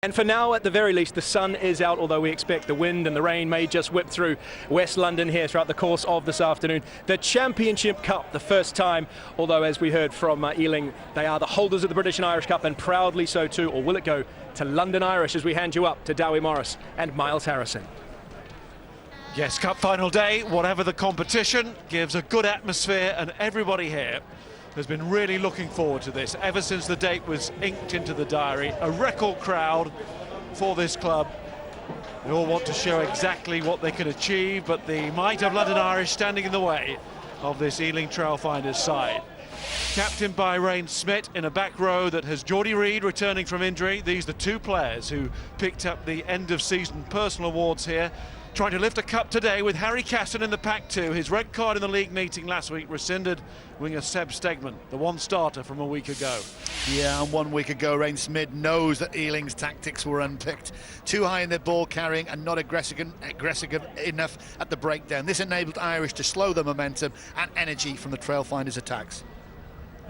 And for now, at the very least, the sun is out, although we expect the wind and the rain may just whip through West London here throughout the course of this afternoon. The Championship Cup, the first time, although as we heard from Ealing, they are the holders of the British and Irish Cup, and proudly so too. Or will it go to London Irish as we hand you up to Dowie Morris and Miles Harrison? Yes, Cup final day, whatever the competition, gives a good atmosphere, and everybody here has been really looking forward to this ever since the date was inked into the diary. A record crowd for this club. They all want to show exactly what they can achieve, but the might of London Irish standing in the way of this Ealing Trailfinders side. Captained by Rain Smith in a back row that has Geordie Reid returning from injury. These are the two players who picked up the end of season personal awards here. Trying to lift a cup today with Harry Casson in the pack too. His red card in the league meeting last week rescinded. Winger Seb Stegman, the one starter from a week ago. Yeah, and 1 week ago, Rain Smith knows that Ealing's tactics were unpicked. Too high in their ball carrying and not aggressive enough at the breakdown. This enabled Irish to slow the momentum and energy from the Trailfinders' attacks.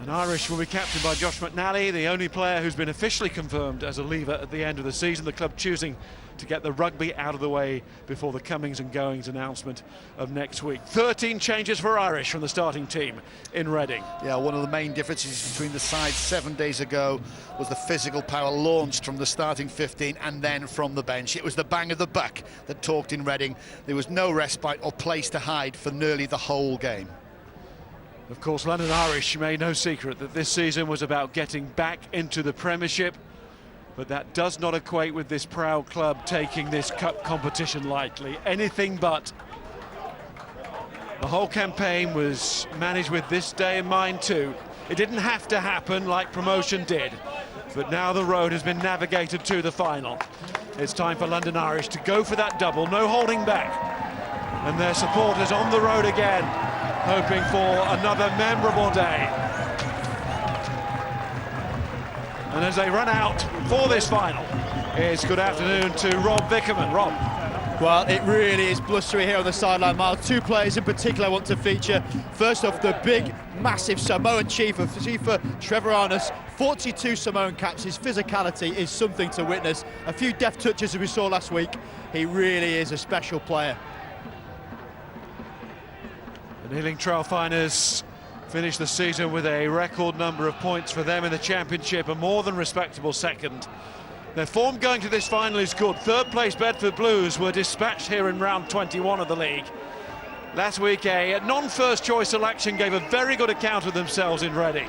And Irish will be captained by Josh McNally, the only player who's been officially confirmed as a leaver at the end of the season. The club choosing to get the rugby out of the way before the comings and goings announcement of next week. 13 changes for Irish from the starting team in Reading. Yeah, one of the main differences between the sides 7 days ago was the physical power launched from the starting 15 and then from the bench. It was the bang of the buck that talked in Reading. There was no respite or place to hide for nearly the whole game. Of course, London Irish made no secret that this season was about getting back into the Premiership, but that does not equate with this proud club taking this cup competition lightly. Anything but. The whole campaign was managed with this day in mind too. It didn't have to happen like promotion did, but now the road has been navigated to the final. It's time for London Irish to go for that double, no holding back. And their supporters on the road again, hoping for another memorable day. And as they run out for this final, it's good afternoon to Rob Vickerman. Rob. Well, it really is blustery here on the sideline, Miles. Two players in particular I want to feature. First off, the big, massive Samoan chief Trevor Arness, 42 Samoan caps. His physicality is something to witness. A few deft touches as we saw last week. He really is a special player. The Ealing Trailfinders finished the season with a record number of points for them in the Championship, a more than respectable second. Their form going to this final is good. Third place Bedford Blues were dispatched here in round 21 of the league. Last week a non-first choice selection gave a very good account of themselves in Reading.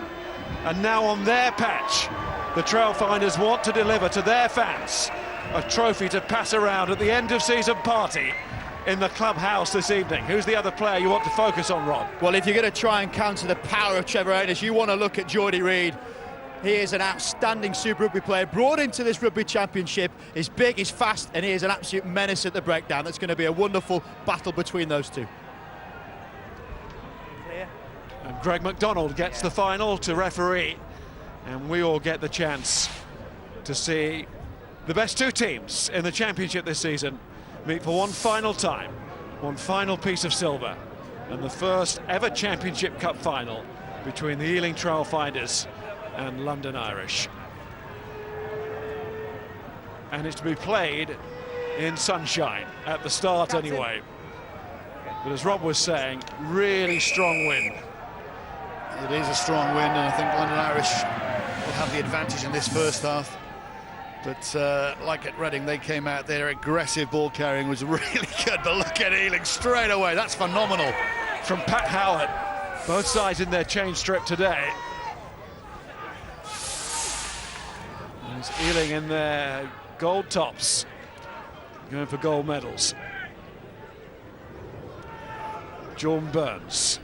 And now on their patch, the Trailfinders want to deliver to their fans a trophy to pass around at the end of season party in the clubhouse this evening. Who's the other player you want to focus on, Rob? Well, if you're going to try and counter the power of Trevor Arness, you want to look at Geordie Reid. He is an outstanding Super Rugby player, brought into this Rugby Championship. He's big, he's fast, and he is an absolute menace at the breakdown. It's going to be a wonderful battle between those two. And Greg McDonald gets the final to referee, and we all get the chance to see the best two teams in the Championship this season meet for one final time, one final piece of silver, and the first ever Championship Cup final between the Ealing Trailfinders and London Irish. And it's to be played in sunshine at the start anyway. But as Rob was saying, really strong wind. It is a strong wind, and I think London Irish will have the advantage in this first half. But like at Reading, they came out, their aggressive ball carrying was really good. But look at Ealing straight away, that's phenomenal. From Pat Howard, both sides in their change strip today. There's Ealing in their gold tops, going for gold medals. John Burns.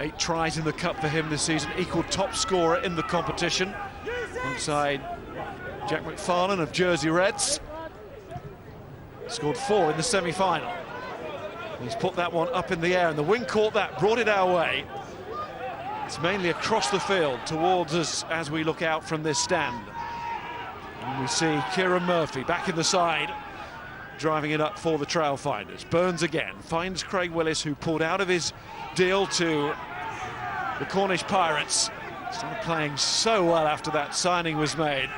8 tries in the cup for him this season, equal top scorer in the competition, alongside Jack McFarlane of Jersey Reds. Scored 4 in the semi-final. He's put that one up in the air, and the wind caught that, brought it our way. It's mainly across the field towards us as we look out from this stand. And we see Kieran Murphy back in the side, driving it up for the Trailfinders. Burns again, finds Craig Willis, who pulled out of his deal to the Cornish Pirates. Started playing so well after that signing was made.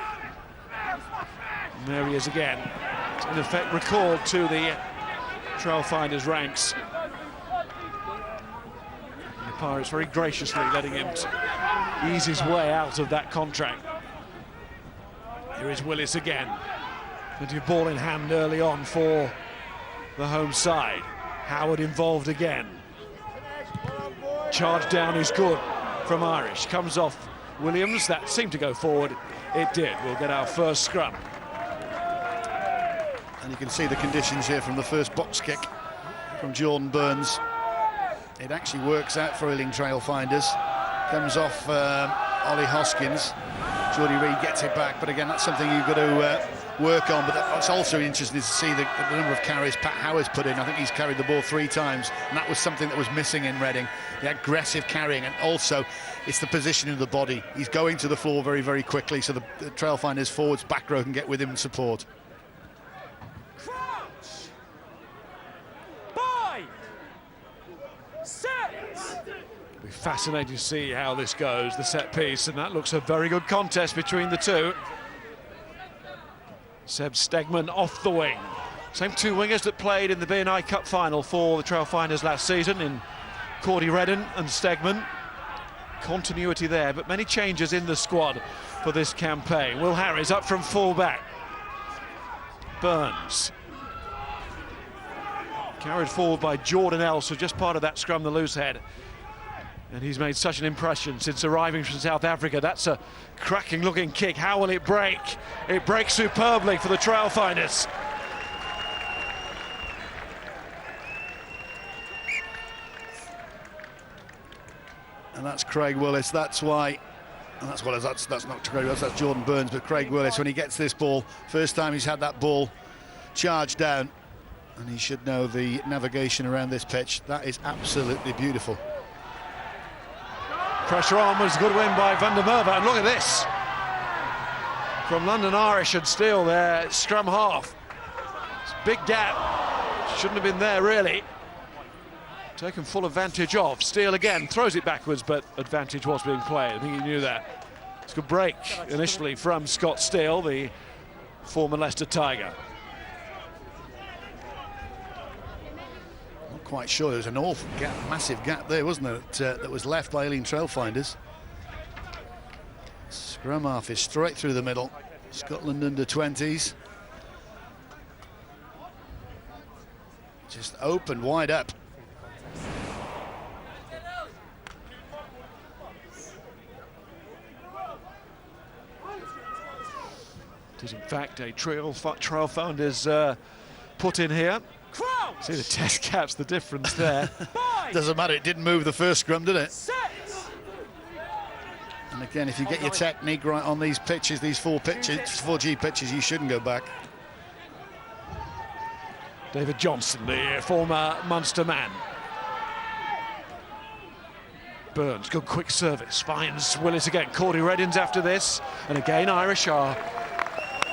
And there he is again. In effect, recalled to the Trailfinders ranks. And the Pirates very graciously letting him ease his way out of that contract. Here is Willis again. Plenty of ball in hand early on for the home side. Howard involved again. Charge down is good from Irish. Comes off Williams. That seemed to go forward. It did. We'll get our first scrum. And you can see the conditions here from the first box kick from Jordan Burns. It actually works out for Ealing Trailfinders. Comes off Ollie Hoskins. Geordie Reid gets it back, but again, that's something you've got to work on. But that's also interesting to see the number of carries Pat Howard's put in. I think he's carried the ball 3 times, and that was something that was missing in Reading. The aggressive carrying, and also it's the positioning of the body. He's going to the floor very, very quickly, so the Trailfinders forwards back row can get with him and support. Crouch. Bind. Set. It'll be fascinating to see how this goes, the set piece, and that looks a very good contest between the two. Seb Stegman off the wing. Same 2 wingers that played in the B&I Cup Final for the Trailfinders last season, in Cordy Redden and Stegman. Continuity there, but many changes in the squad for this campaign. Will Harris up from full-back. Burns. Carried forward by Jordan Else, who's just part of that scrum, the loose head. And he's made such an impression since arriving from South Africa. That's a cracking-looking kick. How will it break? It breaks superbly for the Trailfinders. And that's Craig Willis. That's why, and that's not Craig Willis, that's Jordan Burns, but Craig Willis, when he gets this ball, first time he's had that ball charged down, and he should know the navigation around this pitch. That is absolutely beautiful. Pressure on was a good win by Van der Merwe, and look at this. From London Irish and Steele, their scrum half. It's a big gap. Shouldn't have been there, really. Taken full advantage of. Steele again throws it backwards, but advantage was being played. I think he knew that. It's a good break initially from Scott Steele, the former Leicester Tiger. Not quite sure. There was an awful gap, massive gap there, wasn't there, that was left by Ealing Trailfinders. Scrum half is straight through the middle. Scotland under-20s. Just open wide up. It is in fact a Trailfinders put in here. Crouch. See the test caps, the difference there. Doesn't matter, it didn't move the first scrum, did it? Set. And again, if you get your technique right on these pitches, these 4G pitches, you shouldn't go back. David Johnson, the former Munster man. Burns, good quick service, finds Willis again. Cordy Reddins after this, and again Irish are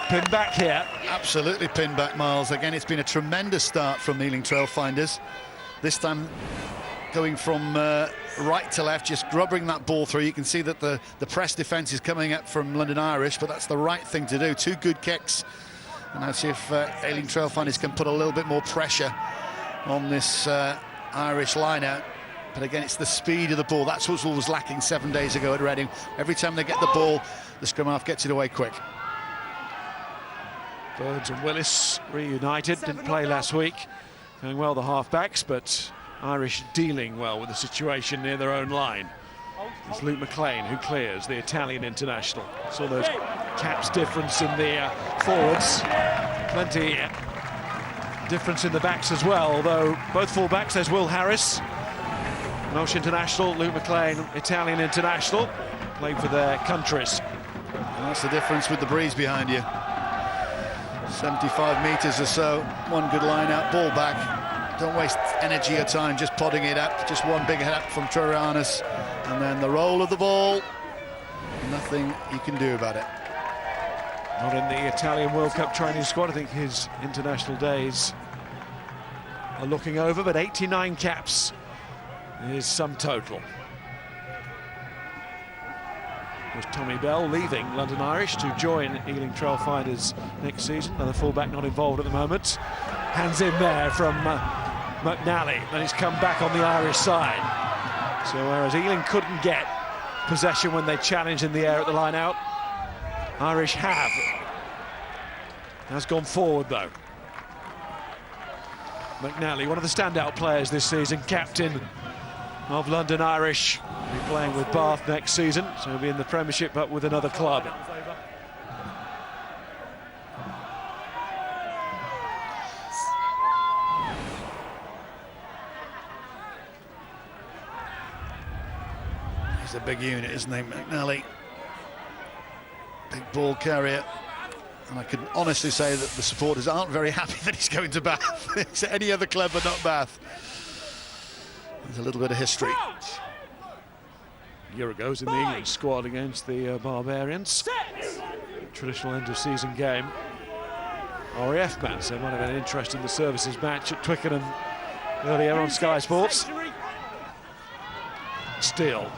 pinned back here. Absolutely pinned back, Miles. Again, it's been a tremendous start from the Ealing Trailfinders. This time going from right to left, just grubbing that ball through. You can see that the press defence is coming up from London Irish, but that's the right thing to do. 2 good kicks. And let's see if Ealing Trailfinders can put a little bit more pressure on this Irish line-out. But again, it's the speed of the ball. That's what was lacking 7 days ago at Reading. Every time they get the ball, the scrum half gets it away quick. Burns and Willis reunited, didn't play last week. Going well, the half-backs, but Irish dealing well with the situation near their own line. It's Luke McLean who clears, the Italian international. Saw those caps difference in the forwards. Plenty difference in the backs as well, although both full-backs, there's Will Harris, Welsh international, Luke McLean, Italian international, played for their countries. And that's the difference with the breeze behind you. 75 metres or so, one good line out, ball back. Don't waste energy or time just podding it up. Just one big head up from Trevor, and then the roll of the ball. Nothing you can do about it. Not in the Italian World Cup training squad. I think his international days are looking over, but 89 caps is sum total. course, Tommy Bell leaving London Irish to join Ealing Trailfinders next season. Another fullback not involved at the moment. Hands in there from McNally, and he's come back on the Irish side. So whereas Ealing couldn't get possession when they challenged in the air at the line out, Irish have. Has gone forward though. McNally, one of the standout players this season, captain of London Irish. He'll be playing with Bath next season, so he'll be in the Premiership but with another club. He's a big unit, isn't he, McNally? Big ball carrier. And I can honestly say that the supporters aren't very happy that he's going to Bath. It's any other club but not Bath. There's a little bit of history. A year ago, was in the England squad against the Barbarians. Traditional end-of-season game. RAF man, so might have been an interest in the services match at Twickenham earlier on Sky Sports. Steele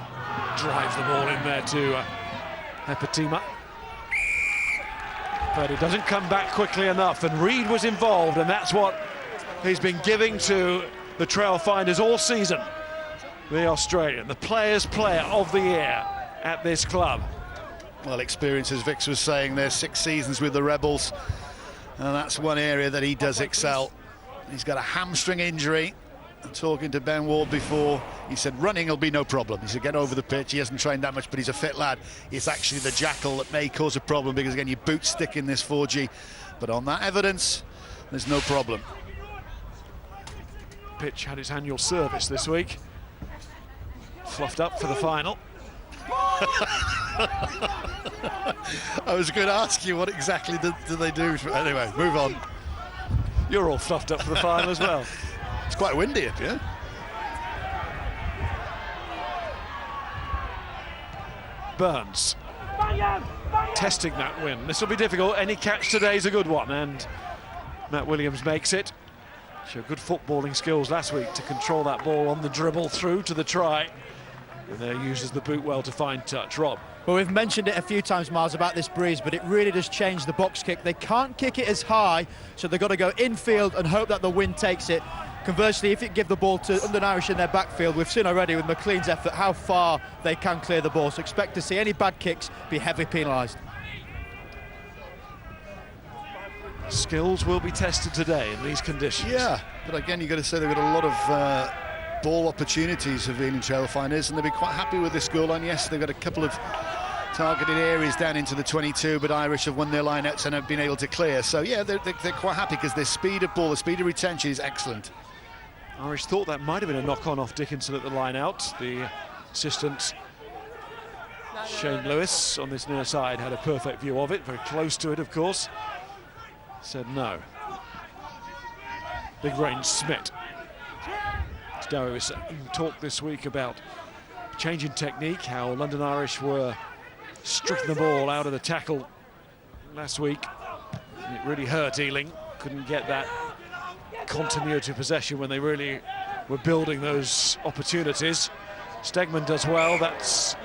drives the ball in there to Hepatima. But it doesn't come back quickly enough, and Reid was involved, and that's what he's been giving to the Trailfinders all season. The Australian, the Players' Player of the Year at this club. Well, experience, as Vix was saying, there's 6 seasons with the Rebels, and that's one area that he does excel. He's got a hamstring injury. Talking to Ben Ward before, he said running will be no problem. He said get over the pitch. He hasn't trained that much, but he's a fit lad. It's actually the jackal that may cause a problem because, again, your boots stick in this 4G. But on that evidence, there's no problem. Pitch had its annual service this week. Fluffed up for the final. I was going to ask you what exactly do they do. Anyway, move on. You're all fluffed up for the final as well. It's quite windy up here. Burns testing that win. This will be difficult. Any catch today is a good one, and Matt Williams makes it. Showed good footballing skills last week to control that ball on the dribble through to the try, and there uses the boot well to find touch. Rob. Well, we've mentioned it a few times, Miles, about this breeze, but it really does change the box kick. They can't kick it as high, so they've got to go infield and hope that the wind takes it. Conversely, if you give the ball to London Irish in their backfield, we've seen already with McLean's effort how far they can clear the ball, so expect to see any bad kicks be heavily penalised. Skills will be tested today in these conditions. Yeah, but again, you've got to say they've got a lot of ball opportunities of Ealing Trailfinders, and they'll be quite happy with this scoreline. Yes, they've got a couple of targeted areas down into the 22, but Irish have won their lineouts and have been able to clear. So yeah, they're quite happy because their speed of ball, the speed of retention is excellent. Irish thought that might have been a knock-on off Dickinson at the line-out. The assistant, Shane Lewis, on this near side, had a perfect view of it, very close to it, of course. Said no. Big range Smith. Darry was talked this week about changing technique, how London Irish were stripping the ball out of the tackle last week. And it really hurt Ealing. Couldn't get that continuity of possession when they really were building those opportunities. Stegman does well. That's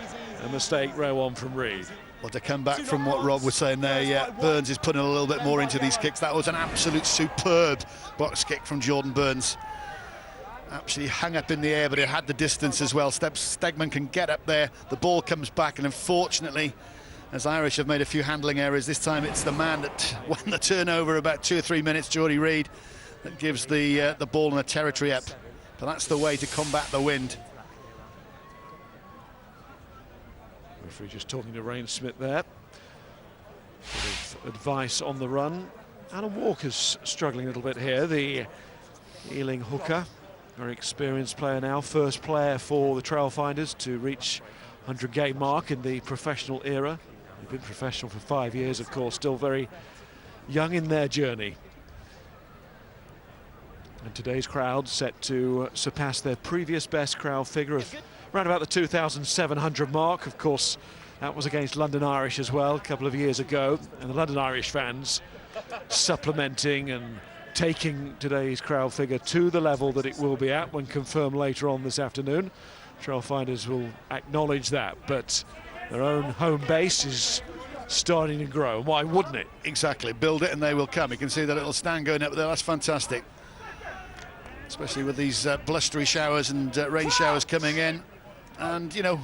a mistake, row on from Reid. Well, to come back from what Rob was saying there, yeah, Burns is putting a little bit more into these kicks. That was an absolute superb box kick from Jordan Burns. Actually hung up in the air, but it had the distance as well. Stegman can get up there, the ball comes back, and unfortunately, as Irish have made a few handling errors, this time it's the man that won the turnover about 2 or 3 minutes, Geordie Reid, that gives the ball and the territory up. But that's the way to combat the wind. Referee just talking to Rain Smith there. Bit of advice on the run. Alan Walker's struggling a little bit here, the Ealing hooker. Very experienced player now, first player for the Trailfinders to reach 100-game mark in the professional era. They've been professional for 5 years, of course, still very young in their journey. And today's crowd set to surpass their previous best crowd figure of around about the 2,700 mark. Of course, that was against London Irish as well a couple of years ago. And the London Irish fans supplementing and taking today's crowd figure to the level that it will be at when confirmed later on this afternoon. Trailfinders will acknowledge that, but their own home base is starting to grow. Why wouldn't it? Exactly, build it and they will come. You can see the little stand going up there, that's fantastic. Especially with these blustery showers and rain showers coming in. And, you know,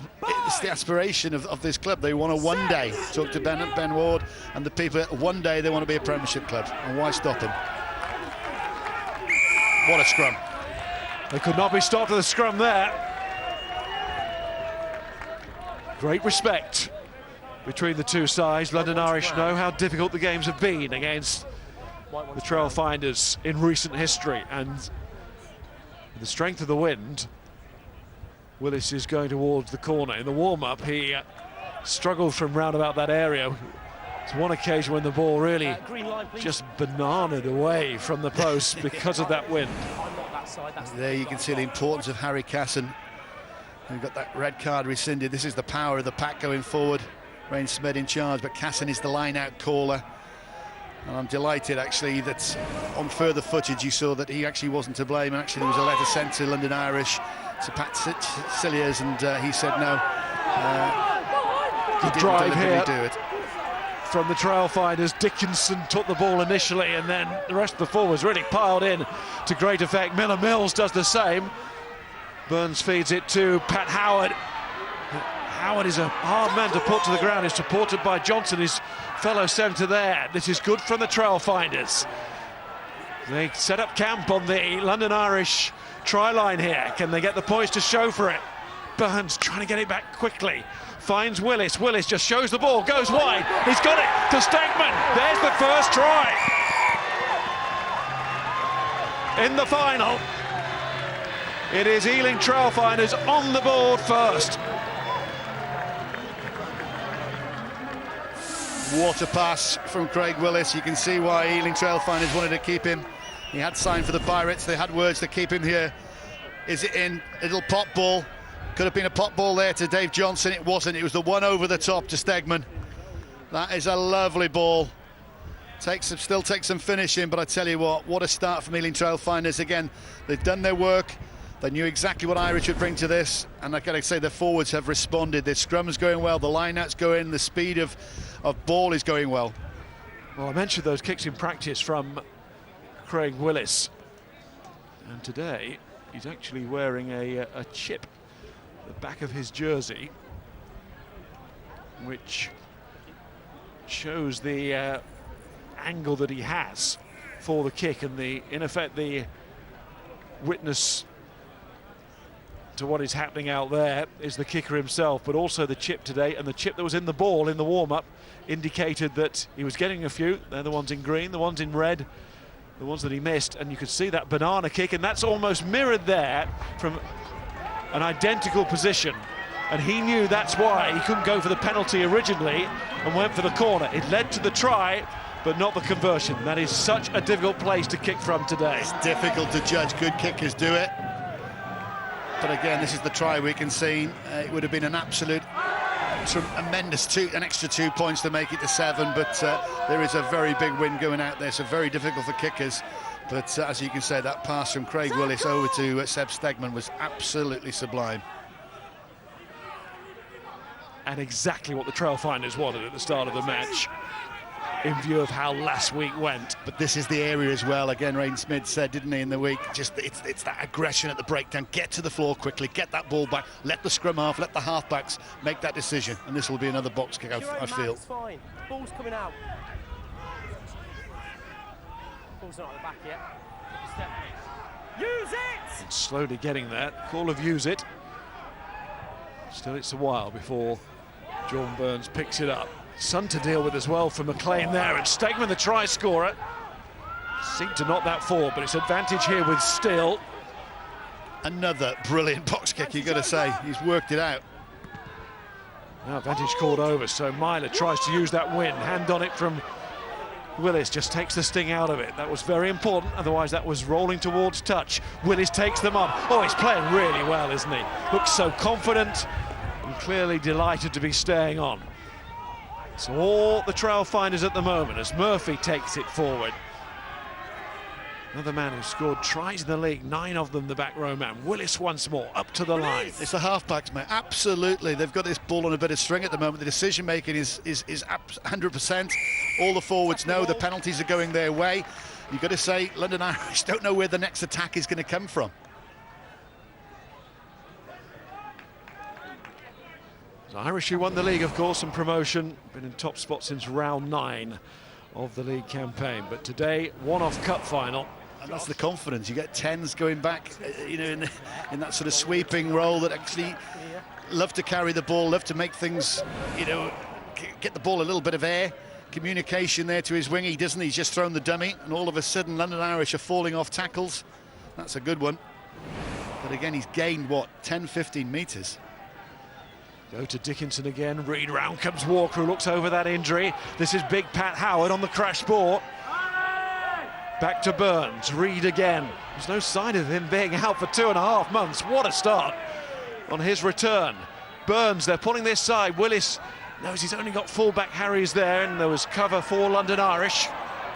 it's the aspiration of this club. They want to one day talk to Ben Ward and the people. One day they want to be a Premiership club. And why stop them? What a scrum. They could not be stopped at the scrum there. Great respect between the two sides. London Irish know how difficult the games have been against the Trailfinders in recent history. And with the strength of the wind, Willis is going towards the corner. In the warm-up, he struggled from round about that area. It's one occasion when the ball really just bananaed away from the post because of that wind. There you can see the importance of Harry Casson. We've got that red card rescinded. This is the power of the pack going forward. Ryan Smith in charge, but Casson is the line-out caller. And I'm delighted, actually, that on further footage you saw that he actually wasn't to blame. And actually, there was a letter sent to London Irish, to Pat Cilliers, and he said no. Good drive here do it. from the Trailfinders. Dickinson took the ball initially, and then the rest of the forwards really piled in to great effect. Miller Mills does the same. Burns feeds it to Pat Howard. Howard is a hard man to put to the ground. He's supported by Johnson, his fellow centre there. This is good from the Trailfinders. They set up camp on the London Irish try line here. Can they get the points to show for it? Burns trying to get it back quickly. Finds Willis. Willis just shows the ball, goes wide. He's got it to Stegman. There's the first try in the final. It is Ealing Trailfinders on the board first. What a pass from Craig Willis. You can see why Ealing Trailfinders wanted to keep him. He had signed for the Pirates. They had words to keep him here. Is it in? A little pop ball. Could have been a pop ball there to Dave Johnson. It wasn't. It was the one over the top to Stegman. That is a lovely ball. Still takes some finishing, but I tell you what a start from Ealing Trailfinders. Again, they've done their work. They knew exactly what Irish would bring to this, and I gotta say the forwards have responded. Their scrum's going well, the line-out's going, the speed of ball is going well. Well, I mentioned those kicks in practice from Craig Willis, and today he's actually wearing a chip at the back of his jersey, which shows the angle that he has for the kick, and in effect the witness to what is happening out there is the kicker himself, but also the chip today, and the chip that was in the ball in the warm-up indicated that he was getting a few. They're the ones in green, the ones in red, the ones that he missed, and you could see that banana kick, and that's almost mirrored there from an identical position, and he knew that's why he couldn't go for the penalty originally and went for the corner. It led to the try, but not the conversion. That is such a difficult place to kick from today. It's difficult to judge. Good kickers do it. But again, this is the try we can see. It would have been an absolute tremendous an extra 2 points to make it to 7, but there is a very big wind going out there, so very difficult for kickers. But as you can say, that pass from Craig Willis over to Seb Stegman was absolutely sublime. And exactly what the Trailfinders wanted at the start of the match, in view of how last week went. But this is the area as well. Again, Ryan Smith said, didn't he, in the week, just it's that aggression at the breakdown. Get to the floor quickly, get that ball back, let the scrum half, let the halfbacks make that decision. And this will be another box kick, I feel. Fine. Ball's coming out. Ball's not at the back yet. Step. Use it! And slowly getting there. Call of use it. Still, it's a while before John Burns picks it up. Sun to deal with as well for McLean there, and Stegman, the try scorer, seemed to knock that forward, but it's advantage here with Still. Another brilliant box kick, you've got to say. He's worked it out. Now advantage called over, so Myler tries to use that win. Hand on it from Willis, just takes the sting out of it. That was very important, otherwise that was rolling towards touch. Willis takes them up. Oh, he's playing really well, isn't he? Looks so confident and clearly delighted to be staying on. So all the Trailfinders at the moment as Murphy takes it forward. Another man who scored tries in the league, 9 of them the back row man. Willis once more, up to the line. It's the half-backs, mate. Absolutely. They've got this ball on a bit of string at the moment. The decision-making is 100%. All the forwards know the penalties are going their way. You've got to say, London Irish don't know where the next attack is going to come from. The Irish who won the league, of course, and promotion, been in top spot since round 9 of the league campaign. But today, one-off cup final. And that's the confidence. You get 10s going back, you know, in that sort of sweeping role that actually love to carry the ball, love to make things, you know, get the ball a little bit of air. Communication there to his wing. He doesn't. He's just thrown the dummy, and all of a sudden, London Irish are falling off tackles. That's a good one. But again, he's gained, what, 10, 15 metres. Go to Dickinson again. Reed round comes Walker, who looks over that injury. This is big Pat Howard on the crash ball. Back to Burns. Reed again. There's no sign of him being out for 2.5 months. What a start on his return. Burns, they're pulling this side. Willis knows he's only got full-back Harries there, and there was cover for London Irish.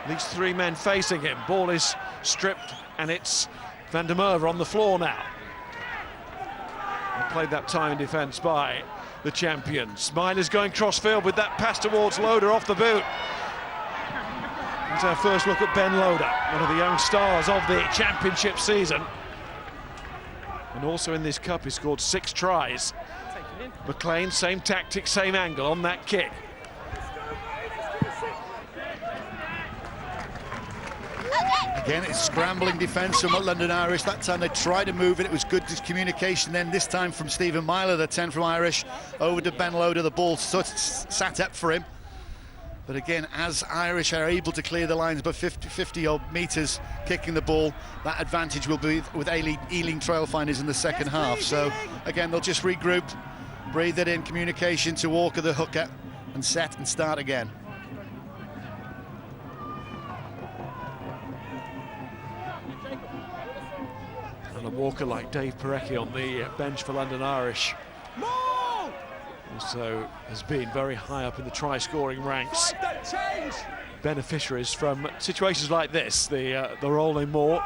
These 3 men facing him. Ball is stripped, and it's Van der Merwe on the floor now. And played that time in defence by the champions. Milers going cross-field with that pass towards Loader off the boot. Here's our first look at Ben Loader, one of the young stars of the championship season. And also in this cup, he scored 6 tries. McLean, same tactic, same angle on that kick. Again, it's scrambling defence from London Irish. That time they tried to move it. It was good communication then, this time from Stephen Myler, the 10 from Irish, over to Ben Loader. The ball sat up for him. But again, as Irish are able to clear the lines by 50-odd metres kicking the ball, that advantage will be with Ealing Trailfinders in the second half. So again, they'll just regroup, breathe it in, communication to Walker, the hooker, and set and start again. And a Walker like Dave Parecki on the bench for London Irish also has been very high up in the try-scoring ranks. Beneficiaries from situations like this, the rolling more.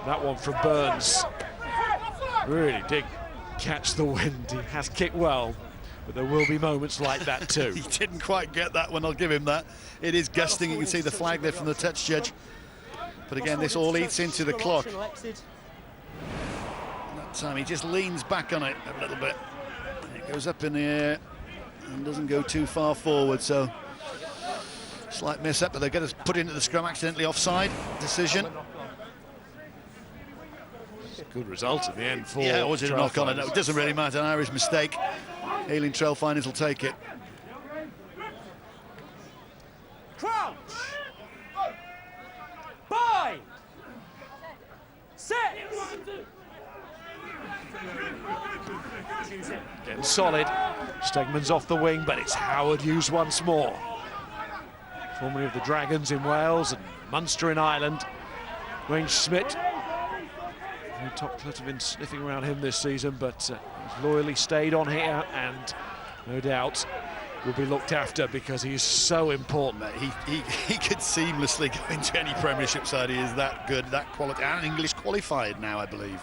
That one from Burns really did catch the wind. He has kicked well, but there will be moments like that too. He didn't quite get that one, I'll give him that. It is gusting. You can see the flag there from the touch judge. But again, this all eats into the clock. That time he just leans back on it a little bit. It goes up in the air and doesn't go too far forward, so slight miss up, but they're going to put into the scrum, accidentally offside decision. Good result in the end for yeah, was it a knock on it? No, it doesn't really matter, an Irish mistake. Ealing Trailfinders will take it. Crouch! Bind! Set! Getting solid. Stegman's off the wing, but it's Howard used once more. Formerly of the Dragons in Wales and Munster in Ireland. Wayne Schmidt. The top clubs have been sniffing around him this season, but he's loyally stayed on here and no doubt will be looked after because he's so important. He could seamlessly go into any Premiership side. He is that good, that quality, and English qualified now, I believe.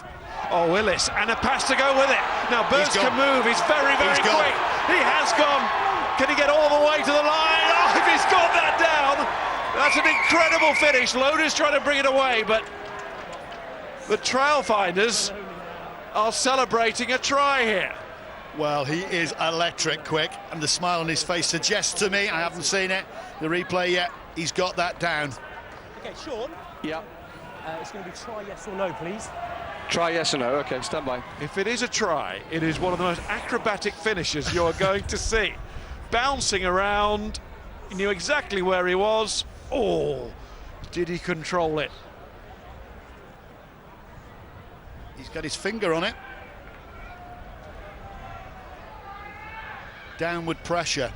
Oh, Willis, and a pass to go with it. Now Burns can move, he's very, very quick. He has gone. Can he get all the way to the line? Oh, if he's got that down, that's an incredible finish. Loader's trying to bring it away, but the Trailfinders are celebrating a try here. Well, he is electric quick, and the smile on his face suggests to me, I haven't seen it, the replay yet, he's got that down. Okay, Sean? Yeah. It's going to be try yes or no, please. Try yes or no, okay, stand by. If it is a try, it is one of the most acrobatic finishes you are going to see. Bouncing around, he knew exactly where he was. Oh, did he control it? He's got his finger on it. Downward pressure.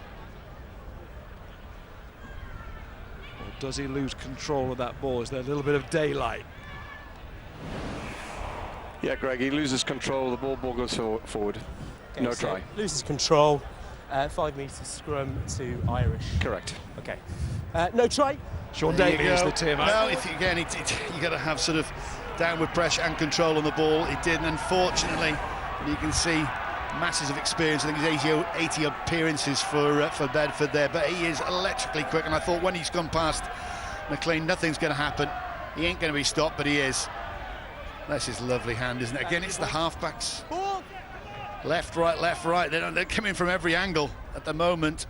Or does he lose control of that ball? Is there a little bit of daylight? Yeah, Greg, he loses control, the ball goes forward. Okay, no try. Loses control, 5 metres scrum to Irish. Correct. Okay. No try. Sean There Daly you is go. the team. No, if you, again, you got to have sort of downward pressure and control on the ball. It did, and unfortunately, you can see masses of experience. I think he's 80 appearances for Bedford there, but he is electrically quick. And I thought when he's gone past McLean, nothing's going to happen. He ain't going to be stopped, but he is. That's his lovely hand, isn't it? Again, it's the halfbacks. Left, right. They're coming from every angle at the moment.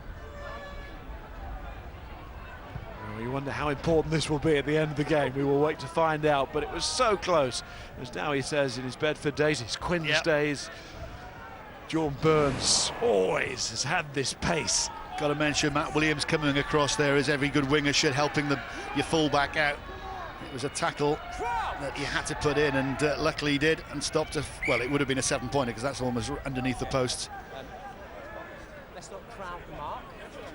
Well, you wonder how important this will be at the end of the game. We will wait to find out, but it was so close. As Dowie says in his Bedford days, his Quins days, John Burns always has had this pace. Got to mention Matt Williams coming across there, as every good winger should, helping your full-back out. It was a tackle that he had to put in, and luckily he did, and stopped well, it would have been a 7-pointer because that's almost underneath the posts. Let's not crowd the mark.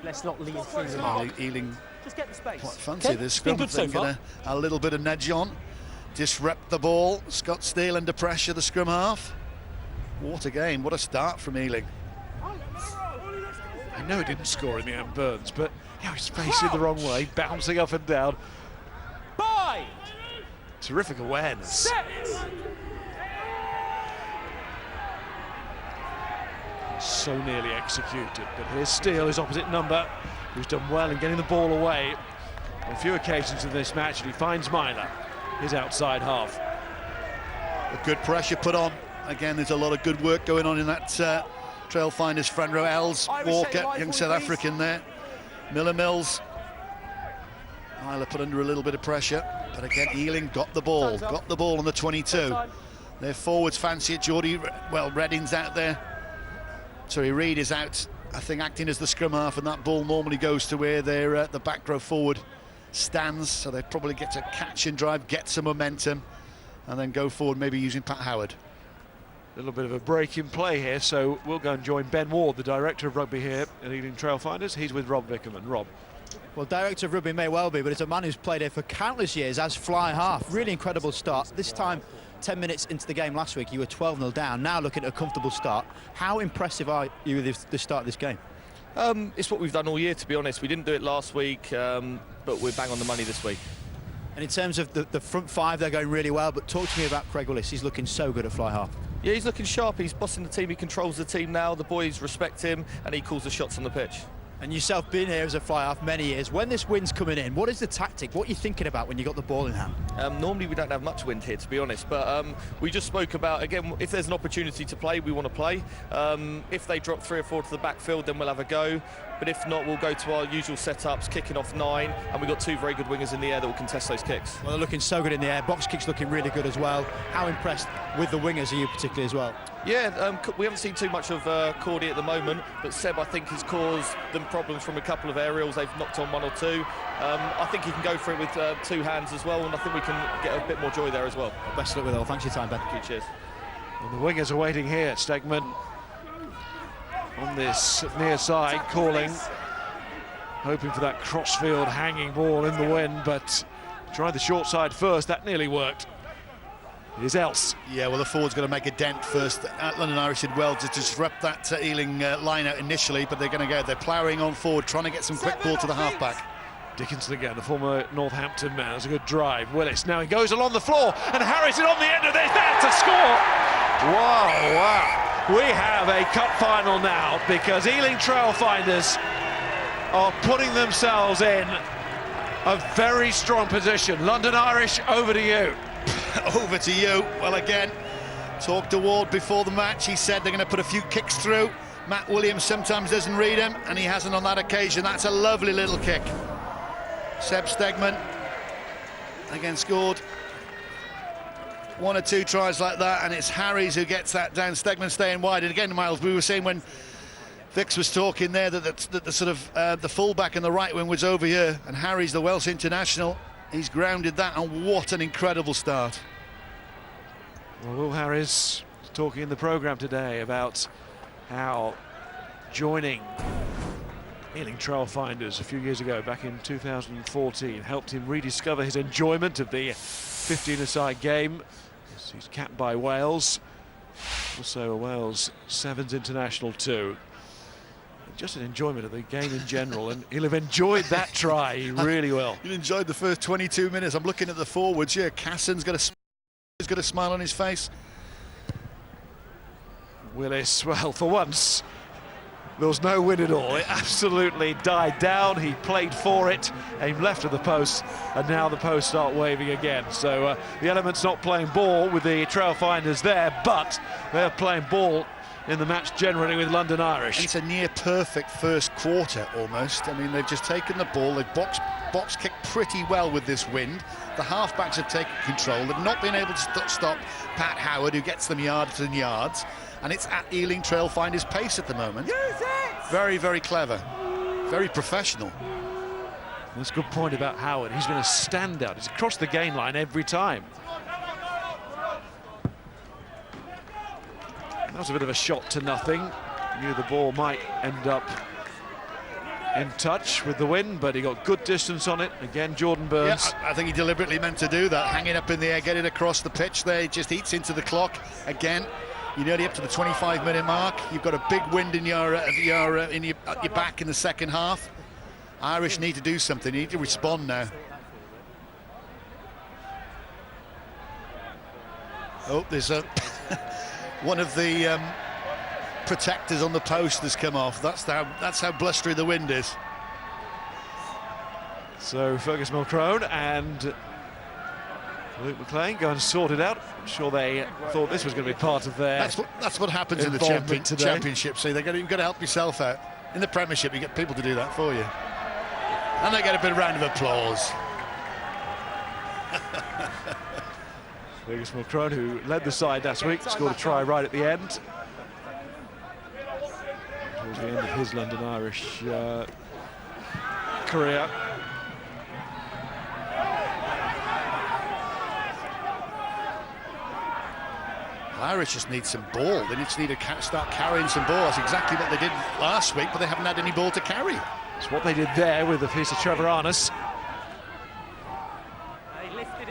Let's not lead through the mark. Ealing Just get the space. quite fancy Okay? this It's been scrum. good so far. Gonna a little bit of nudge on, disrupt the ball. Scott Steele under pressure, the scrum half. What a game, what a start from Ealing. I know he didn't score in the end, Burns, but he's facing the wrong way, bouncing up and down. Bind. Terrific awareness. Set. So nearly executed, but here's Steele, his opposite number, who's done well in getting the ball away on a few occasions in this match, and he finds Myler, his outside half. A good pressure put on. Again, there's a lot of good work going on in that Trailfinders front row. Els, Walker, young South African there. Miller Mills. Myler put under a little bit of pressure, but again, Ealing got the ball on the 22. Their forwards fancy it. Geordie, well, Redding's out there. Sorry, Reid is out, I think, acting as the scrum half, and that ball normally goes to where their the back row forward stands, so they probably get to catch and drive, get some momentum, and then go forward, maybe using Pat Howard. A little bit of a break in play here, so we'll go and join Ben Ward, the director of rugby here at Ealing Trailfinders. He's with Rob Vickerman. Rob. Well, director of rugby may well be, but it's a man who's played here for countless years as fly half. Really incredible start. This time, 10 minutes into the game last week, you were 12-0 down. Now looking at a comfortable start. How impressive are you with the start of this game? It's what we've done all year, to be honest. We didn't do it last week, but we're bang on the money this week. And in terms of the front five, they're going really well, but talk to me about Craig Willis. He's looking so good at fly half. Yeah, he's looking sharp. He's bossing the team. He controls the team now. The boys respect him, and he calls the shots on the pitch. And yourself being here as a fly half many years, when this wind's coming in, what is the tactic? What are you thinking about when you got the ball in hand? Normally we don't have much wind here, to be honest, but we just spoke about, again, if there's an opportunity to play, we want to play. If they drop 3 or 4 to the backfield, then we'll have a go. But if not, we'll go to our usual setups, kicking off 9, and we've got 2 very good wingers in the air that will contest those kicks. Well, they're looking so good in the air. Box kicks looking really good as well. How impressed with the wingers are you particularly as well? Yeah, we haven't seen too much of Cordy at the moment, but Seb, I think, has caused them problems from a couple of aerials. They've knocked on 1 or 2. I think he can go for it with 2 hands as well, and I think we can get a bit more joy there as well. Best of luck with it all. Thanks for your time, Ben. Thank you, cheers. And the wingers are waiting here. Stegman on this near side, calling, hoping for that crossfield hanging ball in the wind, but tried the short side first. That nearly worked. Here's Else. Yeah, well, the forward's going to make a dent first. London Irish did well to disrupt that Ealing line out initially, but they're ploughing on forward, trying to get some quick ball to the halfback. Dickinson again, the former Northampton man. It's a good drive. Willis, now he goes along the floor, and Harrison on the end of this. That's a score! Wow. We have a cup final now, because Ealing Trailfinders are putting themselves in a very strong position. London Irish, over to you. Over to you. Well, again, talked to Ward before the match. He said they're going to put a few kicks through. Matt Williams sometimes doesn't read him, and he hasn't on that occasion. That's a lovely little kick. Seb Stegman again scored 1 or 2 tries like that, and it's Harries who gets that down. Stegman staying wide. And again, Miles, we were saying when Vix was talking there that the sort of the fullback and the right wing was over here, and Harries, the Welsh international, he's grounded that, and what an incredible start. Well, Will Harris talking in the programme today about how joining Ealing Trailfinders a few years ago, back in 2014, helped him rediscover his enjoyment of the 15-a-side game. He's capped by Wales, also a Wales Sevens international too. just an enjoyment of the game in general, and he'll have enjoyed that try. He really will. He enjoyed the first 22 minutes. I'm looking at the forwards here. Cassen's got a smile on his face. Willis, well, for once, there was no win at all. It absolutely died down. He played for it, aimed left of the post, and now the posts start waving again. So the Element's not playing ball with the Trailfinders there, but they're playing ball in the match generally with London Irish. It's a near perfect first quarter almost. I mean, they've just taken the ball, they've box kicked pretty well with this wind. The halfbacks have taken control. They've not been able to stop Pat Howard, who gets them yards and yards. And it's at Ealing Trailfinders' pace at the moment. Very, very clever. Very professional. That's a good point about Howard. He's been a standout. He's across the gain line every time. That was a bit of a shot to nothing. Knew the ball might end up in touch with the wind, but he got good distance on it. Again, Jordan Burns. Yeah, I think he deliberately meant to do that. Hanging up in the air, getting across the pitch there. He just eats into the clock. Again, you're nearly up to the 25-minute mark. You've got a big wind in your back in the second half. Irish need to do something. They need to respond now. Oh, there's a one of the protectors on the post has come off. That's how blustery the wind is. So Fergus Mulcrone and Luke McLean go and sort it out. I'm sure they thought this was going to be part of their. That's what happens in the championship. So you've got to help yourself out. In the Premiership, you get people to do that for you, and they get a bit of round of applause. Fergus Mulcrone, who led the side last week, scored a try right at the end. Towards the end of his London Irish career. Irish just need some ball. They just need to start carrying some ball. That's exactly what they did last week, but they haven't had any ball to carry. It's what they did there with a piece of Trevor Arness.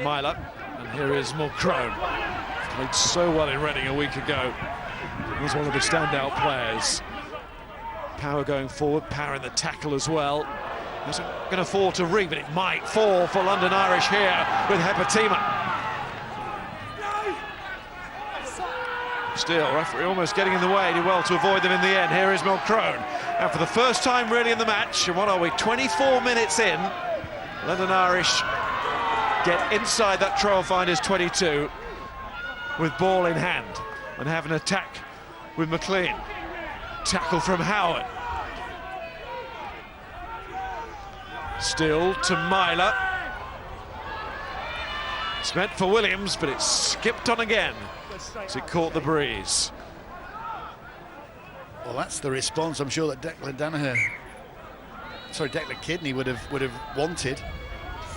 Myler, and here is Mulcrone. Played so well in Reading a week ago. He was one of the standout players. Power going forward, power in the tackle as well. Isn't going to fall to Reed, but it might fall for London Irish here with Hepatima. Still, referee almost getting in the way. Did well to avoid them in the end. Here is Mulcrone. And for the first time really in the match, and what are we, 24 minutes in, London Irish get inside that Trailfinders 22 with ball in hand and have an attack with McLean. Tackle from Howard. Still to Myler. It's meant for Williams, but it's skipped on again as it caught the breeze. Well, that's the response I'm sure that Declan Kidney would have wanted,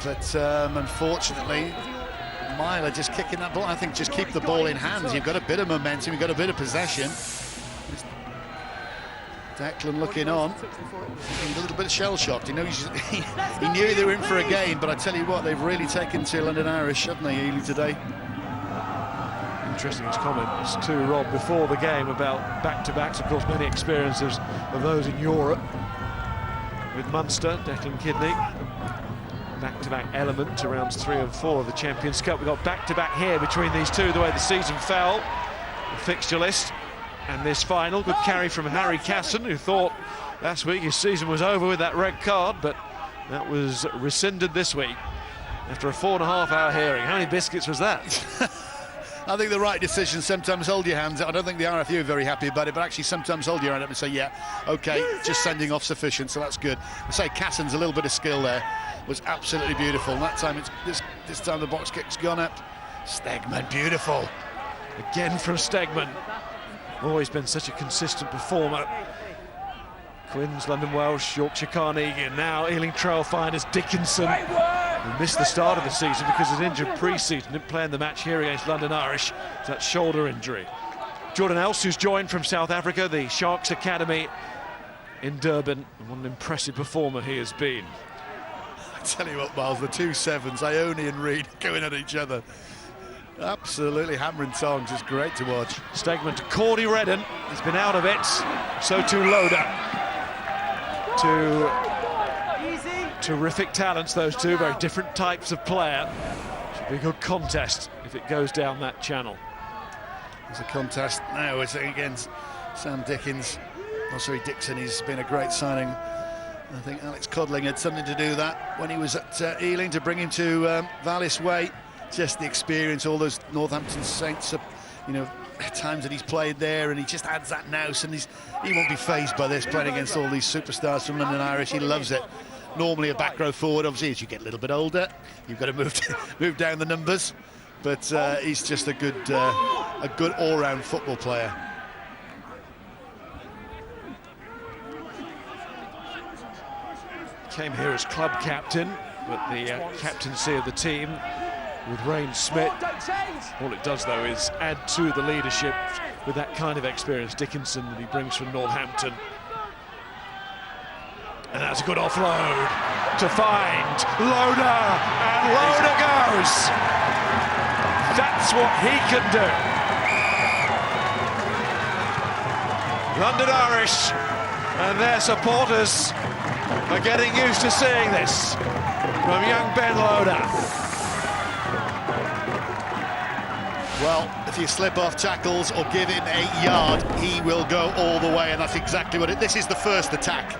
but unfortunately Myler just kicking that ball. I think just keep the ball in hands. You've got a bit of momentum, you've got a bit of possession. Declan looking on, a little bit shell-shocked. He knew they were in for a game, but I tell you what, they've really taken to London Irish, haven't they, Ealing, today? Interesting his comments to Rob before the game about back-to-backs. Of course, many experiences of those in Europe. With Munster, Declan Kidney, back-to-back element to rounds 3 and 4 of the Champions Cup. We've got back-to-back here between these two, the way the season fell. The fixture list and this final. Good carry from Harry Casson, who thought last week his season was over with that red card, but that was rescinded this week after a 4.5-hour hearing. How many biscuits was that? I think the right decision, sometimes hold your hands. I don't think the RFU are very happy about it, but actually sometimes hold your hand up and say, yeah, OK, just sending off sufficient, so that's good. I say Casson's a little bit of skill there, was absolutely beautiful. And that time, this time the box kick's gone up. Stegman, beautiful. Again from Stegman. Always been such a consistent performer. Quins, London Welsh, Yorkshire Carnegie, and now Ealing Trailfinders, Dickinson. He missed the start of the season because he's injured pre-season, didn't play in the match here against London Irish. It's that shoulder injury. Jordan Else, who's joined from South Africa, the Sharks Academy in Durban. And what an impressive performer he has been. I tell you what, Miles, the two sevens, Ione and Reed, going at each other. Absolutely hammering tongs. It's great to watch. Stegman to Cordy Redden. He's been out of it. So too Loader. Two terrific talents, those two, very different types of player. Should be a good contest if it goes down that channel. There's a contest now, it's against Sam Dixon. He's been a great signing. I think Alex Codling had something to do with that when he was at Ealing, to bring him to Vallis Way. Just the experience, all those Northampton Saints, times that he's played there, and he just adds that nous, and he won't be fazed by this, playing against all these superstars from London Irish. He loves it. Normally a back row forward, obviously, as you get a little bit older, you've got to move down the numbers, but he's just a good all-round football player. Came here as club captain, but the captaincy of the team with Rain Smith, all it does though is add to the leadership with that kind of experience, Dickinson, that he brings from Northampton. And that's a good offload to find Loader, and Loader goes! That's what he can do. London Irish and their supporters are getting used to seeing this from young Ben Loader. Well, if you slip off tackles or give him 8 yards, he will go all the way, and that's exactly what this is. The first attack.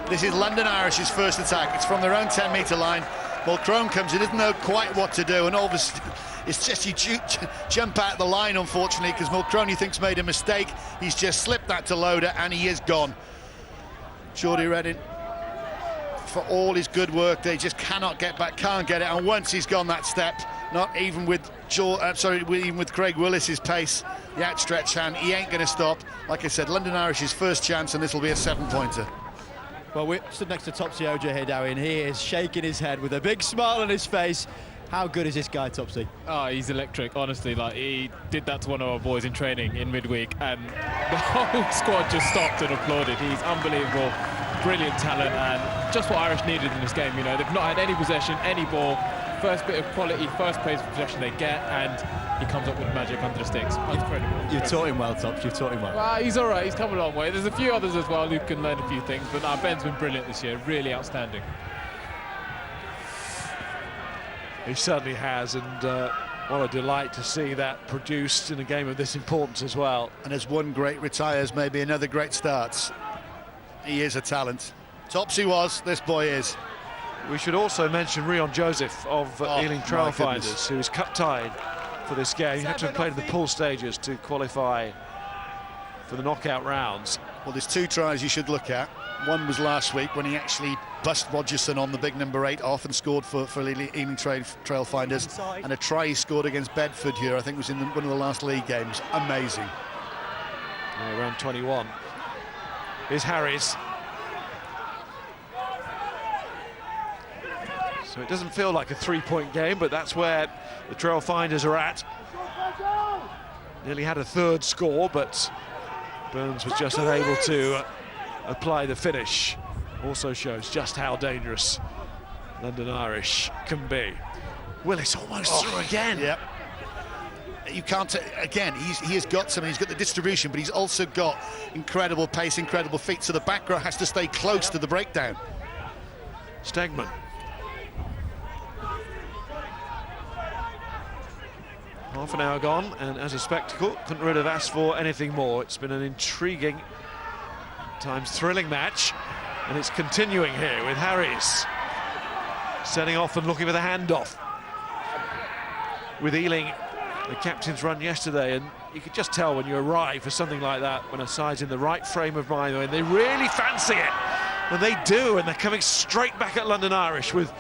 This is London Irish's first attack. It's from their own 10-metre line. Mulcrone comes in, doesn't know quite what to do, and obviously it's just you jump out the line, unfortunately, because Mulcrone, you think's made a mistake. He's just slipped that to Loader, and he is gone. Geordie Redding, for all his good work, they just cannot get back, can't get it, and once he's gone that step, not even with even with Craig Willis's pace, the outstretched hand, he ain't going to stop. Like I said, London Irish's first chance, and this will be a 7-pointer. Well, we're stood next to Topsy Ojo here, Darry, and he is shaking his head with a big smile on his face. How good is this guy, Topsy? Oh, he's electric, honestly. Like, he did that to one of our boys in training in midweek, and the whole squad just stopped and applauded. He's unbelievable, brilliant talent, and just what Irish needed in this game. You know, they've not had any possession, any ball. First bit of quality, first place of possession they get, and he comes up with magic under the sticks. Incredible. You've taught him well, Tops. You've taught him well. Well, he's all right. He's come a long way. There's a few others as well who can learn a few things, but Ben's been brilliant this year. Really outstanding. He certainly has, and what a delight to see that produced in a game of this importance as well. And as one great retires, maybe another great starts. He is a talent. Topsy was, this boy is. We should also mention Rion Joseph of Ealing Trailfinders, who is cup-tied for this game. You have to have played in the pool stages to qualify for the knockout rounds. Well, there's 2 tries you should look at. One was last week when he actually bust Rogerson on the big number 8 off and scored for Ealing Trailfinders, and a try he scored against Bedford here, I think was in one of the last league games. Amazing. Yeah, round 21 is Harris. So it doesn't feel like a 3-point game, but that's where the Trailfinders are at. Nearly had a 3rd score, but Burns was just unable to apply the finish. Also shows just how dangerous London Irish can be. Willis almost through again. Yep. You can't, again, he has got something, he's got the distribution, but he's also got incredible pace, incredible feet, so the back row has to stay close to the breakdown. Stegman. Half an hour gone, and as a spectacle, couldn't really have asked for anything more. It's been an intriguing, times thrilling match, and it's continuing here with Harris setting off and looking for the handoff. With Ealing, the captain's run yesterday, and you could just tell when you arrive for something like that, when a side's in the right frame of mind, and they really fancy it, and they do, and they're coming straight back at London Irish with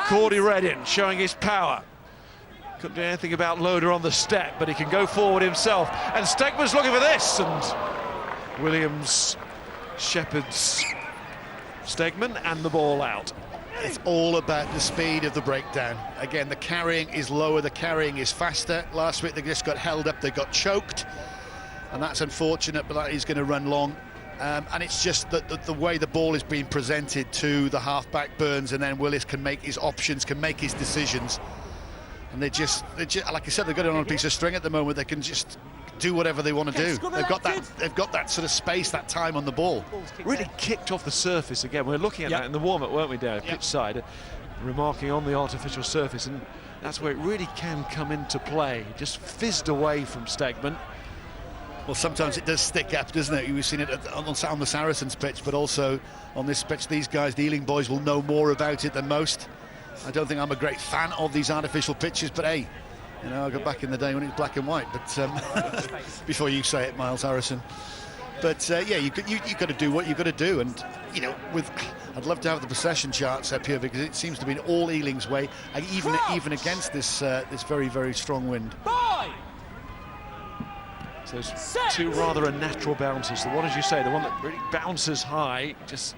Geordie Redding showing his power. Couldn't do anything about Loader on the step, but he can go forward himself. And Stegman's looking for this, and Williams shepherds Stegman and the ball out. It's all about the speed of the breakdown. Again, the carrying is lower, the carrying is faster. Last week they just got held up, they got choked, and that's unfortunate, but that is going to run long. And it's just that the way the ball is being presented to the halfback Burns, and then Willis can make his options, can make his decisions. And they're just, like I said, they've got it on a piece of string at the moment. They can just do whatever they want to do. They've got that sort of space, that time on the ball. Really kicked off the surface again. We were looking at that in the warm-up, weren't we, Dave? Pitch side, remarking on the artificial surface, and that's where it really can come into play. Just fizzed away from Stegman. Well, sometimes it does stick up, doesn't it? We've seen it on the Saracens pitch, but also on this pitch, these guys, the Ealing boys, will know more about it than most. I don't think I'm a great fan of these artificial pitches, but hey, you know, I got back in the day when it was black and white. But before you say it, Miles Harrison. But yeah, you got to do what you got to do, and you know, I'd love to have the possession charts up here because it seems to be all Ealing's way, even against this this very strong wind. So it's two rather unnatural bounces. The one, as you say, the one that really bounces high, just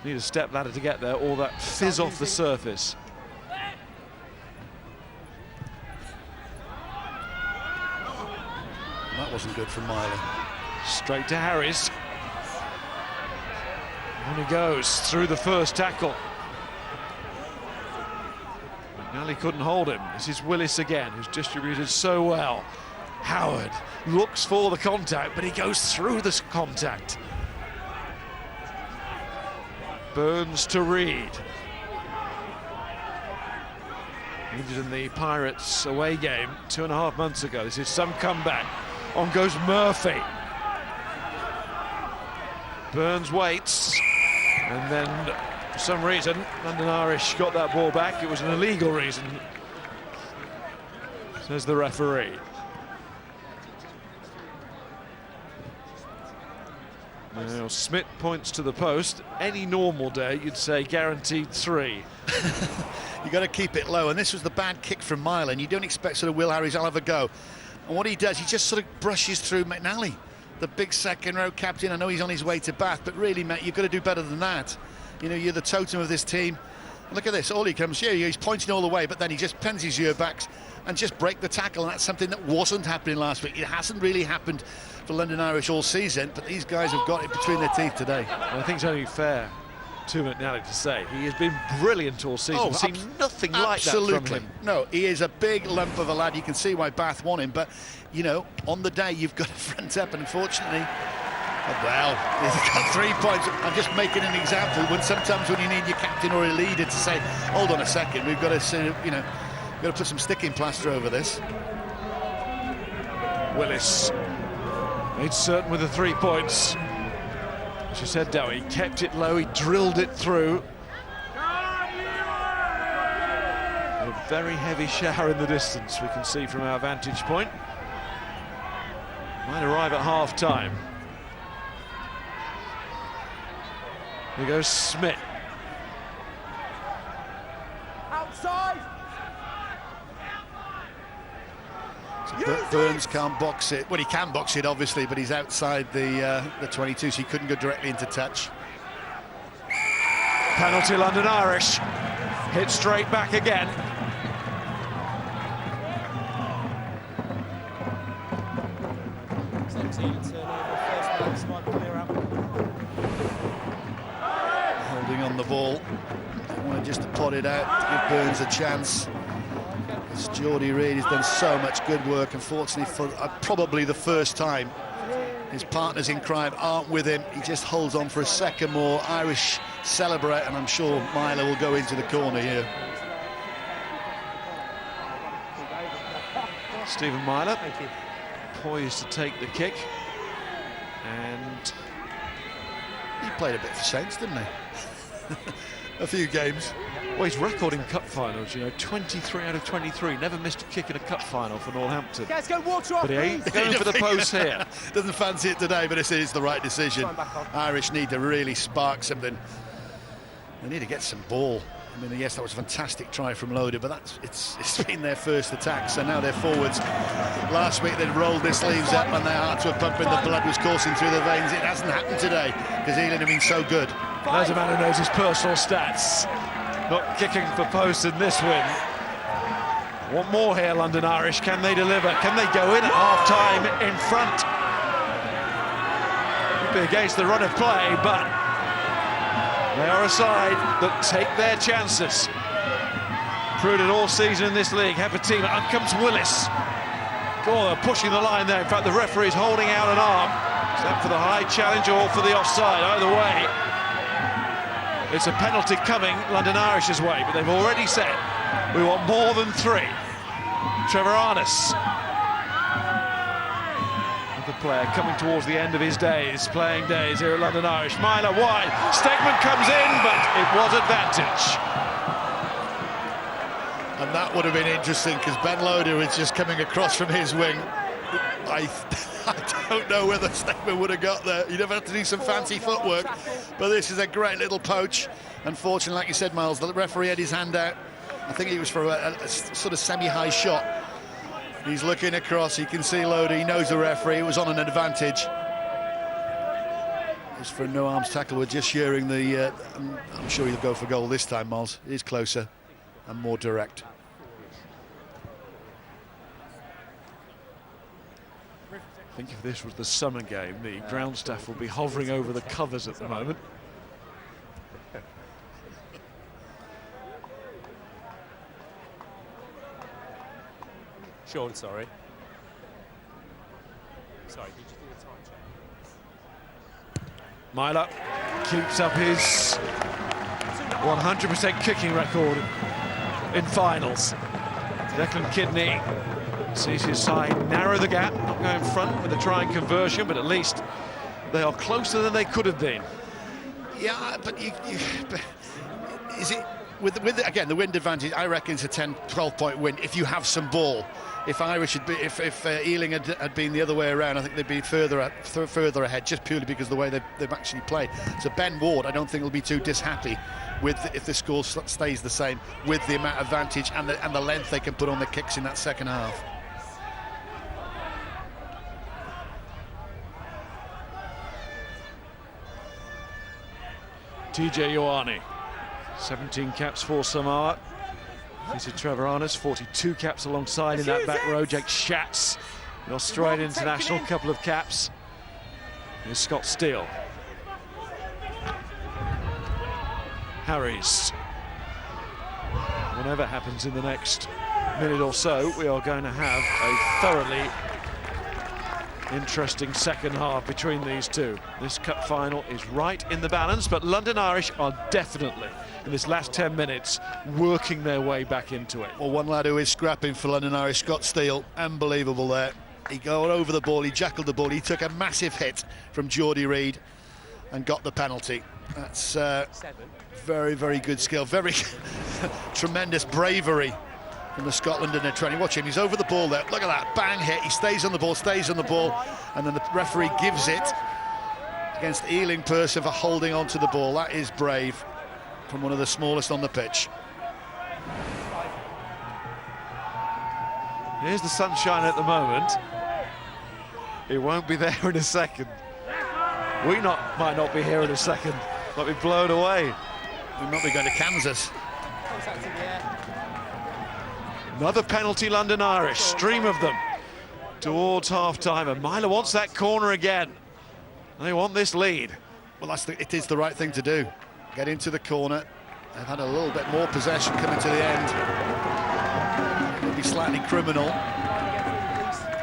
need a step ladder to get there, or that fizz off the surface. That wasn't good from Miley. Straight to Harris. On he goes through the first tackle. McNally couldn't hold him. This is Willis again, who's distributed so well. Howard looks for the contact, but he goes through this contact. Burns to Reed. Injured in the Pirates away game 2.5 months ago. This is some comeback. On goes Murphy. Burns waits, and then for some reason London Irish got that ball back. It was an illegal reason, says the referee. Now Smith points to the post. Any normal day you'd say guaranteed 3. You got to keep it low, and this was the bad kick from Mile, and you don't expect sort of Will Harris, I'll have a go. And what he does, he just sort of brushes through McNally, the big second row captain. I know he's on his way to Bath, but really, Matt, you've got to do better than that. You know, you're the totem of this team. Look at this, all he comes here, he's pointing all the way, but then he just pens his ear backs and just break the tackle, and that's something that wasn't happening last week. It hasn't really happened for London Irish all season, but these guys have got it between their teeth today. Well, I think it's only fair to McNally to say he has been brilliant all season. We've seen nothing like that from him. No, he is a big lump of a lad. You can see why Bath want him, but you know, on the day you've got to front up, and unfortunately, well, he's got 3 points. I'm just making an example. Sometimes when you need your captain or a leader to say, hold on a second, we've got to, you know, we've got to put some sticking plaster over this. Willis made certain with the 3 points. As you said, Dowie, he kept it low, he drilled it through. A very heavy shower in the distance, we can see from our vantage point. Might arrive at half-time. Here goes Smith. Outside. Burns can't box it. Well, he can box it, obviously, but he's outside the 22, so he couldn't go directly into touch. Penalty London Irish. Hit straight back again. Holding on the ball. They wanted just to pot it out to give Burns a chance. Geordie Reid has done so much good work. Unfortunately, for probably the first time, his partners in crime aren't with him. He just holds on for a second more. Irish celebrate, and I'm sure Myler will go into the corner here. Stephen Myler, poised to take the kick, and he played a bit for Saints, didn't he? A few games. Well, he's recording cup finals, you know, 23 out of 23. Never missed a kick in a cup final for Northampton. Guys, go water off, but he ain't going for the post here. Doesn't fancy it today, but it's the right decision. Irish need to really spark something. They need to get some ball. I mean, yes, that was a fantastic try from Loader, but it's been their first attack, so now they're forwards. Last week they'd rolled their sleeves up and their hearts were pumping, the blood was coursing through their veins. It hasn't happened today because Ealing have been so good. There's a man who knows his personal stats. Not kicking for post in this win. Want more here, London Irish. Can they deliver? Can they go in at half-time in front? Could be against the run of play, but they are a side that take their chances. Proved it all season in this league. Hepatima, up comes Willis. Oh, they're pushing the line there. In fact, the referee's holding out an arm. Is that for the high challenge or for the offside? Either way, it's a penalty coming London Irish's way, but they've already said we want more than 3. Trevor Arness, the player coming towards the end of his playing days here at London Irish. Myler wide, Stegman comes in, but it was advantage. And that would have been interesting because Ben Loader is just coming across from his wing. I don't know whether Stegman would have got there. You'd have had to do some fancy footwork, but this is a great little poach. Unfortunately, like you said, Miles, the referee had his hand out. I think it was for a sort of semi-high shot. He's looking across, he can see Loader, he knows the referee, it was on an advantage. It's for a no-arms tackle, we're just shearing the... I'm sure he'll go for goal this time, Miles. It is closer and more direct. I think if this was the summer game, the ground staff will be hovering over the covers at the moment. Sean, sorry. Sorry, did you do the time check? Myler keeps up his 100% kicking record in finals. Declan Kidney sees his side narrow the gap, not going front with a trying conversion, but at least they are closer than they could have been. Yeah, but is it with again the wind advantage? I reckon it's a 10-12 point win if you have some ball. If Irish had been, if Ealing had been the other way around, I think they'd be further ahead, just purely because of the way they've actually played. So Ben Ward, I don't think will be too dishappy with if the score stays the same, with the amount of advantage and the length they can put on the kicks in that second half. TJ Ioane, 17 caps for Samoa. This is Trevor Arness, 42 caps alongside in that back row. Jake Schatz, the Australian international, couple of caps. Here's Scott Steele. Harries. Whatever happens in the next minute or so, we are going to have a thoroughly interesting second half between these two. This cup final is right in the balance, but London Irish are definitely, in this last 10 minutes, working their way back into it. Well, one lad who is scrapping for London Irish, Scott Steele, unbelievable there. He got over the ball, he jackled the ball, he took a massive hit from Geordie Reid and got the penalty. That's very, very good skill, very tremendous bravery from the Scotland in their training. Watch him, he's over the ball there, look at that, bang hit, he stays on the ball, and then the referee gives it against the Ealing person for holding on to the ball. That is brave from one of the smallest on the pitch. Here's the sunshine at the moment. It won't be there in a second. We might not be here in a second, might be blown away. We might be going to Kansas. Another penalty, London Irish, stream of them towards half-time, and Myler wants that corner again. They want this lead. Well, it is the right thing to do. Get into the corner. They've had a little bit more possession coming to the end. It would be slightly criminal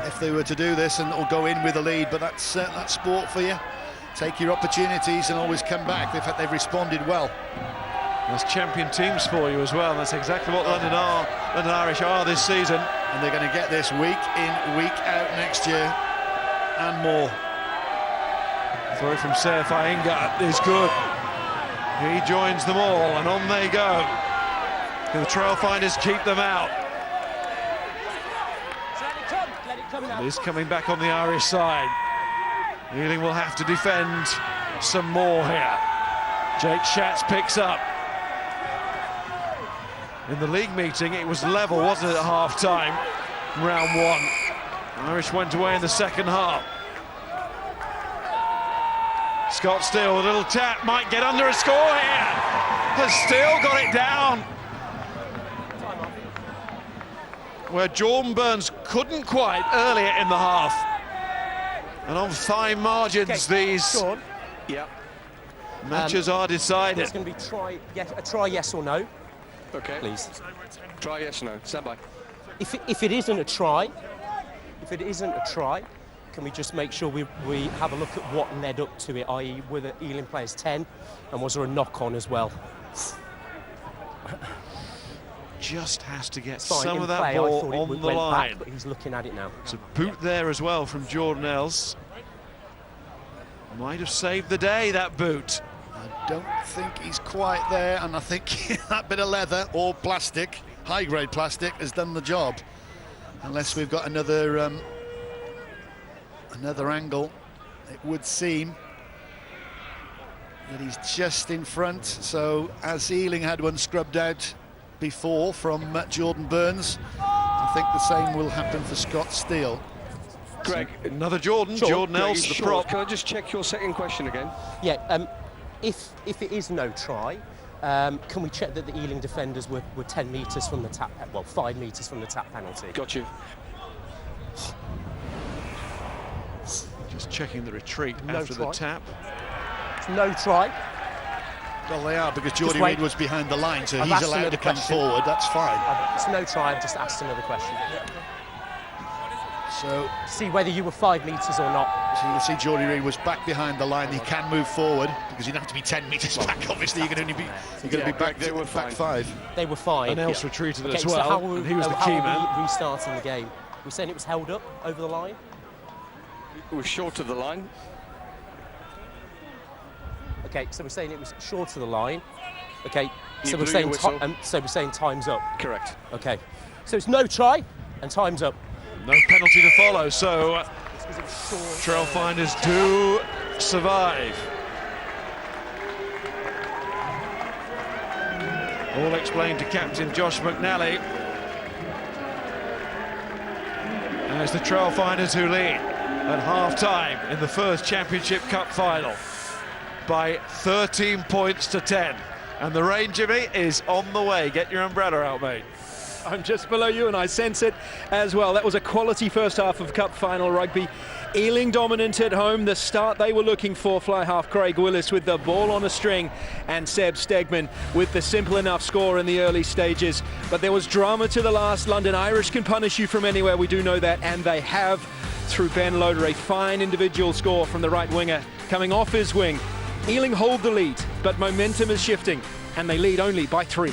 if they were to do this or go in with a lead, but that's sport for you. Take your opportunities and always come back. They've responded well. There's champion teams for you as well. That's exactly what London Irish are this season. And they're going to get this week in, week out next year and more. Throw from Seif Ainga is good. He joins them all, and on they go. The Trailfinders keep them out. It is coming back on the Irish side. Ealing will have to defend some more here. Jake Schatz picks up. In the league meeting, it was level, wasn't it, at half-time, round one. Irish went away in the second half. Scott Steele, a little tap, might get under a score here. Has Steele got it down? Where Jordan Burns couldn't quite earlier in the half. And on fine margins, these matches are decided. It's going to be a try yes or no. Okay. please. Try yes or no. Stand by. If it isn't a try, can we just make sure we have a look at what led up to it, i.e. were the Ealing players 10, and was there a knock-on as well? Just has to get Fine, some in of that play, ball I thought on it the went line. back, but he's looking at it now. It's a boot there as well from Jordan Els. Might have saved the day, that boot. I don't think he's quite there, and I think that bit of leather or plastic, high-grade plastic, has done the job. Unless we've got another angle, it would seem that he's just in front. So as Ealing had one scrubbed out before from Jordan Burns, I think the same will happen for Scott Steele. Greg, another Jordan. Sure. Jordan Els, the prop. Can I just check your second question again? Yeah, if it is no try, can we check that the Ealing defenders were 10 metres from the tap, well, 5 metres from the tap penalty? Got you. Just checking the retreat No after try. the tap. It's no try. Well, they are, because Geordie wait. Reid was behind the line, so I've he's asked allowed another to come question. forward. That's fine. It's no try, I've just asked another question. So See whether you were 5 metres or not. you can see Geordie Reid was back behind the line. He can move forward because you don't have to be 10 metres back. Obviously, you're going to be back. They were back fine. 5. They were fine. And Els retreated Okay, as so well, how and he was the how key are man. we restarting the game? We're saying it was held up over the line? It was short of the line. Okay, so we're saying it was short of the line. Okay, You so we're blew saying your whistle. so we're saying time's up. Correct. Okay, so it's no try and time's up. No penalty to follow, so Trailfinders do survive. All explained to Captain Josh McNally. And it's the Trailfinders who lead at half-time in the first Championship Cup Final by 13 points to 10. And the rain, Jimmy, is on the way. Get your umbrella out, mate. I'm just below you and I sense it as well. That was a quality first half of Cup Final rugby. Ealing dominant at home, the start they were looking for. Fly half Craig Willis with the ball on a string and Seb Stegman with the simple enough score in the early stages. But there was drama to the last. London Irish can punish you from anywhere, we do know that, and they have through Ben Loader. A fine individual score from the right winger coming off his wing. Ealing hold the lead, but momentum is shifting and they lead only by 3.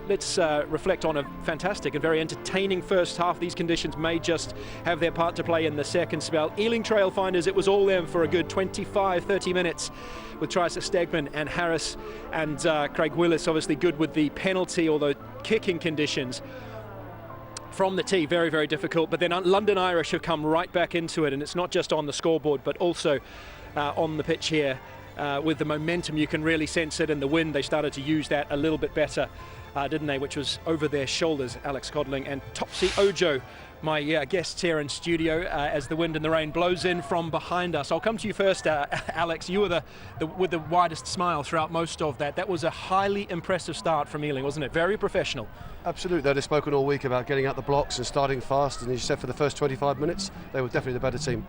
Let's reflect on a fantastic and very entertaining first half. These conditions may just have their part to play in the second spell. Ealing Trailfinders, it was all them for a good 25-30 minutes with tries to Stegman and Harris, and Craig Willis obviously good with the penalty, although kicking conditions from the tee very, very difficult. But then London Irish have come right back into it, and it's not just on the scoreboard but also on the pitch here. With the momentum you can really sense it, and the wind, they started to use that a little bit better. Didn't they, which was over their shoulders. Alex Codling and Topsy Ojo, my guests here in studio, as the wind and the rain blows in from behind us. I'll come to you first, Alex. You were with the widest smile throughout most of that. That was a highly impressive start from Ealing, wasn't it? Very professional. Absolutely. They've spoken all week about getting out the blocks and starting fast, and as you said, for the first 25 minutes they were definitely the better team.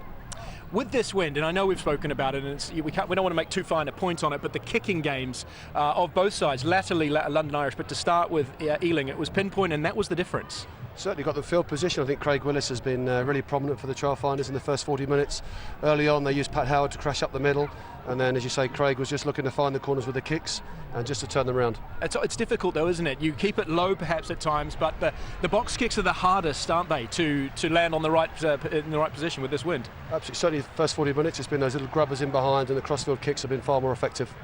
With this wind, and I know we've spoken about it, and we don't want to make too fine a point on it, but the kicking games of both sides, latterly London Irish, but to start with Ealing, it was pinpoint, and that was the difference. Certainly got the field position. I think Craig Willis has been really prominent for the Trailfinders in the first 40 minutes. Early on they used Pat Howard to crash up the middle, and then, as you say, Craig was just looking to find the corners with the kicks and just to turn them around. It's difficult though, isn't it? You keep it low perhaps at times, but the box kicks are the hardest, aren't they, to land on the right in the right position with this wind? Absolutely. Certainly the first 40 minutes it's been those little grubbers in behind, and the crossfield kicks have been far more effective.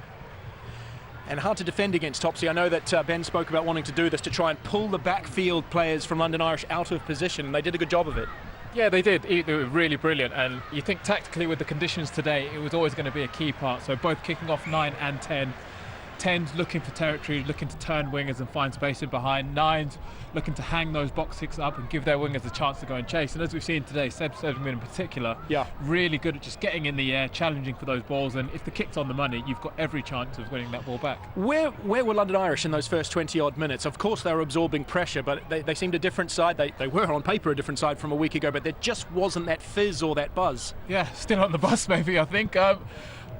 And hard to defend against Topsy. I know that Ben spoke about wanting to do this to try and pull the backfield players from London Irish out of position, and they did a good job of it. Yeah, they did. They were really brilliant, and you think tactically with the conditions today, it was always going to be a key part. So both kicking off 9 and 10. 10's looking for territory, looking to turn wingers and find space in behind. 9's looking to hang those box kicks up and give their wingers a chance to go and chase. And as we've seen today, Seb Stegman in particular, really good at just getting in the air, challenging for those balls. And if the kick's on the money, you've got every chance of winning that ball back. Where were London Irish in those first 20-odd minutes? Of course, they were absorbing pressure, but they seemed a different side. They were on paper a different side from a week ago, but there just wasn't that fizz or that buzz. Yeah, still on the bus maybe, I think.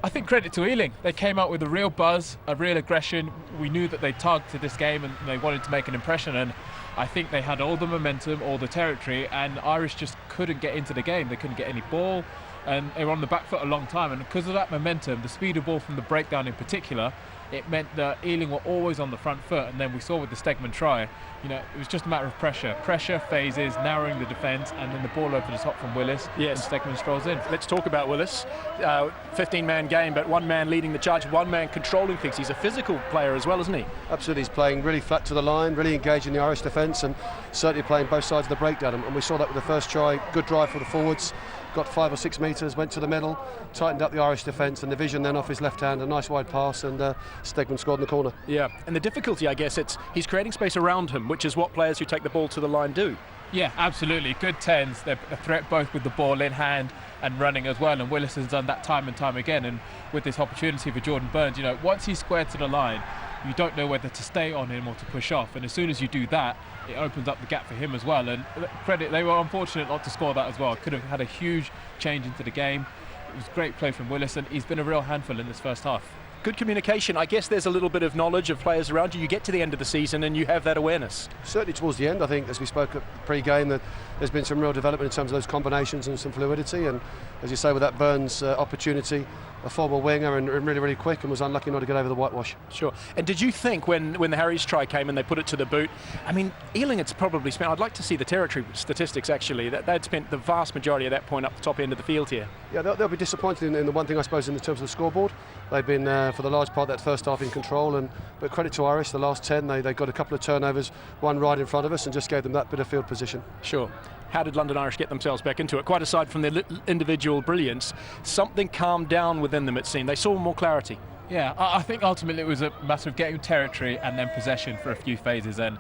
I think credit to Ealing. They came out with a real buzz, a real aggression. We knew that they targeted this game and they wanted to make an impression, and I think they had all the momentum, all the territory, and Irish just couldn't get into the game. They couldn't get any ball, and they were on the back foot a long time, and because of that momentum, the speed of ball from the breakdown in particular, it meant that Ealing were always on the front foot. And then we saw with the Stegman try, it was just a matter of pressure phases, narrowing the defence, and then the ball over the top from Willis. Yes. And Stegman strolls in. Let's talk about Willis. 15-man game, but one man leading the charge, one man controlling things. He's a physical player as well, isn't he? Absolutely, he's playing really flat to the line, really engaging the Irish defence, and certainly playing both sides of the breakdown. And we saw that with the first try. Good drive for the forwards, got 5 or 6 metres, went to the middle, tightened up the Irish defence, and the vision then off his left hand, a nice wide pass, and Stegman scored in the corner. Yeah, and the difficulty, I guess, he's creating space around him, which is what players who take the ball to the line do. Yeah, absolutely. Good 10s. They're a threat both with the ball in hand and running as well, and Willis has done that time and time again. And with this opportunity for Jordan Burns, once he's squared to the line, you don't know whether to stay on him or to push off, and as soon as you do that, it opens up the gap for him as well. And credit, they were unfortunate not to score that as well. Could have had a huge change into the game. It was great play from Willis, and he's been a real handful in this first half. Good communication. I guess there's a little bit of knowledge of players around you. You get to the end of the season and you have that awareness. Certainly towards the end, I think, as we spoke at pre-game, that there's been some real development in terms of those combinations and some fluidity. And as you say, with that Burns opportunity, a former winger and really, really quick, and was unlucky not to get over the whitewash. Sure. And did you think when the Harries try came and they put it to the boot, I mean, Ealing had probably spent, I'd like to see the territory statistics actually, that they'd spent the vast majority of that point up the top end of the field here. Yeah, they'll be disappointed in the one thing, I suppose, in terms of the scoreboard. They've been, for the large part, that first half in control, but credit to Irish, the last 10, they got a couple of turnovers, one right in front of us, and just gave them that bit of field position. Sure. How did London Irish get themselves back into it? Quite aside from their individual brilliance, something calmed down within them, it seemed. They saw more clarity. Yeah, I think ultimately it was a matter of getting territory and then possession for a few phases. And,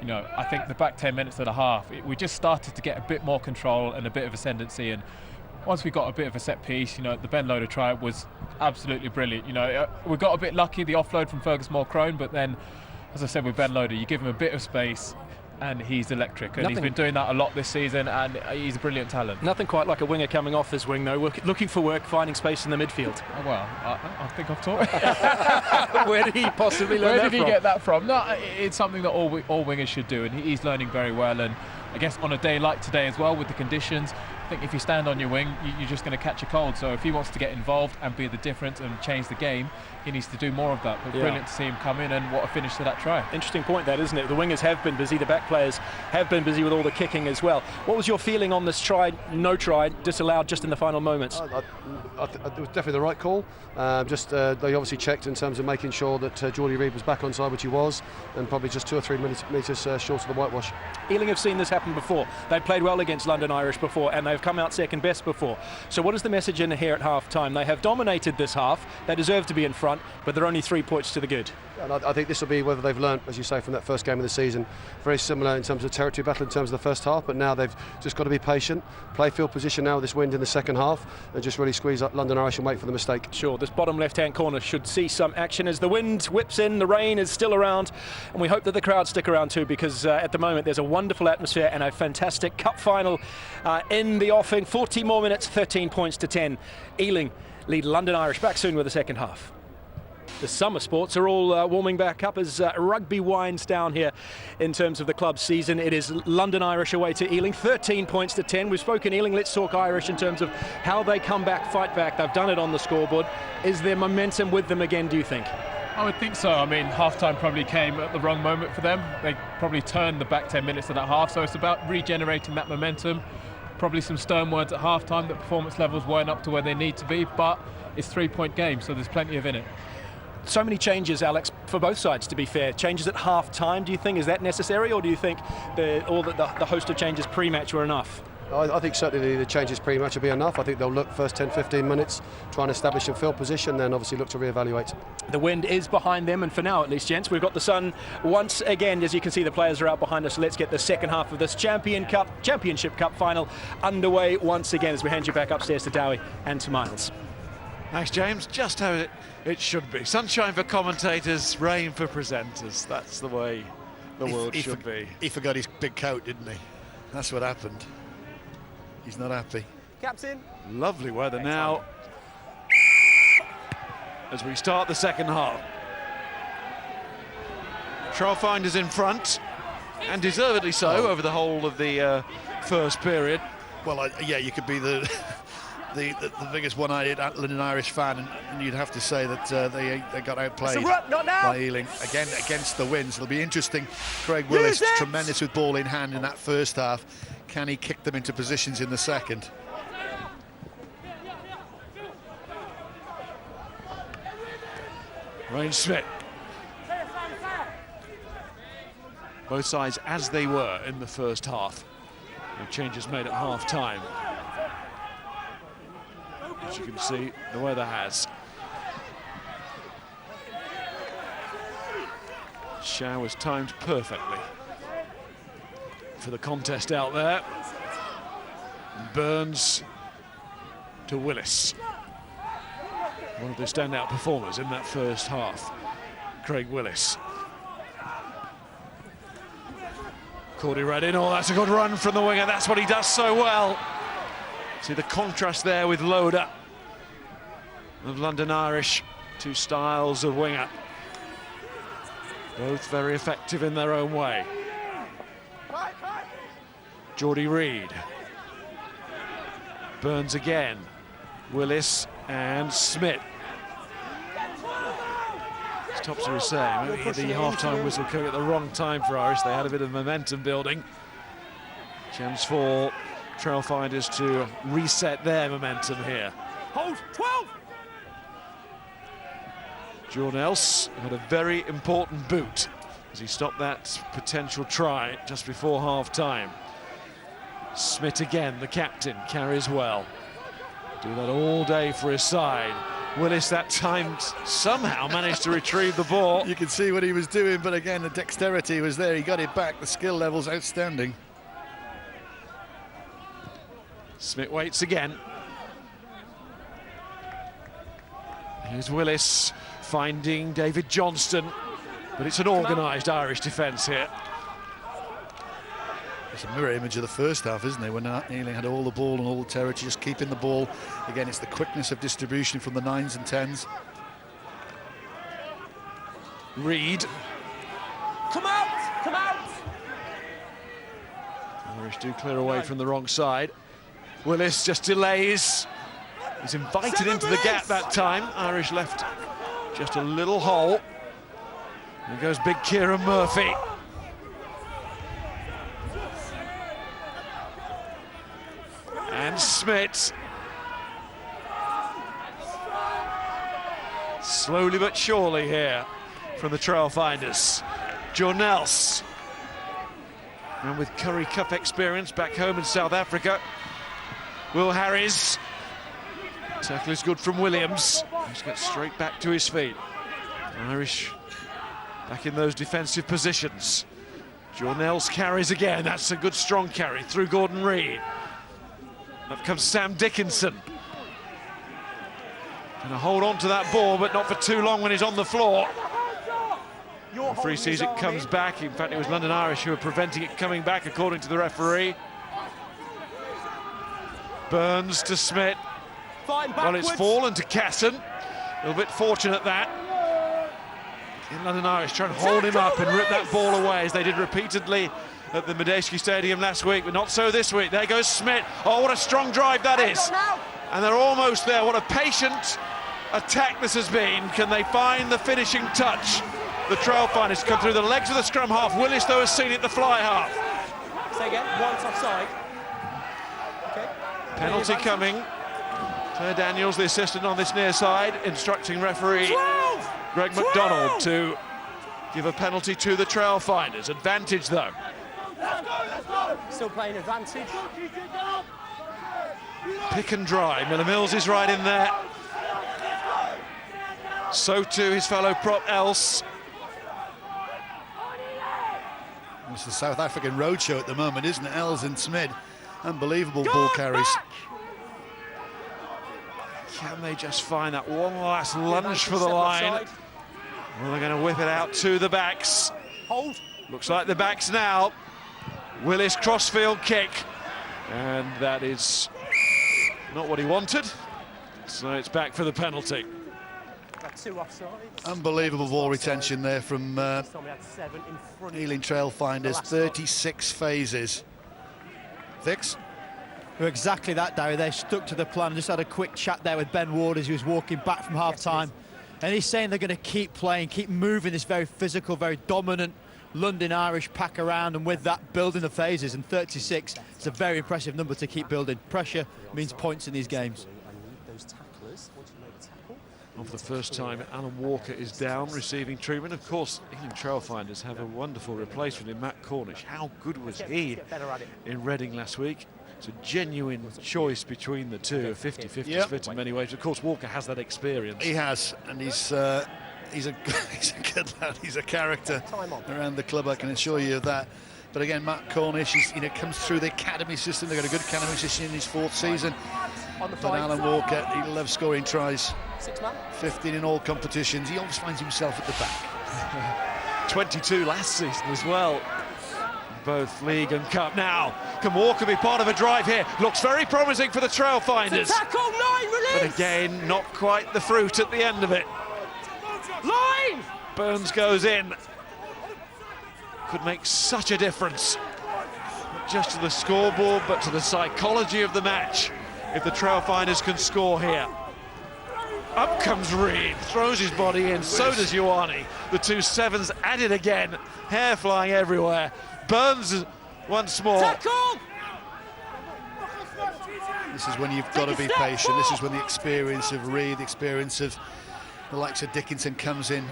I think the back 10 minutes of the half, we just started to get a bit more control and a bit of ascendancy. And once we got a bit of a set piece, the Ben Loader try was absolutely brilliant. We got a bit lucky, the offload from Fergus Moore-Crone, but then, as I said, with Ben Loader, you give him a bit of space, and he's electric, and he's been doing that a lot this season, and he's a brilliant talent. Nothing quite like a winger coming off his wing, though, looking for work, finding space in the midfield. Well, I think I've taught it. Where did he possibly learn that from? Where did he get that from? No, it's something that all wingers should do, and he's learning very well. And I guess on a day like today as well, with the conditions, I think if you stand on your wing, you're just going to catch a cold. So if he wants to get involved and be the difference and change the game, he needs to do more of that. But brilliant to see him come in, and what a finish to that try. Interesting point that, isn't it? The wingers have been busy, the back players have been busy with all the kicking as well. What was your feeling on this try, no try, disallowed just in the final moments? It was definitely the right call. They obviously checked in terms of making sure that Geordie Reid was back on side, which he was, and probably just 2 or 3 metres short of the whitewash. Ealing have seen this happen before. They've played well against London Irish before, and they've come out second best before. So what is the message in here at half-time? They have dominated this half. They deserve to be in front, but they're only 3 points to the good. And I think this will be whether they've learnt, as you say, from that first game of the season. Very similar in terms of territory battle in terms of the first half, but now they've just got to be patient, play field position now with this wind in the second half, and just really squeeze up London Irish and wait for the mistake. Sure, this bottom left-hand corner should see some action as the wind whips in, the rain is still around, and we hope that the crowd stick around too, because at the moment there's a wonderful atmosphere and a fantastic cup final in the offing. 40 more minutes, 13 points to 10. Ealing lead London Irish. Back soon with the second half. The summer sports are all warming back up as rugby winds down here in terms of the club season. It is London Irish away to Ealing, 13 points to 10. We've spoken Ealing, let's talk Irish in terms of how they come back, fight back. They've done it on the scoreboard. Is there momentum with them again, do you think? I would think so. I mean, half-time probably came at the wrong moment for them. They probably turned the back 10 minutes of that half, so it's about regenerating that momentum. Probably some stern words at half-time that performance levels weren't up to where they need to be, but it's 3-point game, so there's plenty of in it. So many changes, Alex, for both sides, to be fair. Changes at half-time, do you think, is that necessary, or do you think the host of changes pre-match were enough? I think certainly the changes pre-match will be enough. I think they'll look first 10-15 minutes, try and establish a field position, then obviously look to re-evaluate. The wind is behind them, and for now at least, gents, we've got the sun once again. As you can see, the players are out behind us. So let's get the second half of this Championship Cup Final underway once again as we hand you back upstairs to Dowie and to Miles. Thanks, James. Just how it should be. Sunshine for commentators, rain for presenters. That's the way the world should be. He forgot his big coat, didn't he? That's what happened. He's not happy. Captain. Lovely weather now. as we start the second half. Trailfinders in front, and deservedly so, over the whole of the first period. Well, yeah, you could be the biggest one-eyed London Irish fan, and you'd have to say that they got outplayed by Ealing again against the wind. So it'll be interesting. Craig Willis was tremendous with ball in hand in that first half. Can he kick them into positions in the second? Ryan Smith. Both sides as they were in the first half. No changes made at half-time. As you can see, the weather has. Showers timed perfectly for the contest out there. Burns to Willis. One of the standout performers in that first half, Craig Willis. Cordy Reddin, oh, that's a good run from the winger. That's what he does so well. See the contrast there with Loader of London Irish. Two styles of winger. Both very effective in their own way. Geordie Reid. Burns again. Willis and Smith. As Topsy was saying, maybe the half-time whistle came at the wrong time for Irish. They had a bit of momentum building. Chance for Trailfinders to reset their momentum here. Hold 12. Jordan Else had a very important boot as he stopped that potential try just before half-time. Smith again, the captain, carries well. Do that all day for his side. Willis that time somehow managed to retrieve the ball. You can see what he was doing, but again, the dexterity was there. He got it back. The skill level's outstanding. Smith waits again. Here's Willis finding David Johnston, but it's an organised Irish defence here. It's a mirror image of the first half, isn't it? When Ealing had all the ball and all the territory, just keeping the ball. Again, it's the quickness of distribution from the 9s and 10s. Reid. Come out! Come out! Irish do clear away from the wrong side. Willis just delays. He's invited into the gap that time. Irish left just a little hole. Here goes big Kieran Murphy. And Smith. Slowly but surely here from the Trailfinders. Jornels. And with Currie Cup experience back home in South Africa. Will Harris. Tackle is good from Williams. He's got straight back to his feet. Irish back in those defensive positions. Jornels carries again. That's a good strong carry through Gordon Reid. Up comes Sam Dickinson. Gonna hold on to that ball, but not for too long when he's on the floor. The referee sees it comes back. In fact, it was London Irish who were preventing it coming back, according to the referee. Burns to Smith. Well, it's fallen to Casson. A little bit fortunate that. In London Irish trying to hold him up and rip that ball away, as they did repeatedly at the Medeski Stadium last week, but not so this week. There goes Smith. Oh, what a strong drive that is. And they're almost there. What a patient attack this has been. Can they find the finishing touch? The Trailfinders come through the legs of the scrum half. Willis, though, has seen it the fly half. Say again, one's offside. Okay. Penalty coming. Claire Daniels, the assistant on this near side, instructing referee 12! Greg McDonald to give a penalty to the Trailfinders. Advantage, though. Still playing advantage. Pick and dry. Miller Mills is right in there. So too his fellow prop Else. It's the South African roadshow at the moment, isn't it? Els and Smith. Unbelievable ball carries. Can they just find that one last lunge for the line? Well, they're going to whip it out to the backs. Hold. Looks like the backs now. Willis crossfield kick. And that is not what he wanted. So it's back for the penalty. 2 offsides. Unbelievable ball retention there from This time we had 7 in front. Ealing Trailfinders, 36 phases. Vix? We're exactly that, Darry. They stuck to the plan. Just had a quick chat there with Ben Ward as he was walking back from half-time. And he's saying they're going to keep playing, keep moving this very physical, very dominant London Irish pack around, and with that, building the phases. And 36 is a very impressive number to keep building. Pressure means points in these games. For the first time, Alan Walker is down, receiving treatment. Of course, Ealing Trailfinders have a wonderful replacement in Matt Cornish. How good was he in Reading last week? It's a genuine choice between the two, a 50-50 split in many ways. Of course, Walker has that experience. He has, and he's a good lad. He's a character around the club, I can assure you of that. But again, Matt Cornish comes through the academy system. They've got a good academy system in his 4th season. But Alan Walker, he loves scoring tries. 15 in all competitions. He always finds himself at the back. 22 last season as well. Both league and cup. Now, can Walker be part of a drive here? Looks very promising for the Trailfinders. Tackle, line, release! But again, not quite the fruit at the end of it. Line! Burns goes in. Could make such a difference. Not just to the scoreboard, but to the psychology of the match. If the Trailfinders can score here. Up comes Reed, throws his body in, so does Ioane. The 2 sevens added again, hair flying everywhere. Burns once more. Tackle! This is when you've got to be patient. This is when the experience of Reed, the experience of the likes of Dickinson comes in.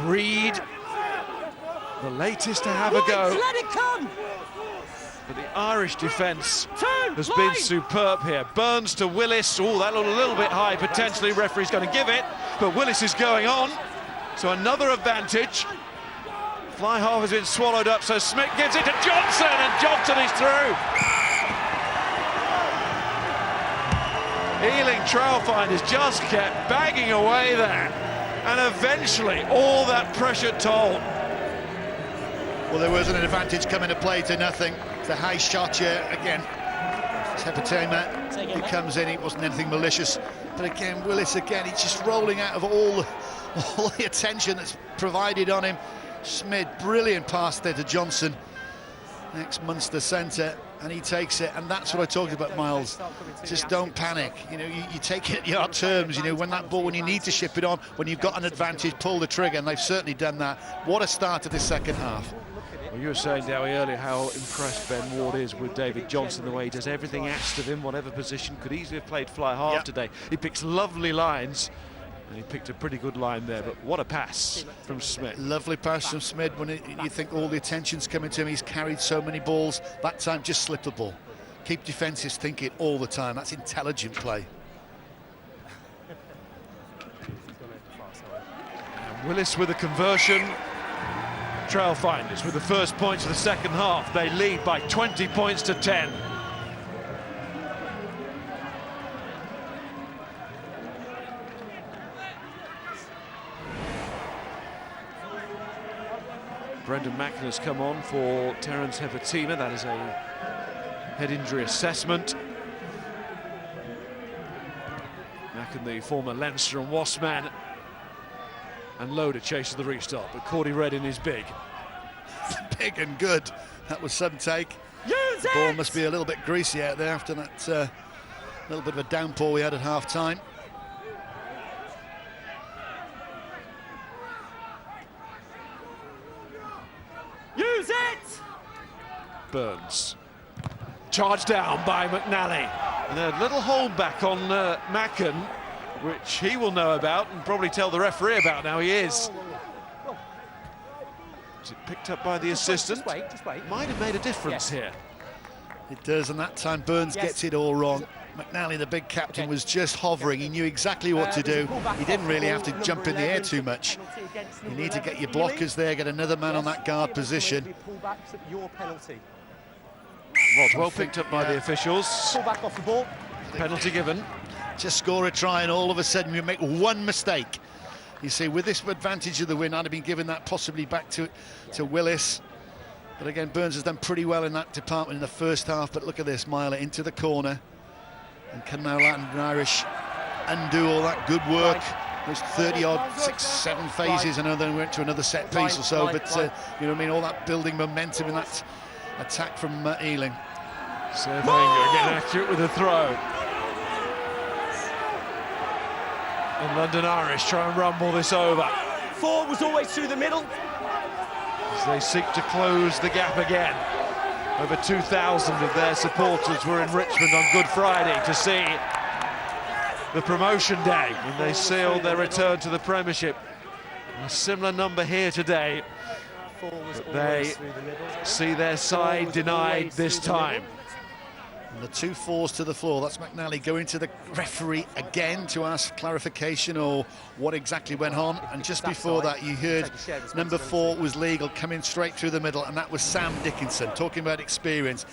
Reed, the latest to have a go. Let it come! But the Irish defence has been superb here. Burns to Willis. Oh, that looked a little bit high, potentially. Referee's going to give it, but Willis is going on. So another advantage. Fly half has been swallowed up, so Smith gives it to Johnson, and Johnson is through. Ealing Trailfinders just kept banging away there, and eventually all that pressure told. Well, there was an advantage coming to play to nothing. It's a high shot here again. Sepetema, he comes in, it wasn't anything malicious. But again, Willis again, he's just rolling out of all the attention that's provided on him. Smith, brilliant pass there to Johnson, ex-Munster centre, and he takes it. And that's what I talked about, Miles. Just don't panic. You take it at your terms. When that ball, when you need to ship it on, when you've got an advantage, pull the trigger, and they've certainly done that. What a start to the second half. Well, you were saying, Dowie, earlier how impressed Ben Ward is with David Johnson, the way he does everything asked of him, whatever position. Could easily have played fly half today. He picks lovely lines, and he picked a pretty good line there, but what a pass from Smith. Lovely pass from Smith. When you think all the attention's coming to him, he's carried so many balls. That time, just slip the ball. Keep defences thinking all the time. That's intelligent play. And Willis with a conversion. Trailfinders with the first points of the second half. They lead by 20 points to 10. Brendan Mackin has come on for Terence Hepatima. That is a head injury assessment. Mackin, the former Leinster and Wasps man. And Loader chases the restart, but Cordy Reddin is big. Big and good. That was some take. The ball must be a little bit greasy out there after that little bit of a downpour we had at half-time. Use it! Burns. Charged down by McNally. And a little holdback on Mackin, which he will know about and probably tell the referee about now. He is. Is it picked up by the assistant? Just wait. Might have made a difference here. It does, and that time Burns gets it all wrong. McNally, the big captain, was just hovering. He knew exactly what to do. He didn't really have to jump in the air too much. You need to get your blockers there, get another man on that guard position. Well picked up by the officials. Pull back off the ball. Penalty given. Just score a try, and all of a sudden you make one mistake. You see, with this advantage of the win, I'd have been given that possibly back to Willis. But again, Burns has done pretty well in that department in the first half. But look at this, Myler into the corner. And can now Latin and Irish undo all that good work? there's 30-odd, 6, 7 phases, and then we went to another set piece or so. But you know what I mean, all that building momentum in that attack from Ealing. Surveying again, accurate with the throw. And London Irish try and rumble this over. 4 was always through the middle. As they seek to close the gap again. Over 2,000 of their supporters were in Richmond on Good Friday to see the promotion day when they sealed their return to the Premiership. A similar number here today. But they see their side denied this time. And the 2 fours to the floor. That's McNally going to the referee again to ask clarification or what exactly went on. And just before that, you heard number 4 was legal, coming straight through the middle, and that was Sam Dickinson, talking about experience.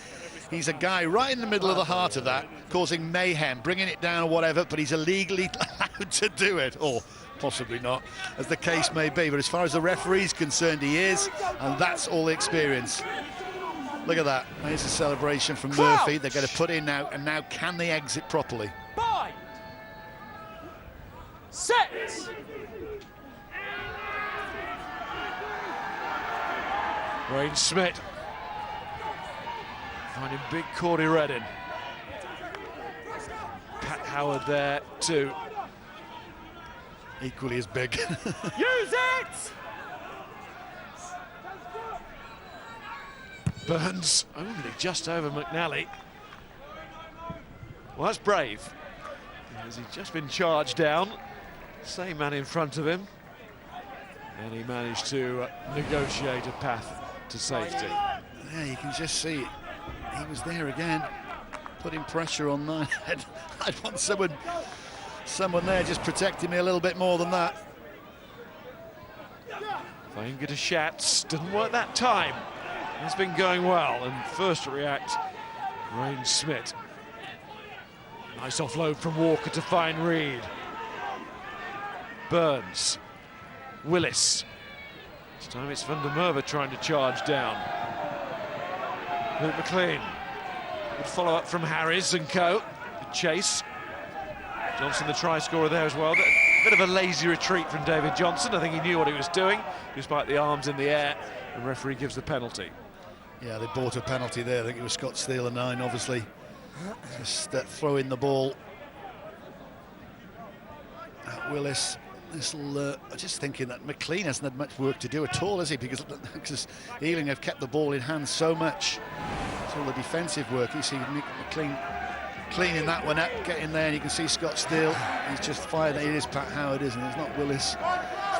He's a guy right in the middle of the heart of that, causing mayhem, bringing it down or whatever, but he's illegally allowed to do it, or possibly not, as the case may be. But as far as the referee's concerned, he is, and that's all the experience. Look at that. There's a celebration from Murphy. They're going to put in now, and now can they exit properly? 5, 6. Wayne Smith finding big Cordy Reddin. Pat Howard there too. Equally as big. Use it! Burns only just over McNally. Well, that's brave. As he's just been charged down. Same man in front of him. And he managed to negotiate a path to safety. Yeah, you can just see it. He was there again, putting pressure on mine. I'd want someone there just protecting me a little bit more than that. Finger to Schatz, didn't work that time. It's been going well, and first to react, Wayne Smith. Nice offload from Walker to find Reed. Burns, Willis. This time it's Van der Merwe trying to charge down. Luke McLean. Good follow-up from Harris and co. Good chase. Johnson, the try scorer there as well. A bit of a lazy retreat from David Johnson. I think he knew what he was doing, despite the arms in the air. The referee gives the penalty. Yeah, they bought a penalty there. I think it was Scott Steele, a 9, obviously. Just throwing the ball at Willis. I'm just thinking that McLean hasn't had much work to do at all, has he? Because Ealing have kept the ball in hand so much. It's all the defensive work. You see McLean cleaning that one up, getting there, and you can see Scott Steele. He's just fired. It is Pat Howard, isn't it? It's not Willis.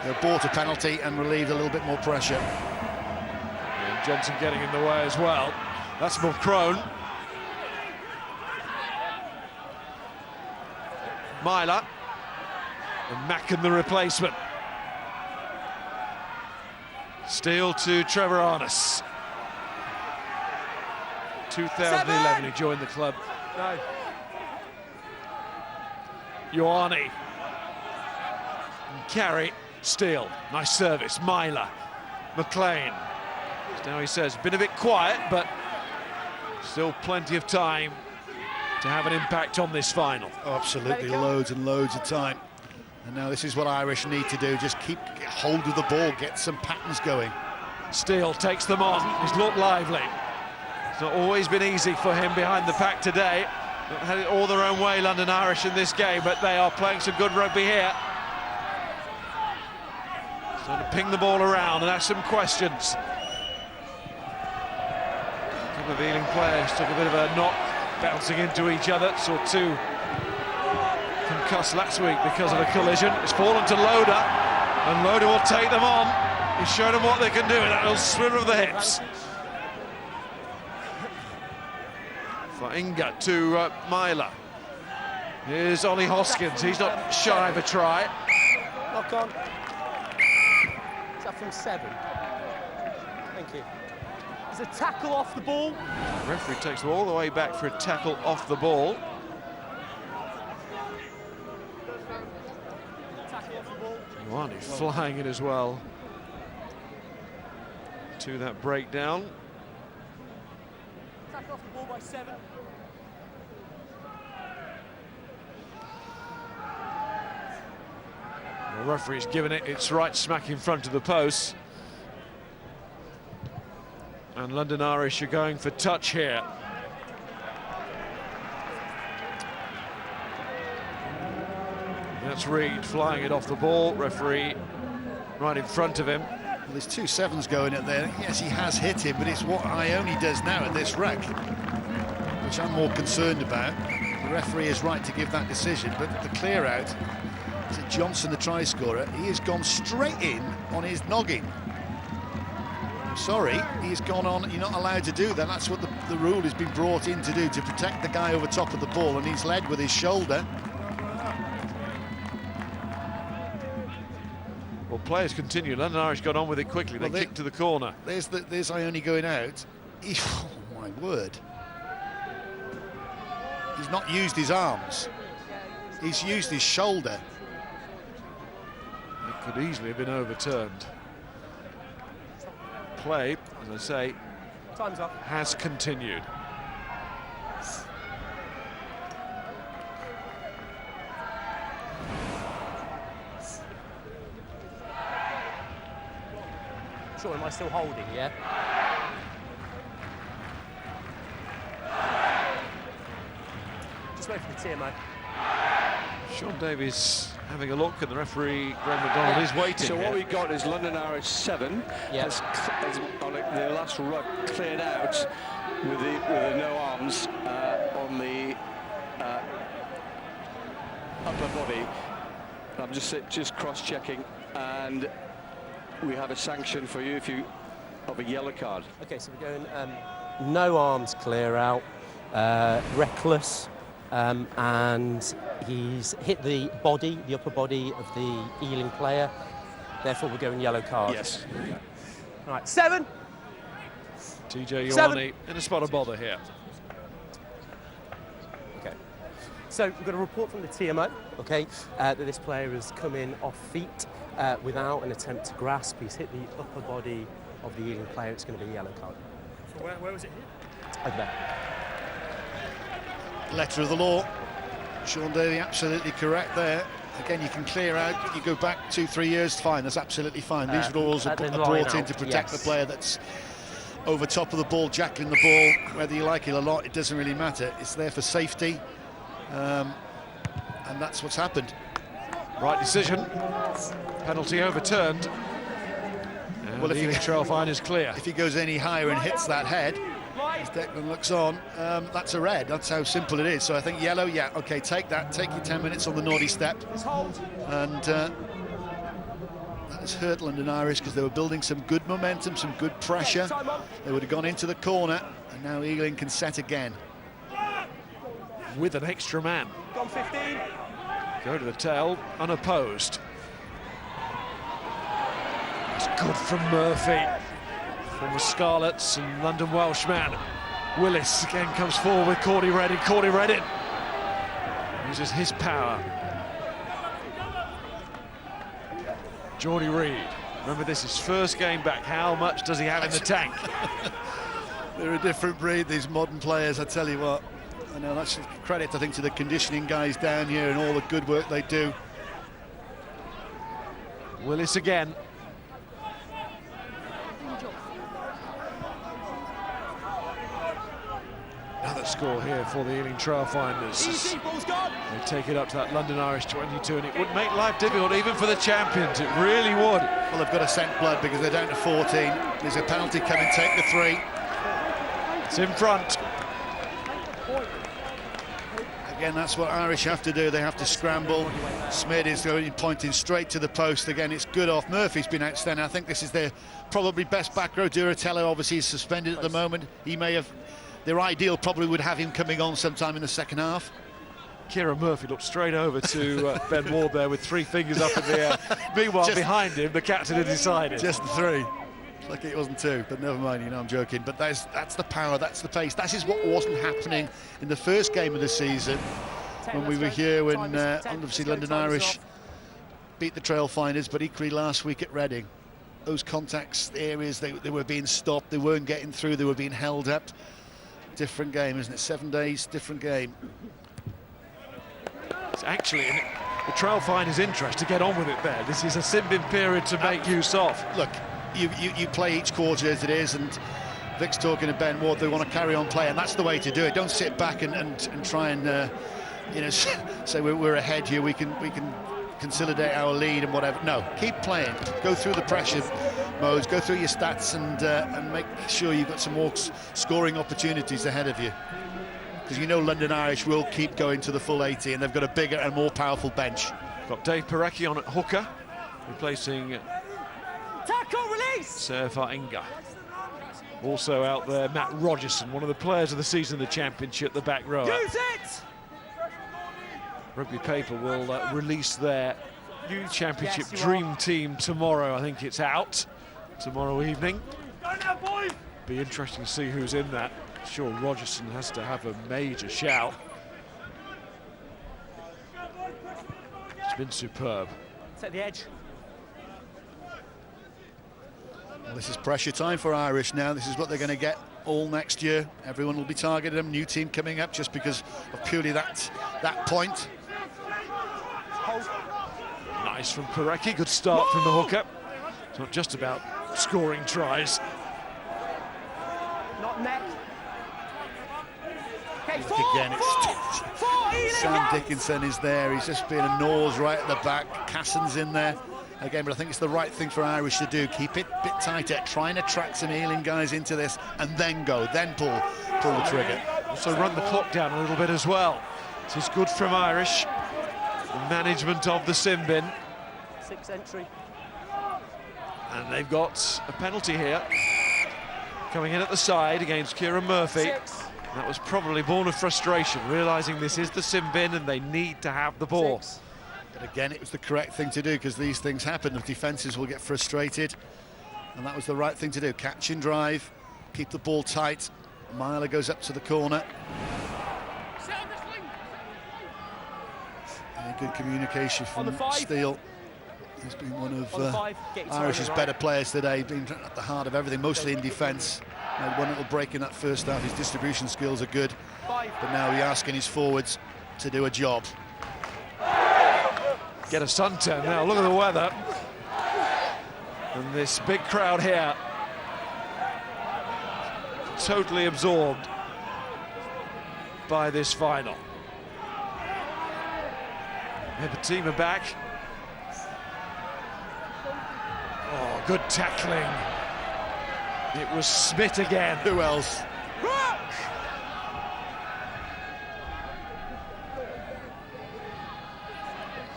They bought a penalty and relieved a little bit more pressure. And Johnson getting in the way as well. That's Mulcrone. Myler. And Mackin the replacement. Steele to Trevor Arness. 2011 he joined the club. No. Ioane. Carey. Steele. Nice service. Myler. McLean. Now he says, been a bit quiet, but still plenty of time to have an impact on this final. Oh, absolutely, loads and loads of time. And now this is what Irish need to do, just get hold of the ball, get some patterns going. Steele takes them on, he's looked lively. It's not always been easy for him behind the pack today. They've had it all their own way, London Irish, in this game, but they are playing some good rugby here. Trying to ping the ball around and ask some questions. A couple of Ealing players took a bit of a knock, bouncing into each other. Saw 2 concussed last week because of a collision. It's fallen to Loader, and Loader will take them on. He's shown them what they can do with that little swivel of the hips. Fainga to Myler. Here's Ollie Hoskins. He's not shy of a try. Knock on. Is that from 7? Thank you. There's a tackle off the ball. The referee takes them all the way back for a tackle off the ball. Ioane flying it as well to that breakdown. Tackle off the ball by 7. The referee's given it, it's right smack in front of the post. And London Irish are going for touch here. That's Reed flying it off the ball, referee right in front of him. Well, there's 2 sevens going at there. Yes, he has hit him, but it's what Ione does now at this wreck, which I'm more concerned about. The referee is right to give that decision, but the clear out, is it Johnson, the try scorer? He has gone straight in on his noggin. I'm sorry, he's gone on. You're not allowed to do that. That's what the rule has been brought in to do, to protect the guy over top of the ball, and he's led with his shoulder. Well, players continue. London Irish got on with it quickly. They kicked to the corner. There's Ione going out. Oh my word! He's not used his arms. He's used his shoulder. It could easily have been overturned. Play, as I say, Time's up. has continued. Sure, am I still holding, yeah? Just wait for the TMO. Sean Davies having a look, and the referee, Graham McDonald, is waiting. So what we've got is London Irish 7, has on the last ruck cleared out with the no arms on the upper body. I'm just cross-checking, and we have a sanction for you of a yellow card. Okay, so we're going no arms clear out, reckless, and he's hit the upper body of the Ealing player. Therefore, we're going yellow card. Yes. All right, 7. TJ Seven. Ioane in a spot of bother here. Okay. So we've got a report from the TMO, okay, that this player has come in off feet without an attempt to grasp. He's hit the upper body of the Ealing player. It's going to be a yellow card. So where was it hit? Over there. Letter of the law. Sean Davey absolutely correct there. Again, you can clear out. You go back 2-3 years, fine. That's absolutely fine. These rules are brought in to protect the player that's over top of the ball, jackling the ball. Whether you like it or not, it doesn't really matter. It's there for safety, and that's what's happened. Right decision. Penalty overturned. And Well, if the Ealing Trailfinders clear. If he goes any higher and hits that head, as Declan looks on, that's a red. That's how simple it is. So I think yellow, yeah, okay, take that. Take your 10 minutes on the naughty step. And that has hurt London Irish because they were building some good momentum, some good pressure. They would have gone into the corner, and now Ealing can set again. With an extra man. Gone 15. Go to the tail, unopposed. It's good from Murphy. From the Scarlets and London Welshman. Willis again comes forward with Cordy Reddin. Cordy Reddin uses his power. Geordie Reed. Remember, this is his first game back. How much does he have in the tank? They're a different breed, these modern players, I tell you what. I know that's credit, I think, to the conditioning guys down here and all the good work they do. Willis again. Another score here for the Ealing Trailfinders. Easy, ball's gone. They take it up to that London Irish 22, and it would make life difficult even for the champions. It really would. Well, they've got to scent blood because they're down to 14. There's a penalty coming, take the 3. It's in front. Again, that's what Irish have to do. They have to scramble. Smid is going, pointing straight to the post. Again, it's good off. Murphy's been outstanding. I think this is their probably best back row. Duratello obviously is suspended at the moment. He may have... Their ideal probably would have him coming on sometime in the second half. Kieran Murphy looked straight over to Ben Ward there with 3 fingers up in the air. Meanwhile, behind him, the captain had decided. Just 3. Lucky it wasn't 2, but never mind, you know, I'm joking. But that's the power, that's the pace. That is what wasn't happening in the first game of the season when we were here, when obviously London Irish beat the Trailfinders, but equally last week at Reading. Those contacts areas, they were being stopped, they weren't getting through, they were being held up. Different game, isn't it? 7 days, different game. It's actually an the Trailfinders' interest to get on with it there. This is a sin bin period to make use of. Look, you play each quarter as it is, and Vic's talking to Ben Ward, they want to carry on playing. That's the way to do it. Don't sit back and try and you know, say we're ahead here, we can consolidate our lead and whatever. No, keep playing. Go through the pressure modes, go through your stats, and make sure you've got some more scoring opportunities ahead of you. Because you know London Irish will keep going to the full 80, and they've got a bigger and more powerful bench. Got Dave Parecki on at hooker, replacing Tackle release! Surfa Inga. Also out there, Matt Rogerson, one of the players of the season in the Championship, the back rower. Use it! Rugby Paper will release their new Championship Dream Team tomorrow. I think it's out tomorrow evening. Be interesting to see who's in that. Sure, Rogerson has to have a major shout. It's been superb. Take the edge. Well, this is pressure time for Irish now. This is what they're going to get all next year. Everyone will be targeting them. New team coming up just because of purely that point. Nice from Parecki. Good start from the hooker. It's not just about scoring tries. Not neck. Okay, Again, it's Sam Dickinson is there. He's just being a nose right at the back. Cassen's in there again, but I think it's the right thing for Irish to do. Keep it a bit tighter. Try and attract some Ealing guys into this, and then go. Then pull the trigger. Also run the clock down a little bit as well. This is good from Irish. The management of the sin bin. 6 entry. And they've got a penalty here. Coming in at the side against Kieran Murphy. 6. That was probably born of frustration, realising this is the sin bin and they need to have the ball. 6. But again, it was the correct thing to do, because these things happen. The defences will get frustrated, and that was the right thing to do. Catch and drive, keep the ball tight. Myler goes up to the corner. And good communication from Steele. He's been one of Irish's better players today, been at the heart of everything, mostly in defence. Made one little break in that first half. His distribution skills are good, but now he's asking his forwards to do a job. Get a suntan now, look at the weather. And this big crowd here, totally absorbed by this final. Hepatima back. Oh, good tackling. It was Smith again. Who else?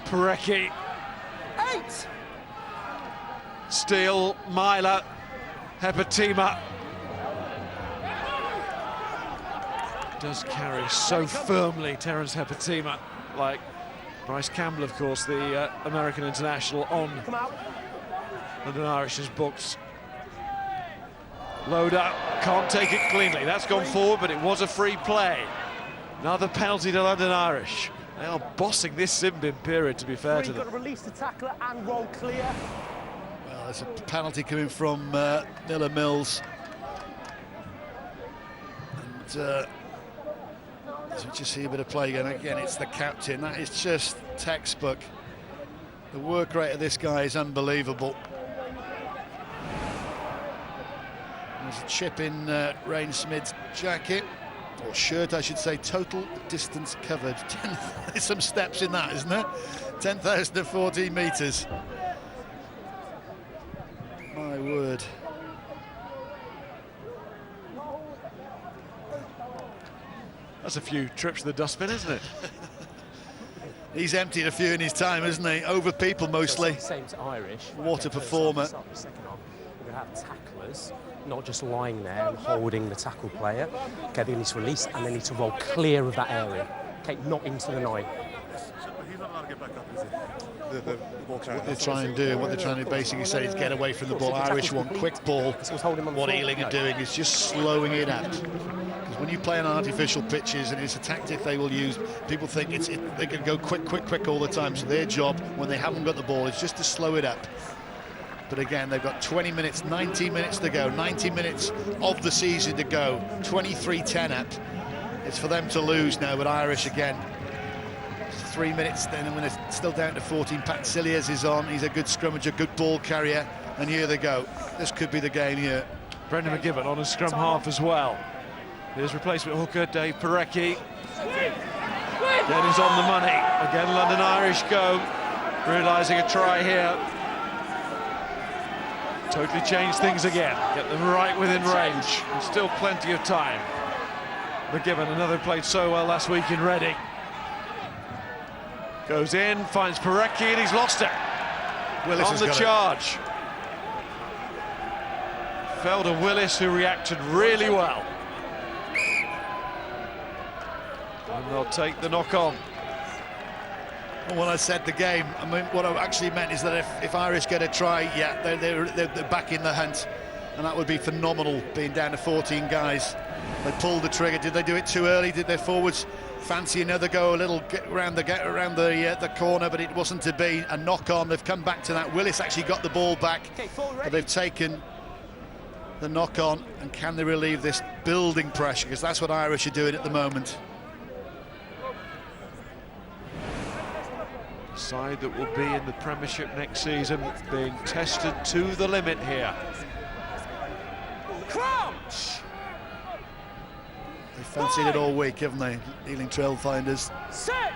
Parecki. 8. Steele, Myler, Hepatima. Does carry so firmly, Terence Hepatima, like Bryce Campbell, of course, the American international on London Irish's books. Load up, can't take it cleanly. That's gone forward, but it was a free play. Another penalty to London Irish. They are bossing this sin bin period, to be fair to them. Got to release the tackler and roll clear. Well, there's a penalty coming from Miller Mills. And so we just see a bit of play again. Again, it's the captain. That is just textbook. The work rate of this guy is unbelievable. There's a chip in Rain Smith's jacket, or shirt, I should say. Total distance covered. There's some steps in that, isn't there? 10,014 metres. My word. That's a few trips to the dustbin, isn't it? He's emptied a few in his time, isn't he? Over people mostly. Same to Irish. What a performer. Second half, we're going to have tacklers, not just lying there and holding the tackle player. Okay, they need to release and they need to roll clear of that area. Okay, not into the 9. What they're trying to do, what they're trying to basically say is get away from the ball. Irish want quick ball. What Ealing are doing is just slowing it up. Because when you play on artificial pitches, and it's a tactic they will use, people think they can go quick all the time. So their job, when they haven't got the ball, is just to slow it up. But again, they've got 20 minutes, 19 minutes to go, 90 minutes of the season to go, 23-10 up. It's for them to lose now, but Irish again 3 minutes, then when it's still down to 14, Pat Cilliers is on. He's a good scrummager, good ball carrier, and here they go. This could be the game here. Brendan McGibbon on a scrum half as well. His replacement hooker, Dave Parecki. Then he's on the money. Again, London Irish go, realising a try here. Totally change things again. Get them right within range. There's still plenty of time. McGibbon, another played so well last week in Reading. Goes in, finds Parecki, and he's lost it. Willis on the charge. Fell to Willis, who reacted really well. And they'll take the knock-on. Well, when I said the game, I mean, what I actually meant is that if Irish get a try, yeah, they're back in the hunt, and that would be phenomenal, being down to 14 guys. They pulled the trigger. Did they do it too early? Did their forwards fancy another go, a little get around the corner, but it wasn't to be. A knock-on. They've come back to that. Willis actually got the ball back, but they've taken the knock-on, and can they relieve this building pressure? Because that's what Irish are doing at the moment. Side that will be in the Premiership next season, being tested to the limit here. Crouch! They fancied it all week, haven't they, Ealing Trailfinders? Set!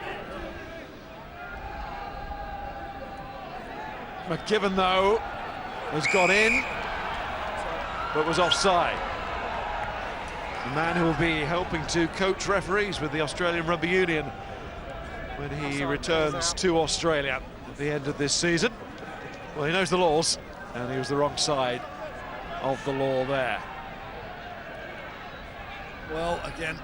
McGibbon, though, has got in, but was offside. The man who will be helping to coach referees with the Australian Rugby Union when he returns to Australia at the end of this season. Well, he knows the laws, and he was the wrong side of the law there. Well, again,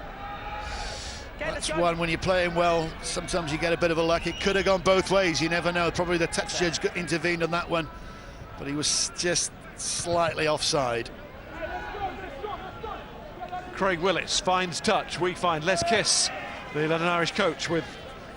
that's one, when you're playing well, sometimes you get a bit of a luck. It could have gone both ways, you never know. Probably the touch judge intervened on that one, but he was just slightly offside. Craig Willis finds touch. We find Les Kiss, the London Irish coach, with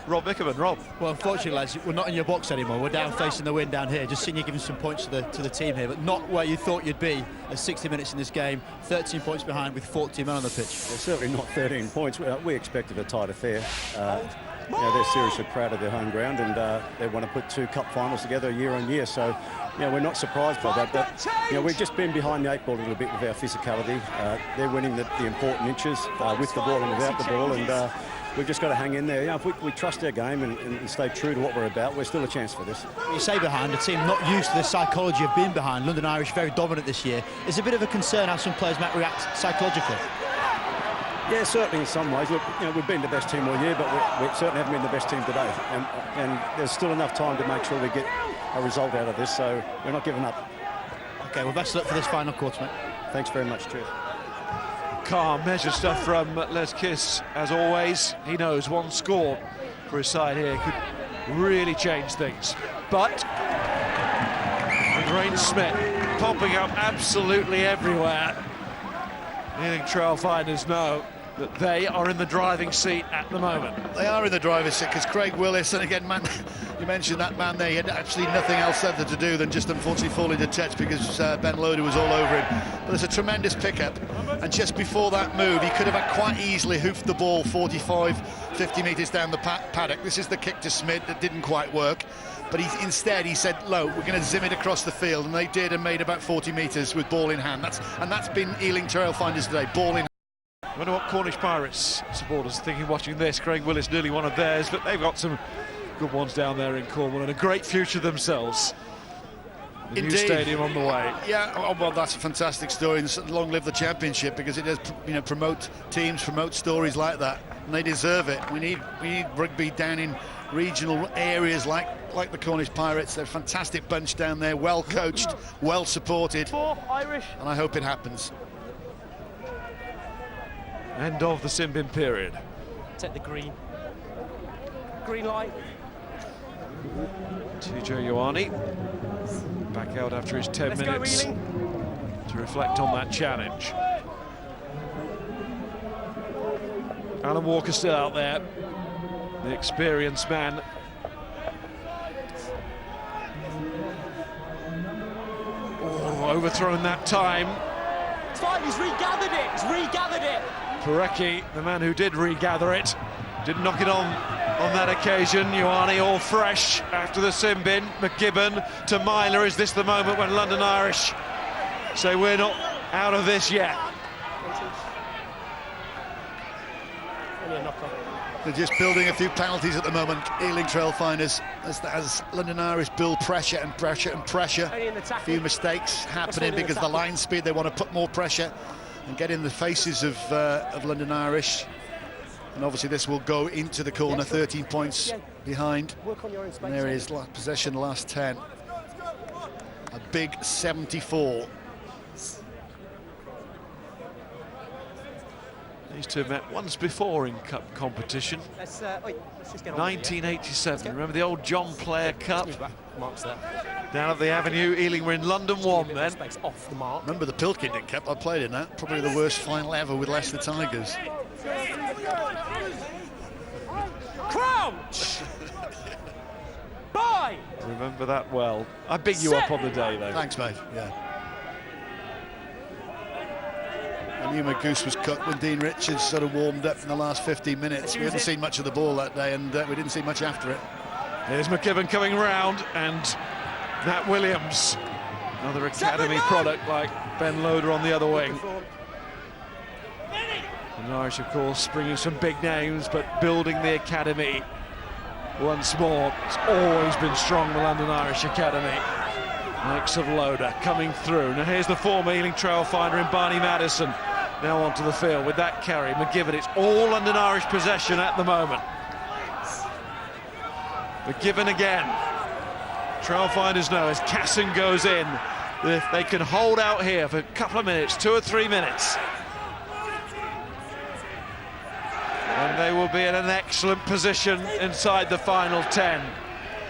Rob Mickerman. Rob. Well, unfortunately, lads, we're not in your box anymore. We're down facing the wind down here. Just seeing you giving some points to the team here, but not where you thought you'd be at 60 minutes in this game. 13 points behind with 14 men on the pitch. Well, certainly not 13 points. We expected a tight affair. You know, they're seriously proud of their home ground, and they want to put 2 cup finals together year on year. So, you know, we're not surprised by that. But you know, we've just been behind the 8 ball a little bit with our physicality. They're winning the important inches with the ball and without the ball, and we've just got to hang in there. You know, if we trust our game and stay true to what we're about, we're still a chance for this. You say behind, a team not used to the psychology of being behind. London Irish very dominant this year. Is a bit of a concern how some players might react psychologically? Yeah, certainly in some ways. Look, you know, we've been the best team all year, but we certainly haven't been the best team today. And there's still enough time to make sure we get a result out of this, so we're not giving up. OK, well, best of luck for this final quarter, mate. Thanks very much, cheers. Calm, measured stuff from Les Kiss, as always. He knows one score for his side here could really change things. But Rain Smith popping up absolutely everywhere. Ealing Trailfinders know that they are in the driving seat at the moment. They are in the driver's seat because Craig Willis, and again, man, you mentioned that man there, he had actually nothing else other to do than just unfortunately fall into touch because Ben Loader was all over him. But there's a tremendous pickup, and just before that move, he could have had quite easily hoofed the ball 45, 50 metres down the paddock. This is the kick to Smith that didn't quite work. But instead he said, "Low, we're going to zim it across the field," and they did, and made about 40 metres with ball in hand. That's been Ealing Trailfinders today, ball in hand. I wonder what Cornish Pirates supporters are thinking watching this. Craig Willis nearly one of theirs, but they've got some good ones down there in Cornwall and a great future themselves. The new stadium on the way. Yeah, oh, well, that's a fantastic story, and long live the championship, because it does, you know, promote teams, promote stories like that, and they deserve it. We need rugby down in regional areas like the Cornish Pirates. They're a fantastic bunch down there, well coached, well supported, and I hope it happens. End of the Simbin period. Take the green light. TJ Ioane back out after his 10 minutes to reflect on that challenge. Alan Walker still out there, the experienced man. Oh, overthrown that time. It's fine, he's regathered it, Parecki, the man who did regather it, didn't knock it on on that occasion. Ioane all fresh after the sin bin. McGibbon to Myler. Is this the moment when London Irish say we're not out of this yet? They're just building a few penalties at the moment, Ealing Trailfinders, as London Irish build pressure and pressure and pressure. A few mistakes happening because of the line speed. They want to put more pressure and get in the faces of London Irish. And obviously this will go into the corner, 13 points behind. And there is possession last 10. A big 74. These two have met once before in cup competition. 1987. Remember the old John Player Cup? Down at the Avenue. Ealing were in London 1 then. Remember the Pilkington Cup? I played in that. Probably the worst final ever with Leicester Tigers. Crouch! Bye! Remember that well. I big you up on the day though. Thanks, mate. Yeah. I knew my goose was cooked when Dean Richards sort of warmed up in the last 15 minutes. We hadn't seen much of the ball that day, and we didn't see much after it. Here's McGibbon coming round, and Nat Williams, another academy product like Ben Loader on the other wing. And Irish, of course, bringing some big names, but building the academy once more. It's always been strong, the London Irish Academy. Likes of Loader coming through. Now here's the former Ealing Trailfinder in Barney Madison. Now onto the field with that carry. McGibbon, it's all London Irish possession at the moment. McGibbon again. Trailfinders know as Casson goes in, if they can hold out here for a couple of minutes, 2 or 3 minutes, and they will be in an excellent position inside the final 10.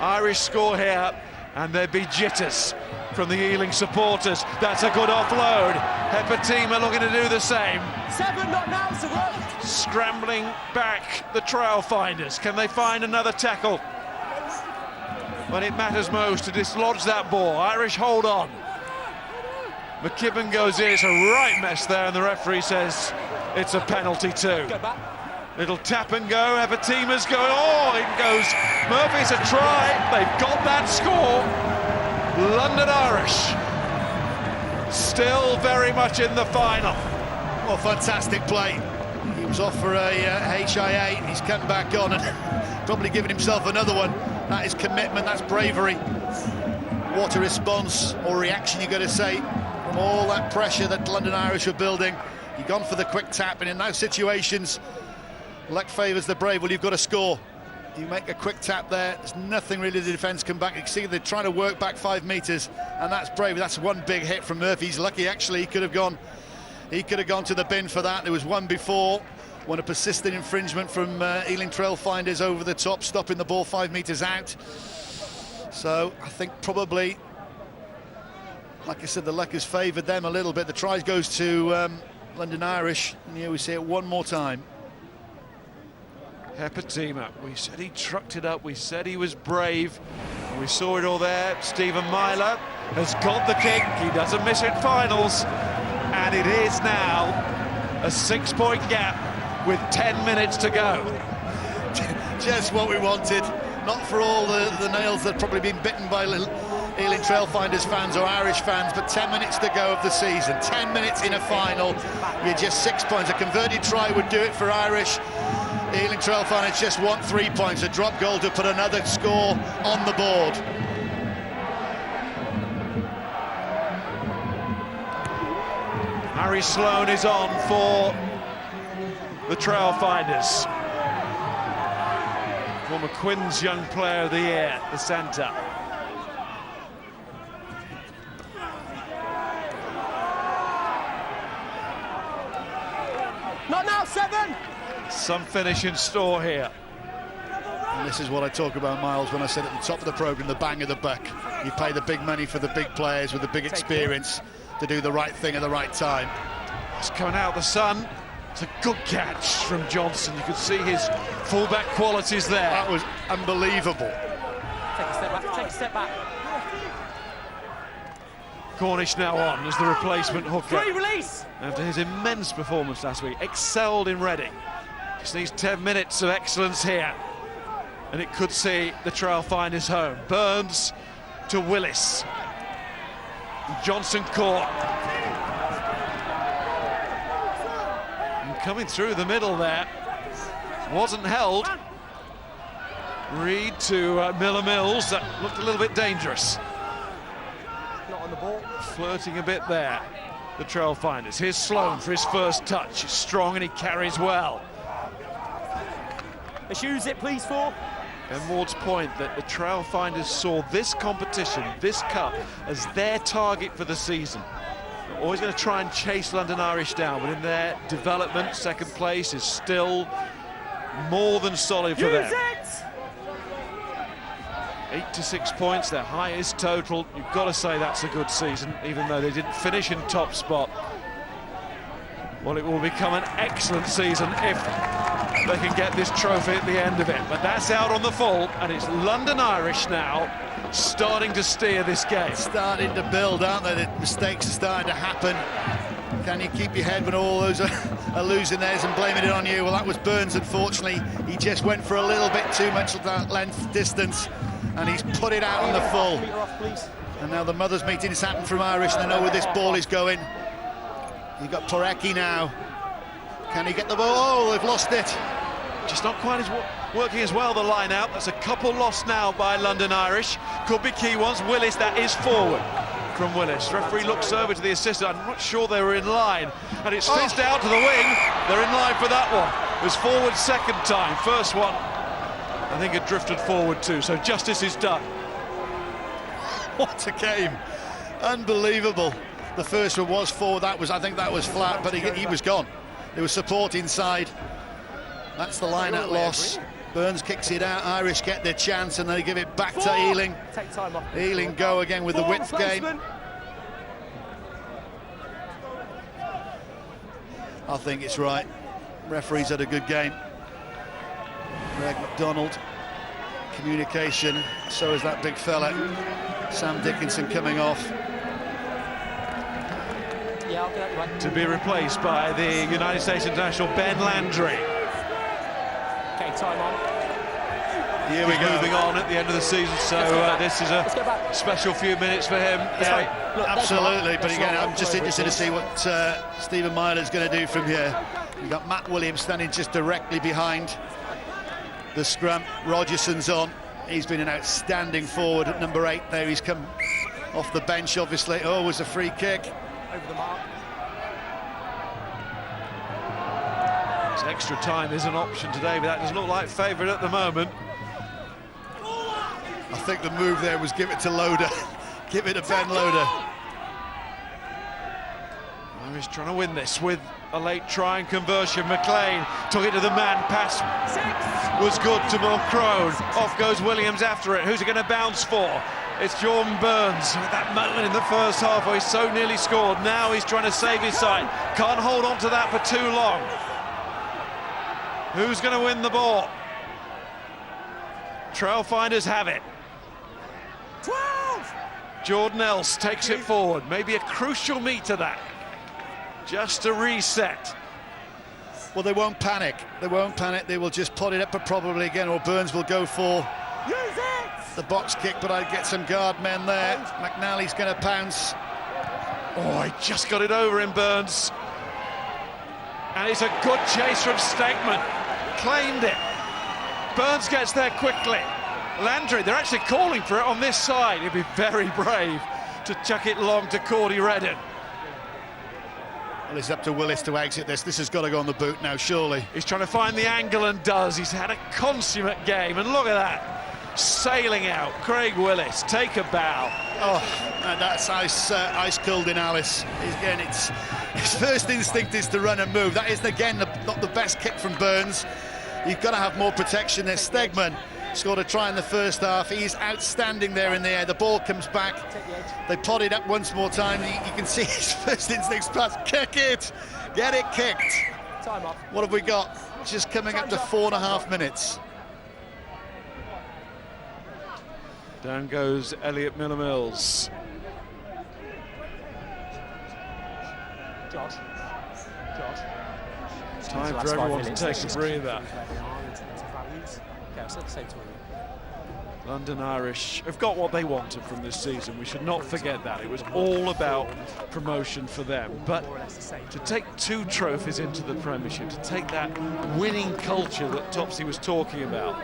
Irish score here, and there'd be jitters from the Ealing supporters. That's a good offload. Hepatima looking to do the same. 7, not now, so what? Scrambling back, the Trailfinders. Can they find another tackle when it matters most to dislodge that ball? Irish hold on. McGibbon goes in. It's a right mess there, and the referee says it's a penalty too. Little tap and go. Hepatima's going. Oh, it goes. Murphy's a try. They've got that score. London Irish still very much in the final. Well, fantastic play. He was off for a HIA. He's come back on and probably given himself another one. That is commitment. That's bravery. What a response or reaction, you got to say, from all that pressure that London Irish were building. You've gone for the quick tap, and in those situations, luck favours the brave. Well, you've got to score. You make a quick tap there. There's nothing really the defence come back. You can see they're trying to work back 5 metres, and that's brave. That's one big hit from Murphy. He's lucky, actually. He could have gone to the bin for that. There was one before when a persistent infringement from Ealing Trailfinders over the top, stopping the ball 5 metres out. So I think probably, like I said, the luck has favoured them a little bit. The try goes to London Irish, and here we see it one more time. Hepatima, we said he trucked it up, we said he was brave, we saw it all there. Stephen Myler has got the kick, he doesn't miss it finals, and it is now a 6-point gap with 10 minutes to go. Just what we wanted, not for all the nails that have probably been bitten by Ealing Trailfinders fans or Irish fans, but 10 minutes to go of the season. 10 minutes in a final, you're just 6 points. A converted try would do it for Irish. Ealing Trailfinders just want 3 points. A drop goal to put another score on the board. Harry Sloan is on for the Trailfinders. Former Quins Young Player of the Year, the centre. Not now, 7! Some finish in store here. And this is what I talk about, Miles, when I said at the top of the programme, the bang of the buck. You pay the big money for the big players with the big experience to do the right thing at the right time. It's coming out of the sun. It's a good catch from Johnson. You could see his fullback qualities there. That was unbelievable. Take a step back, take a step back. Cornish now on as the replacement hooker. Free release! After his immense performance last week, excelled in Reading. Just needs 10 minutes of excellence here. and it could see the Trailfinders home. Burns to Willis. Johnson caught. And coming through the middle there. Wasn't held. Reed to Miller Mills. That looked a little bit dangerous. Not on the ball. Flirting a bit there, the Trailfinders. Here's Sloan for his first touch. He's strong and he carries well. Let's use it, please, for. And Ward's point that the Trailfinders saw this competition, this cup, as their target for the season. They're always going to try and chase London Irish down, but in their development, second place is still more than solid for them. 8 to 6 points, their highest total. You've got to say that's a good season, even though they didn't finish in top spot. Well, it will become an excellent season if they can get this trophy at the end of it. But that's out on the full, and it's London Irish now starting to steer this game. Starting to build, aren't they? The mistakes are starting to happen. Can you keep your head when all those are losing theirs and blaming it on you? Well, that was Burns, unfortunately. He just went for a little bit too much of that length distance, and he's put it out on the full. And now the mothers' meeting has happened from Irish, and they know where this ball is going. You've got Porecki now. Can he get the ball? Oh, they've lost it. Just not quite as working as well, the line out. That's a couple lost now by London Irish. Could be key ones. Willis, that is forward from Willis. Referee looks over to the assistant. I'm not sure they were in line. And it's fizzed out to the wing. They're in line for that one. It was forward second time. First one, I think, had drifted forward too. So justice is done. What a game. Unbelievable. The first one was forward. I think that was flat, but he was gone. There was support inside. That's the line-out loss. Burns kicks it out. Irish get their chance, and they give it back to Ealing. Take time off. Ealing go again with the width game. I think it's right. Referees had a good game. Greg McDonald. Communication. So is that big fella. Sam Dickinson coming off. Yeah, I'll get that right. To be replaced by the United States international Ben Landry. Okay, time on. Here we go. Moving on at the end of the season, so this is a special few minutes for him. Yeah, look, absolutely, but again, I'm just interested to see what Stephen Myler's going to do from here. You've got Matt Williams standing just directly behind the scrum. Rogerson's on. He's been an outstanding forward at number 8 there. He's come off the bench, obviously. Oh, it was a free kick. Over the mark. Extra time is an option today, but that doesn't look like favourite at the moment. I think the move there was give it to Loader. Give it to Ben Loader. Irish trying to win this with a late try and conversion. McLean took it to the man. Pass was good to Mulcrone. Off goes Williams after it. Who's it going to bounce for? It's Jordan Burns with that moment in the first half where he's so nearly scored. Now he's trying to save his side. Can't hold on to that for too long. Who's going to win the ball? Trailfinders have it. 12! Jordan Else takes it forward. Maybe a crucial meter that. Just a reset. Well, they won't panic. They won't panic. They will just pot it up probably again, or Burns will go for the box kick, but I'd get some guard men there. McNally's going to pounce. Oh, he just got it over in Burns. And it's a good chase from Stegman. Claimed it. Burns gets there quickly. Landry, they're actually calling for it on this side. He'd be very brave to chuck it long to Cordy Redden. Well, it's up to Willis to exit this. This has got to go on the boot now, surely. He's trying to find the angle and does. He's had a consummate game, and look at that. Sailing out, Craig Willis, take a bow. Oh, and that's ice cold in Alice. Again, his first instinct is to run and move. That is, again, not the best kick from Burns. You've got to have more protection there. Stegman scored a try in the first half. He's outstanding there in the air. The ball comes back. They pot it up once more time. You can see his first instinct's pass. Kick it! Get it kicked! Time off. What have we got? Just coming up to 4.5 minutes. Down goes Elliot Miller-Mills. Josh. Time for everyone to take a breather. Okay, I'll say the same to him. London Irish have got what they wanted from this season. We should not forget that. It was all about promotion for them. But to take 2 trophies into the Premiership, to take that winning culture that Topsy was talking about.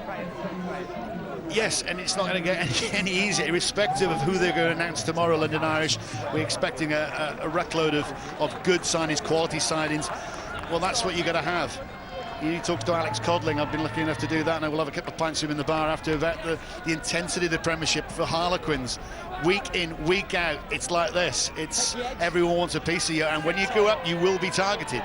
Yes, and it's not going to get any easier, irrespective of who they're going to announce tomorrow, London Irish. We're expecting a ruckload of good signings, quality signings. Well, that's what you're going to have. You talk to Alex Codling. I've been lucky enough to do that, and I will have a couple of pints with him in the bar after about the intensity of the Premiership for Harlequins. Week in, week out, it's like this. It's everyone wants a piece of you, and when you go up, you will be targeted.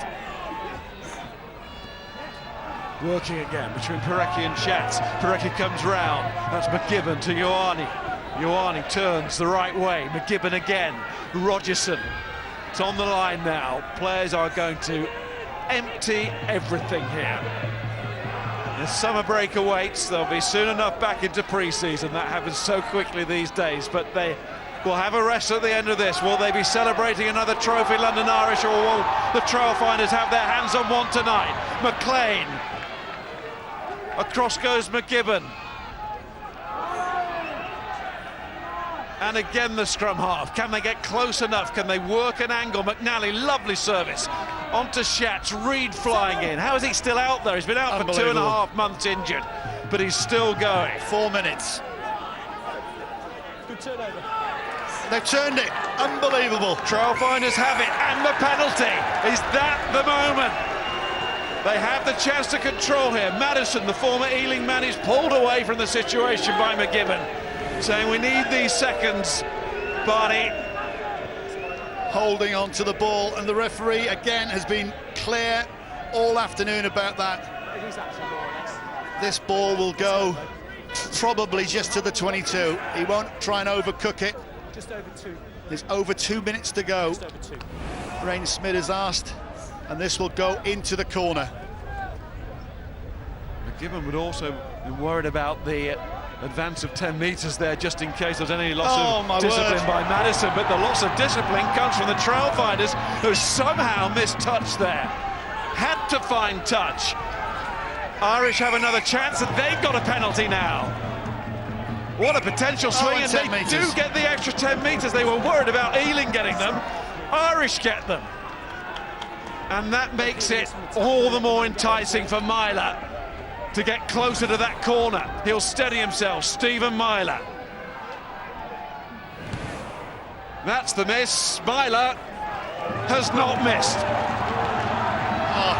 Working again between Pirecki and Schatz. Pirecki comes round. That's McGibbon to Ioane. Ioane turns the right way. McGibbon again. Rogerson. It's on the line now. Players are going to empty everything here. The summer break awaits. They'll be soon enough back into pre-season. That happens so quickly these days, but they will have a rest at the end of this. Will they be celebrating another trophy, London Irish, or will the Trailfinders have their hands on one tonight? McLean. Across goes McGibbon. And again the scrum half. Can they get close enough? Can they work an angle? McNally, lovely service. Onto Schatz, Reed flying in. How is he still out there? He's been out for 2.5 months injured, but he's still going. 4 minutes. Good turnover. They've turned it. Unbelievable. Trailfinders have it, and the penalty. Is that the moment? They have the chance to control here. Madison, the former Ealing man, is pulled away from the situation by McGibbon, saying we need these seconds, Barney. Holding on to the ball, and the referee again has been clear all afternoon about that. It is actually more or less. This ball will go probably just to the 22. He won't try and overcook it. Just over 2. There's over 2 minutes to go. Just over 2. Rain Smith has asked, and this will go into the corner. McGibbon would also be worried about the advance of 10 metres there, just in case there's any loss of discipline by Madison, but the loss of discipline comes from the Trailfinders, who somehow missed touch there. Had to find touch. Irish have another chance, and they've got a penalty now. What a potential swing, and they do get the extra 10 metres. They were worried about Ealing getting them. Irish get them. And that makes it all the more enticing for Myler to get closer to that corner. He'll steady himself, Stephen Myler. That's the miss. Myler has not missed. Oh.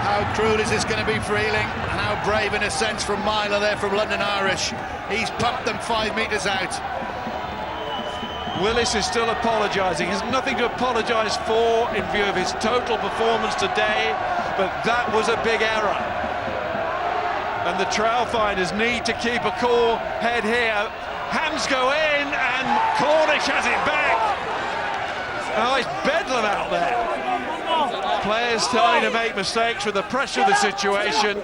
How cruel is this going to be for Ealing, and how brave in a sense from Myler there from London Irish. He's pumped them 5 metres out. Willis is still apologising. There's nothing to apologise for in view of his total performance today, but that was a big error. And the Trailfinders need to keep a cool head here. Hands go in, and Cornish has it back. Oh, it's bedlam out there. Players starting to make mistakes with the pressure of the situation.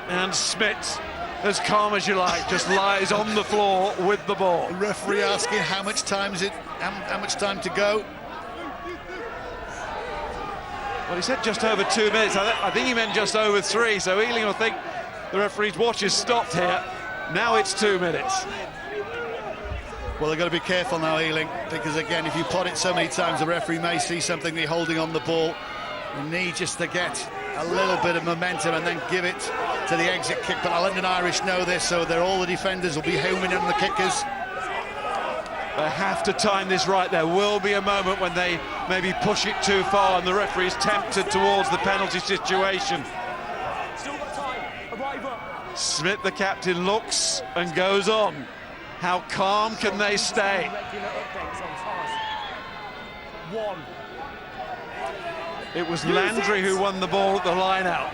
And Smith, as calm as you like, just lies on the floor with the ball. The referee asking how much time is it? How much time to go? Well, he said just over 2 minutes. I think he meant just over 3. So Ealing will think the referee's watch is stopped here. Now it's 2 minutes. Well, they've got to be careful now, Ealing, because again, if you pot it so many times, the referee may see something. They're holding on the ball. You need just to get a little bit of momentum and then give it to the exit kick. But London Irish know this, so all the defenders will be homing in on the kickers. They have to time this right. There will be a moment when they maybe push it too far and the referee is tempted towards the penalty situation. Still got time. Arrive up. Smith, the captain, looks and goes on. How calm can they stay? Regular updates on time. 1. It was Landry who won the ball at the line-out.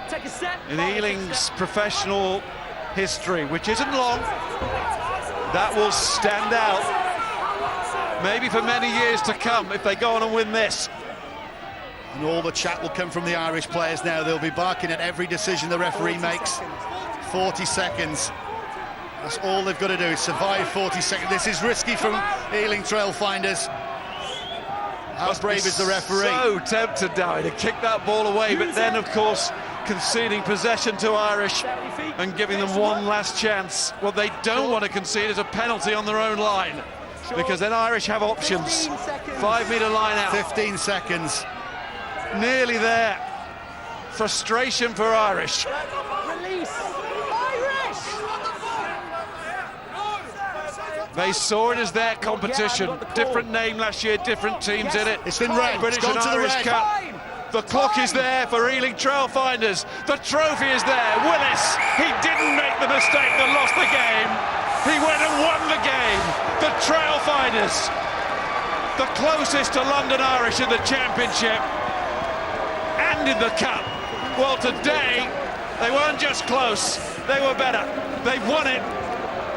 Take a step. In Ealing's professional history, which isn't long, that will stand out maybe for many years to come if they go on and win this. And all the chat will come from the Irish players now. They'll be barking at every decision the referee makes. 40 seconds. That's all they've got to do, is survive 40 seconds. This is risky from Ealing Trailfinders. How brave is the referee? So tempted, Dowie, to kick that ball away, but then, of course, conceding possession to Irish and giving them one last chance. What they don't want to concede is a penalty on their own line, because then Irish have options. 5 metre line out. 15 seconds. Nearly there. Frustration for Irish. They saw it as their competition. Different name last year, different teams in it. It's been red. British It's and gone to the Irish red. Cup. The clock is there for Ealing Trailfinders. The trophy is there. Willis, he didn't make the mistake that lost the game. He went and won the game. The Trailfinders, the closest to London Irish in the championship and in the cup. Well, today, they weren't just close, they were better. They've won it.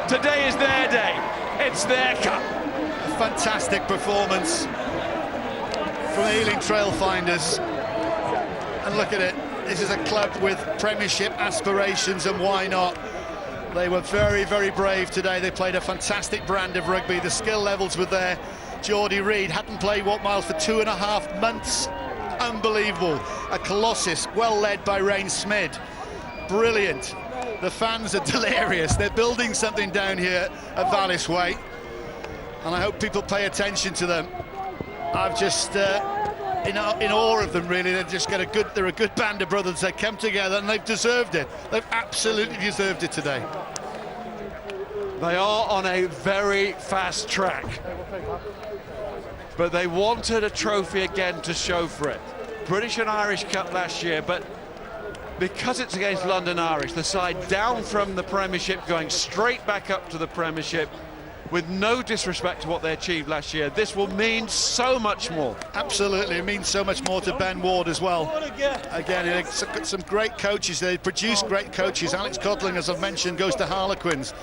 Today is their day. It's their cup. A fantastic performance from Ealing Trailfinders. And look at it. This is a club with Premiership aspirations, and why not? They were very, very brave today. They played a fantastic brand of rugby. The skill levels were there. Geordie Reid hadn't played Miles for 2.5 months. Unbelievable. A colossus, well led by Rain Smid. Brilliant. The fans are delirious. They're building something down here at Vallis Way, and I hope people pay attention to them. I've just in awe of them, really. They're a good band of brothers. They come together and they've deserved it. They've absolutely deserved it today. They are on a very fast track, but they wanted a trophy again to show for it. British and Irish Cup last year, but because it's against London Irish, the side down from the Premiership, going straight back up to the Premiership, with no disrespect to what they achieved last year, this will mean so much more. Absolutely, it means so much more to Ben Ward as well. Again, it's got some great coaches. They produce great coaches. Alex Codling, as I've mentioned, goes to Harlequins.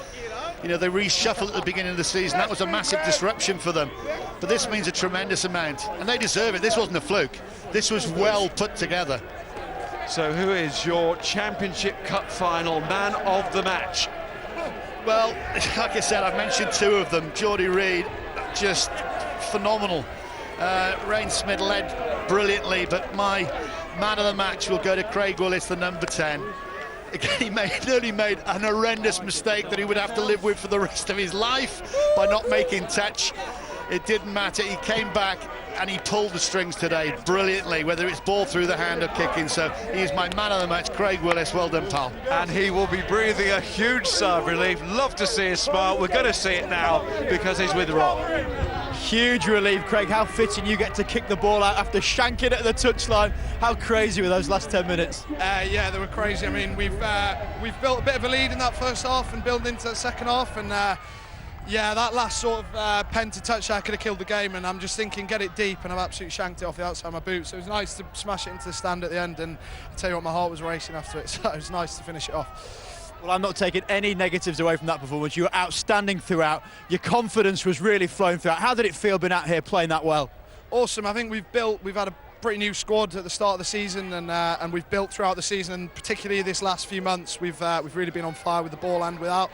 You know, they reshuffled at the beginning of the season. That was a massive disruption for them. But this means a tremendous amount, and they deserve it. This wasn't a fluke. This was well put together. So who is your Championship Cup Final man of the match? Well, like I said, I've mentioned two of them. Geordie Reid, just phenomenal. Rain Smid led brilliantly, but my man of the match will go to Craig Willis, the number 10. Again, he nearly made an horrendous mistake that he would have to live with for the rest of his life by not making touch. It didn't matter. He came back and he pulled the strings today brilliantly, whether it's ball through the hand or kicking. So he's my man of the match, Craig Willis. Well done, pal. And he will be breathing a huge sigh of relief. Love to see his smile. We're going to see it now because he's with Rob. Huge relief, Craig. How fitting you get to kick the ball out after shanking it at the touchline. How crazy were those last 10 minutes? Yeah, they were crazy. I mean, we've built a bit of a lead in that first half and built into the second half, and yeah, that last sort of pen to touch that could have killed the game, and I'm just thinking get it deep, and I've absolutely shanked it off the outside of my boot. So it was nice to smash it into the stand at the end, and I'll tell you what, my heart was racing after it, so it was nice to finish it off. Well, I'm not taking any negatives away from that performance. You were outstanding throughout. Your confidence was really flowing throughout. How did it feel being out here playing that well? Awesome. I think we've had a pretty new squad at the start of the season, and we've built throughout the season, and particularly this last few months we've really been on fire with the ball and without,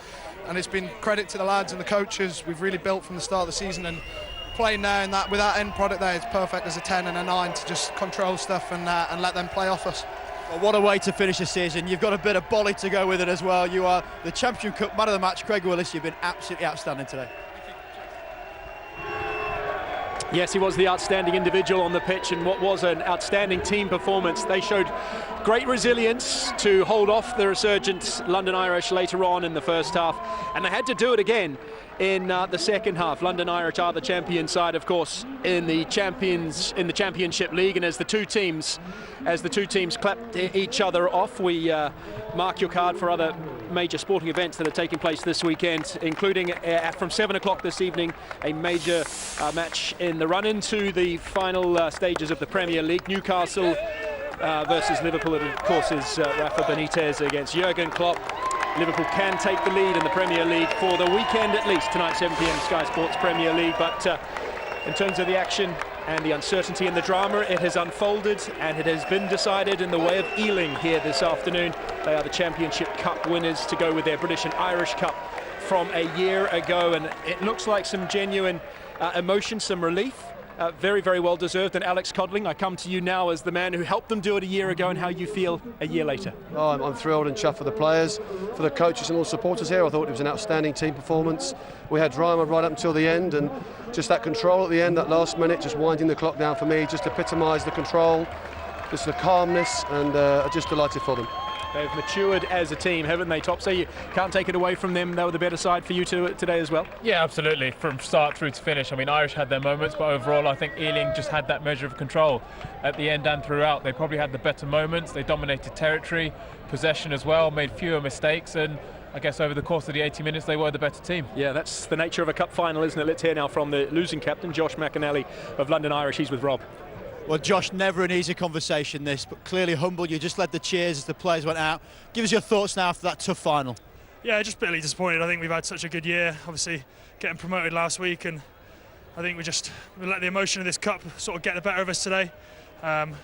and it's been credit to the lads and the coaches. We've really built from the start of the season, and playing there in that with that end product there, it's perfect as a 10 and a 9 to just control stuff and let them play off us. Well, what a way to finish the season. You've got a bit of bolly to go with it as well. You are the Championship Cup man of the match, Craig Willis. You've been absolutely outstanding today. Yes, he was the outstanding individual on the pitch, and what was an outstanding team performance. They showed great resilience to hold off the resurgent London Irish later on in the first half, and they had to do it again in the second half. London Irish are the champion side, of course, in the Championship League, and as the two teams clapped each other off, we mark your card for other major sporting events that are taking place this weekend, including from 7 o'clock this evening, a major match in the run into the final stages of the Premier League. Newcastle versus Liverpool, and of course is Rafa Benitez against Jurgen Klopp. Liverpool can take the lead in the Premier League for the weekend at least. Tonight, 7 p.m, Sky Sports Premier League. But in terms of the action and the uncertainty and the drama, it has unfolded and it has been decided in the way of Ealing here this afternoon. They are the Championship Cup winners to go with their British and Irish Cup from a year ago, and it looks like some genuine emotion, some relief. very, very well deserved. And Alex Codling, I come to you now as the man who helped them do it a year ago and how you feel a year later. Oh, I'm thrilled and chuffed for the players, for the coaches and all supporters here. I thought it was an outstanding team performance. We had drama right up until the end, and just that control at the end, that last minute, just winding the clock down for me, just epitomised the control, just the calmness, and just delighted for them. They've matured as a team, haven't they, Topsy? You can't take it away from them. They were the better side for you today as well? Yeah, absolutely. From start through to finish. I mean, Irish had their moments, but overall I think Ealing just had that measure of control at the end and throughout. They probably had the better moments. They dominated territory, possession as well, made fewer mistakes, and I guess over the course of the 80 minutes they were the better team. Yeah, that's the nature of a cup final, isn't it? Let's hear now from the losing captain, Josh McAnally of London Irish. He's with Rob. Well, Josh, never an easy conversation this, but clearly humble. You just led the cheers as the players went out. Give us your thoughts now after that tough final. Yeah, just bitterly disappointed. I think we've had such a good year, obviously getting promoted last week, and I think we let the emotion of this cup sort of get the better of us today.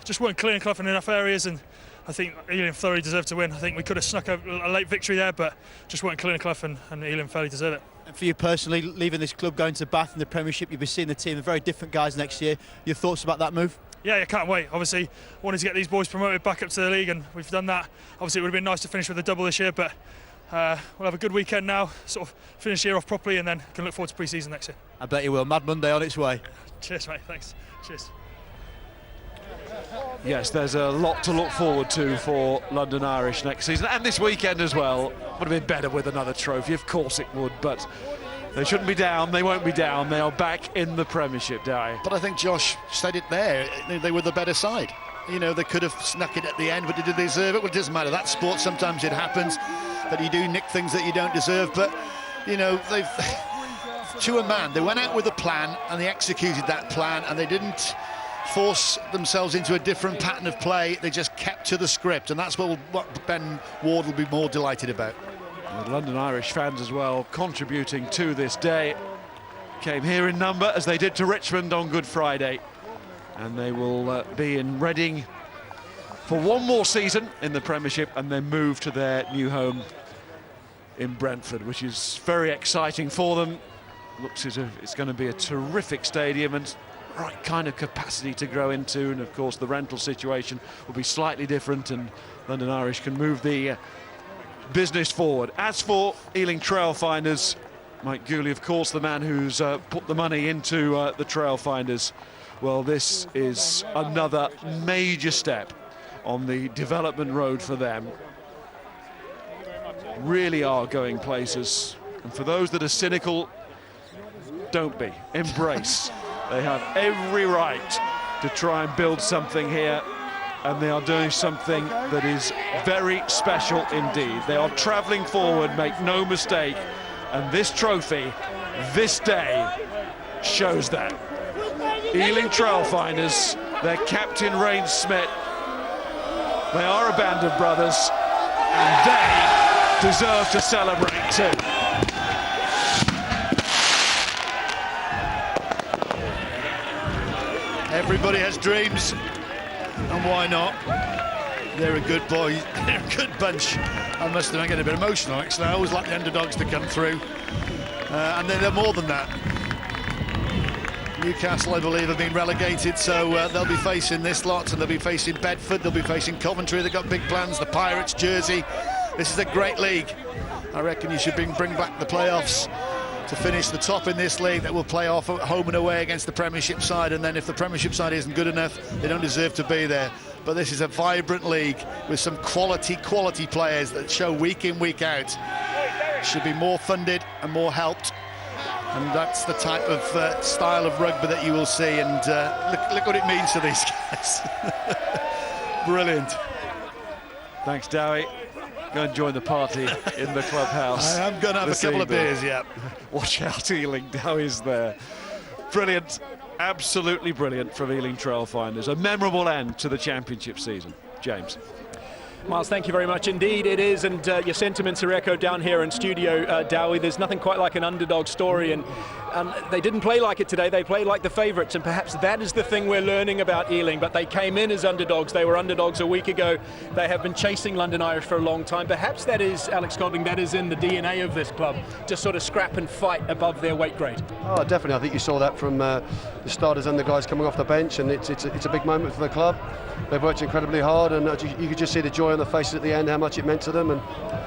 Just weren't clear and clough in enough areas, and I think Ealing thoroughly deserved to win. I think we could have snuck a late victory there, but just weren't clear and clough, and Ealing fairly deserved it. And for you personally, leaving this club, going to Bath in the Premiership, you'll be seeing the team, they're very different guys next year. Your thoughts about that move? Yeah, I can't wait. Obviously, wanted to get these boys promoted back up to the league, and we've done that. Obviously, it would have been nice to finish with a double this year, but we'll have a good weekend now, sort of finish the year off properly, and then can look forward to pre-season next year. I bet you will. Mad Monday on its way. Cheers, mate. Thanks. Cheers. Yes, there's a lot to look forward to for London Irish next season, and this weekend as well. Would have been better with another trophy, of course it would, but they shouldn't be down, they won't be down, they are back in the Premiership, Dowie. But I think Josh said it there, they were the better side. You know, they could have snuck it at the end, but did they deserve it? Well, it doesn't matter, that's sport, sometimes it happens that you do nick things that you don't deserve, but, you know, they've, to a man, they went out with a plan and they executed that plan, and they didn't force themselves into a different pattern of play, they just kept to the script, and that's what Ben Ward will be more delighted about. The London Irish fans as well contributing to this day. Came here in number as they did to Richmond on Good Friday, and they will be in Reading for one more season in the Premiership and then move to their new home in Brentford, which is very exciting for them. Looks as if it's going to be a terrific stadium and right kind of capacity to grow into, and of course the rental situation will be slightly different, and London Irish can move the business forward. As for Ealing Trailfinders, Mike Gooley, of course, the man who's put the money into the Trailfinders. Well, this is another major step on the development road for them. Really are going places. And for those that are cynical, don't be. Embrace. They have every right to try and build something here, and they are doing something that is very special indeed. They are travelling forward, make no mistake, and this trophy, this day, shows that. Ealing Trailfinders, their captain Rain Smith, they are a band of brothers, and they deserve to celebrate too. Everybody has dreams, and why not? They're a good boy, they're a good bunch. I must admit, I get a bit emotional actually. I always like the underdogs to come through, and they're more than that. Newcastle, I believe, have been relegated, so they'll be facing this lot, and they'll be facing Bedford, they'll be facing Coventry. They've got big plans, the Pirates, Jersey. This is a great league. I reckon you should bring back the playoffs to finish the top in this league. That will play off at home and away against the Premiership side, and then if the Premiership side isn't good enough, they don't deserve to be there. But this is a vibrant league with some quality players that show week in, week out. Should be more funded and more helped, and that's the type of style of rugby that you will see, and look what it means to these guys. Brilliant. Thanks, Dowie. Go and join the party in the clubhouse. I am going to have a couple of beers, yeah. Watch out, Ealing. Dowie's there. Brilliant. Absolutely brilliant from Ealing Trailfinders. A memorable end to the championship season. James. Miles, thank you very much indeed. It is, and your sentiments are echoed down here in studio, Dowie. There's nothing quite like an underdog story, and And they didn't play like it today, they played like the favourites, and perhaps that is the thing we're learning about Ealing. But they came in as underdogs. They were underdogs a week ago. They have been chasing London Irish for a long time. Perhaps that is, Alex Codling, that is in the DNA of this club, to sort of scrap and fight above their weight grade. Oh, definitely. I think you saw that from the starters and the guys coming off the bench, and it's a big moment for the club. They've worked incredibly hard, and you could just see the joy on the faces at the end, how much it meant to them. And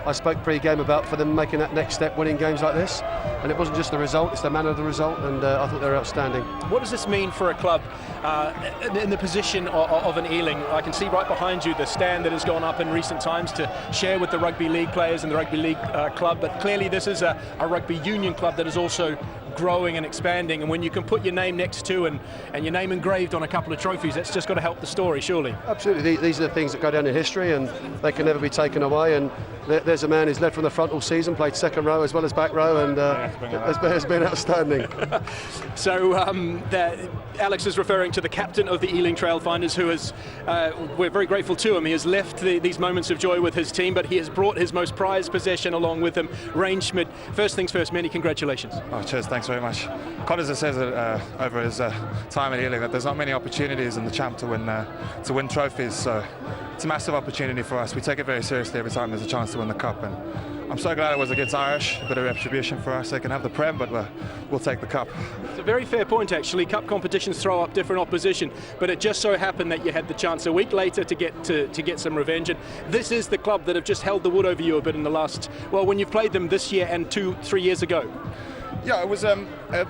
I spoke pre-game about for them making that next step, winning games like this. And it wasn't just the result, it's the manner of the result, and I thought they were outstanding. What does this mean for a club in the position of an Ealing? I can see right behind you the stand that has gone up in recent times to share with the rugby league players and the rugby league club, but clearly this is a rugby union club that is also growing and expanding, and when you can put your name next to and your name engraved on a couple of trophies, that's just got to help the story, surely. Absolutely. These are the things that go down in history, and they can never be taken away. And there's a man who's led from the front all season, played second row as well as back row, and has been outstanding. So Alex is referring to the captain of the Ealing Trailfinders, who is, we're very grateful to him. He has left these moments of joy with his team, but he has brought his most prized possession along with him, Rain Schmidt. First things first, many congratulations. Oh, cheers, thanks very much. Connors says it over his time at Ealing that there's not many opportunities in the champ to win trophies, so it's a massive opportunity for us. We take it very seriously every time there's a chance to win the cup, and I'm so glad it was against Irish. A bit of retribution for us. They can have the Prem, but we'll take the cup. It's a very fair point, actually. Cup competitions throw up different opposition, but it just so happened that you had the chance a week later to get some revenge. And this is the club that have just held the wood over you a bit in the last, well, when you've played them this year and 2-3 years ago. Yeah, it was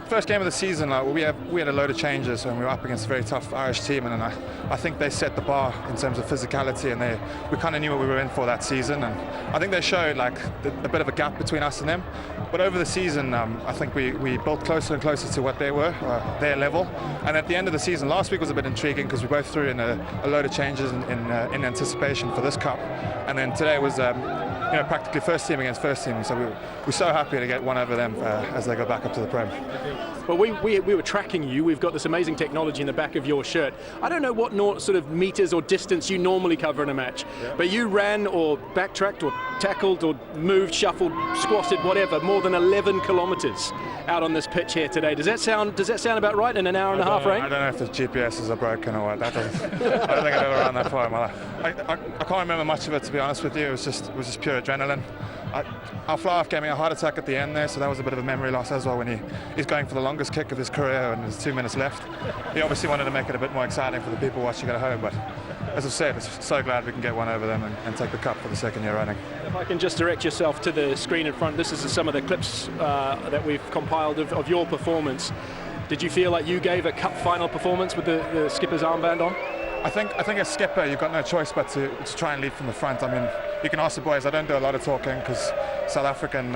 first game of the season. We had a load of changes, and we were up against a very tough Irish team, and I think they set the bar in terms of physicality, and we kind of knew what we were in for that season, and I think they showed like a bit of a gap between us and them. But over the season, I think we built closer and closer to what they were, their level. And at the end of the season, last week was a bit intriguing because we both threw in a load of changes in anticipation for this cup, and then today was practically first team against first team, so we're so happy to get one over them as they go back up to the Prem. Well, we were tracking you. We've got this amazing technology in the back of your shirt. I don't know what sort of meters or distance you normally cover in a match, but you ran or backtracked or tackled or moved, shuffled, squatted, whatever, more than 11 kilometres out on this pitch here today. Does that sound about right in an hour and a half, Rain? I don't know if the GPSs are broken or what. That doesn't. I don't think I've ever run that far in my life. I can't remember much of it, to be honest with you. It was just pure adrenaline. Our fly-off gave me a heart attack at the end there, so that was a bit of a memory loss as well when he's going for the longest kick of his career and there's 2 minutes left. He obviously wanted to make it a bit more exciting for the people watching at home, but as I've said, it's so glad we can get one over them and take the cup for the second year running. If I can just direct yourself to the screen in front, this is some of the clips that we've compiled of your performance. Did you feel like you gave a cup final performance with the skipper's armband on? I think as skipper you've got no choice but to try and lead from the front. I mean, you can ask the boys. I don't do a lot of talking because South African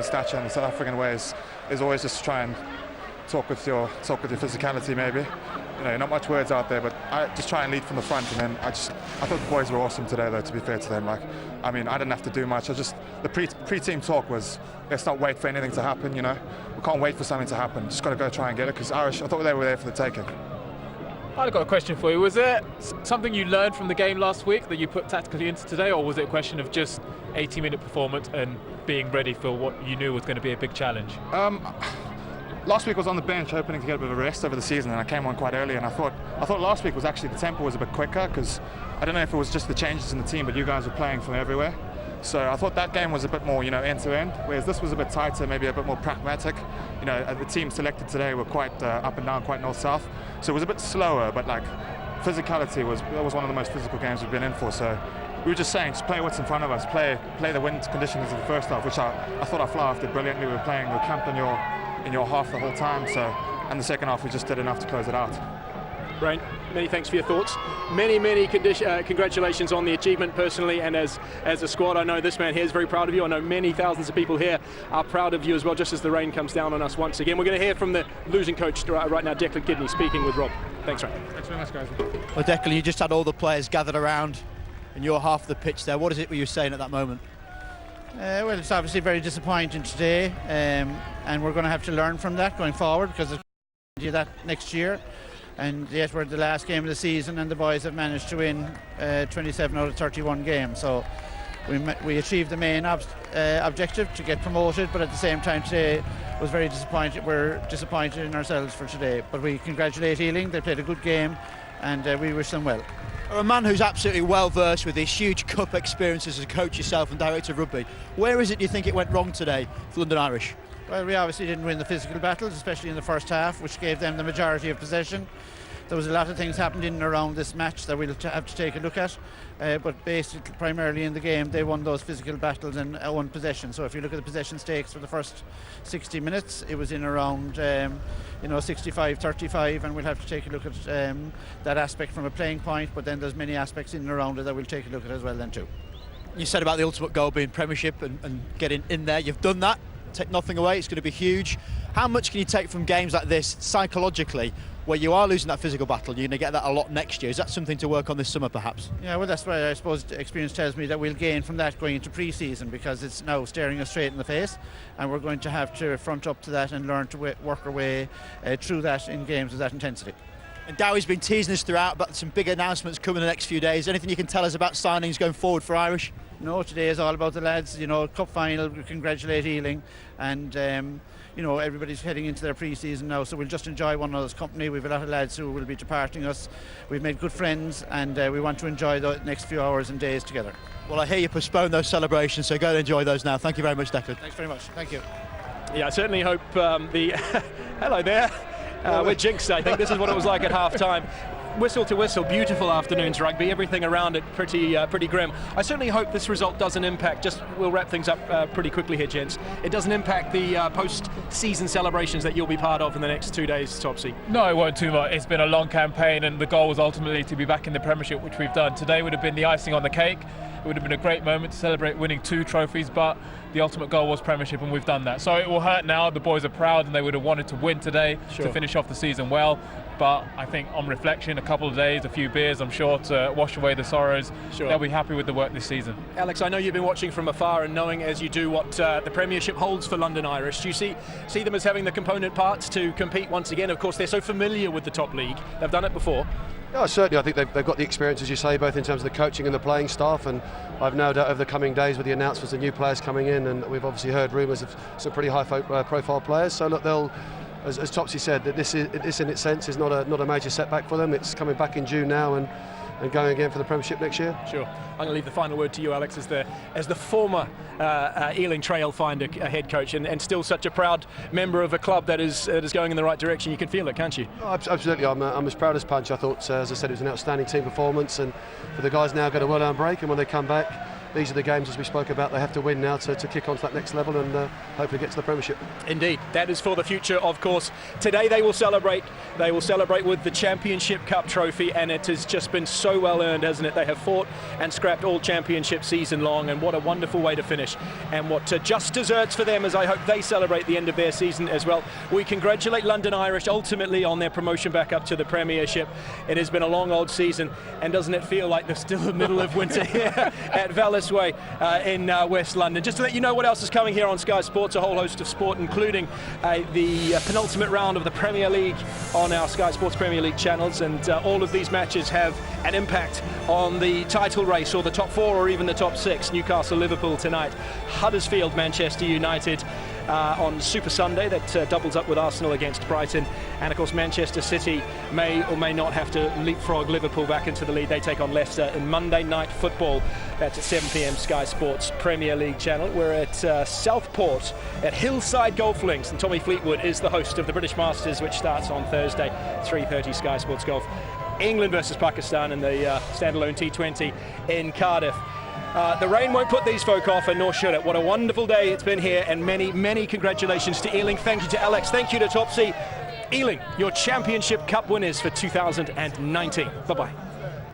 stature and the South African way is always just try and talk with your physicality maybe. Not much words out there, but I just try and lead from the front. And then I thought the boys were awesome today, though. To be fair to them, I didn't have to do much. The pre-team talk was, let's not wait for anything to happen. We can't wait for something to happen. Just got to go try and get it because Irish. I thought they were there for the taking. I've got a question for you. Was there something you learned from the game last week that you put tactically into today, or was it a question of just 80-minute performance and being ready for what you knew was going to be a big challenge? Last week I was on the bench hoping to get a bit of a rest over the season, and I came on quite early, and I thought last week was actually the tempo was a bit quicker because I don't know if it was just the changes in the team, but you guys were playing from everywhere. So I thought that game was a bit more, end to end, whereas this was a bit tighter, maybe a bit more pragmatic. The team selected today were quite up and down, quite north-south. So it was a bit slower, but physicality was one of the most physical games we've been in for. So we were just saying, just play what's in front of us, play the wind conditions of the first half, which I thought our fly-off did brilliantly. We were camped in your half the whole time. So, and the second half we just did enough to close it out. Rain, many thanks for your thoughts. Many congratulations on the achievement personally and as a squad. I know this man here is very proud of you. I know many thousands of people here are proud of you as well, just as the rain comes down on us once again. We're going to hear from the losing coach right now, Declan Kidney, speaking with Rob. Thanks, Rain. Thanks very much, guys. Well, Declan, you just had all the players gathered around in your half of the pitch there. What is it were you saying at that moment? Well, it's obviously very disappointing today, and we're going to have to learn from that going forward because we'll do that next year. And yet we're at the last game of the season and the boys have managed to win 27 out of 31 games. So we achieved the main objective to get promoted, but at the same time today was very disappointed. We're disappointed in ourselves for today, but we congratulate Ealing. They played a good game, and we wish them well. A man who's absolutely well versed with this huge cup experience as a coach yourself and director of rugby, where is it you think it went wrong today for London Irish? Well, we obviously didn't win the physical battles, especially in the first half, which gave them the majority of possession. There was a lot of things happened in and around this match that we'll have to take a look at, but basically primarily in the game they won those physical battles and won possession. So if you look at the possession stakes for the first 60 minutes, it was in around 65-35, and we'll have to take a look at that aspect from a playing point, but then there's many aspects in and around it that we'll take a look at as well then too. You said about the ultimate goal being Premiership and getting in there. You've done that. Take nothing away, it's going to be huge. How much can you take from games like this psychologically, where you are losing that physical battle? You're going to get that a lot next year. Is that something to work on this summer perhaps? Yeah, well, that's why I suppose experience tells me that we'll gain from that going into pre-season, because it's now staring us straight in the face, and we're going to have to front up to that and learn to work our way through that in games of that intensity. And Dowie's been teasing us throughout about some big announcements coming in the next few days. Anything you can tell us about signings going forward for Irish? No, today is all about the lads. Cup final, we congratulate Ealing, and everybody's heading into their pre-season now, so we'll just enjoy one another's company. We've a lot of lads who will be departing us. We've made good friends, and we want to enjoy the next few hours and days together. Well, I hear you postpone those celebrations, so go and enjoy those now. Thank you very much, Declan. Thanks very much. Thank you. Yeah, I certainly hope hello there. We're jinxed, I think. This is what it was like at half-time. Whistle to whistle, beautiful afternoon's rugby, everything around it pretty grim. I certainly hope this result doesn't impact, we'll wrap things up pretty quickly here, gents. It doesn't impact the post-season celebrations that you'll be part of in the next 2 days, Topsy. No, it won't too much. It's been a long campaign, and the goal was ultimately to be back in the Premiership, which we've done. Today would have been the icing on the cake. It would have been a great moment to celebrate winning 2 trophies, but the ultimate goal was Premiership, and we've done that. So it will hurt now. The boys are proud, and they would have wanted to win today to finish off the season well. But I think on reflection, a couple of days, a few beers, I'm sure, to wash away the sorrows, they'll be happy with the work this season. Alex, I know you've been watching from afar and knowing as you do what the Premiership holds for London Irish. Do you see them as having the component parts to compete once again? Of course, they're so familiar with the top league. They've done it before. Yeah, certainly. I think they've got the experience, as you say, both in terms of the coaching and the playing staff, and I've no doubt over the coming days with the announcements of new players coming in, and we've obviously heard rumours of some pretty high-profile players. So look, they'll, as Topsy said, that this in its sense is not a major setback for them. It's coming back in June now and going again for the Premiership next year. Sure. I'm going to leave the final word to you, Alex, as the former Ealing Trailfinder head coach, and still such a proud member of a club that is going in the right direction. You can feel it, can't you? Oh, absolutely. I'm as proud as Punch. I thought, as I said, it was an outstanding team performance, and for the guys now get a well-earned break, and when they come back, these are the games, as we spoke about, they have to win now to kick on to that next level and hopefully get to the Premiership. Indeed, that is for the future, of course. Today they will celebrate. They will celebrate with the Championship Cup trophy, and it has just been so well earned, hasn't it? They have fought and scrapped all championship season long, and what a wonderful way to finish. And what just desserts for them, as I hope they celebrate the end of their season as well. We congratulate London Irish ultimately on their promotion back up to the Premiership. It has been a long old season, and doesn't it feel like they're still in the middle of winter here at Vallis Way in West London. Just to let you know what else is coming here on Sky Sports, a whole host of sport, including the penultimate round of the Premier League on our Sky Sports Premier League channels, and all of these matches have an impact on the title race, or the top 4, or even the top 6. Newcastle, Liverpool tonight, Huddersfield, Manchester United on Super Sunday, that doubles up with Arsenal against Brighton, and of course Manchester City may or may not have to leapfrog Liverpool back into the lead. They take on Leicester in Monday Night Football. That's at 7 p.m. Sky Sports Premier League channel. We're at Southport at Hillside Golf Links, and Tommy Fleetwood is the host of the British Masters, which starts on Thursday, 3:30 Sky Sports Golf. England versus Pakistan in the standalone T20 in Cardiff. The rain won't put these folk off, and nor should it. What a wonderful day it's been here, and many, many congratulations to Ealing. Thank you to Alex. Thank you to Topsy. Ealing, your Championship Cup winners for 2019. Bye-bye.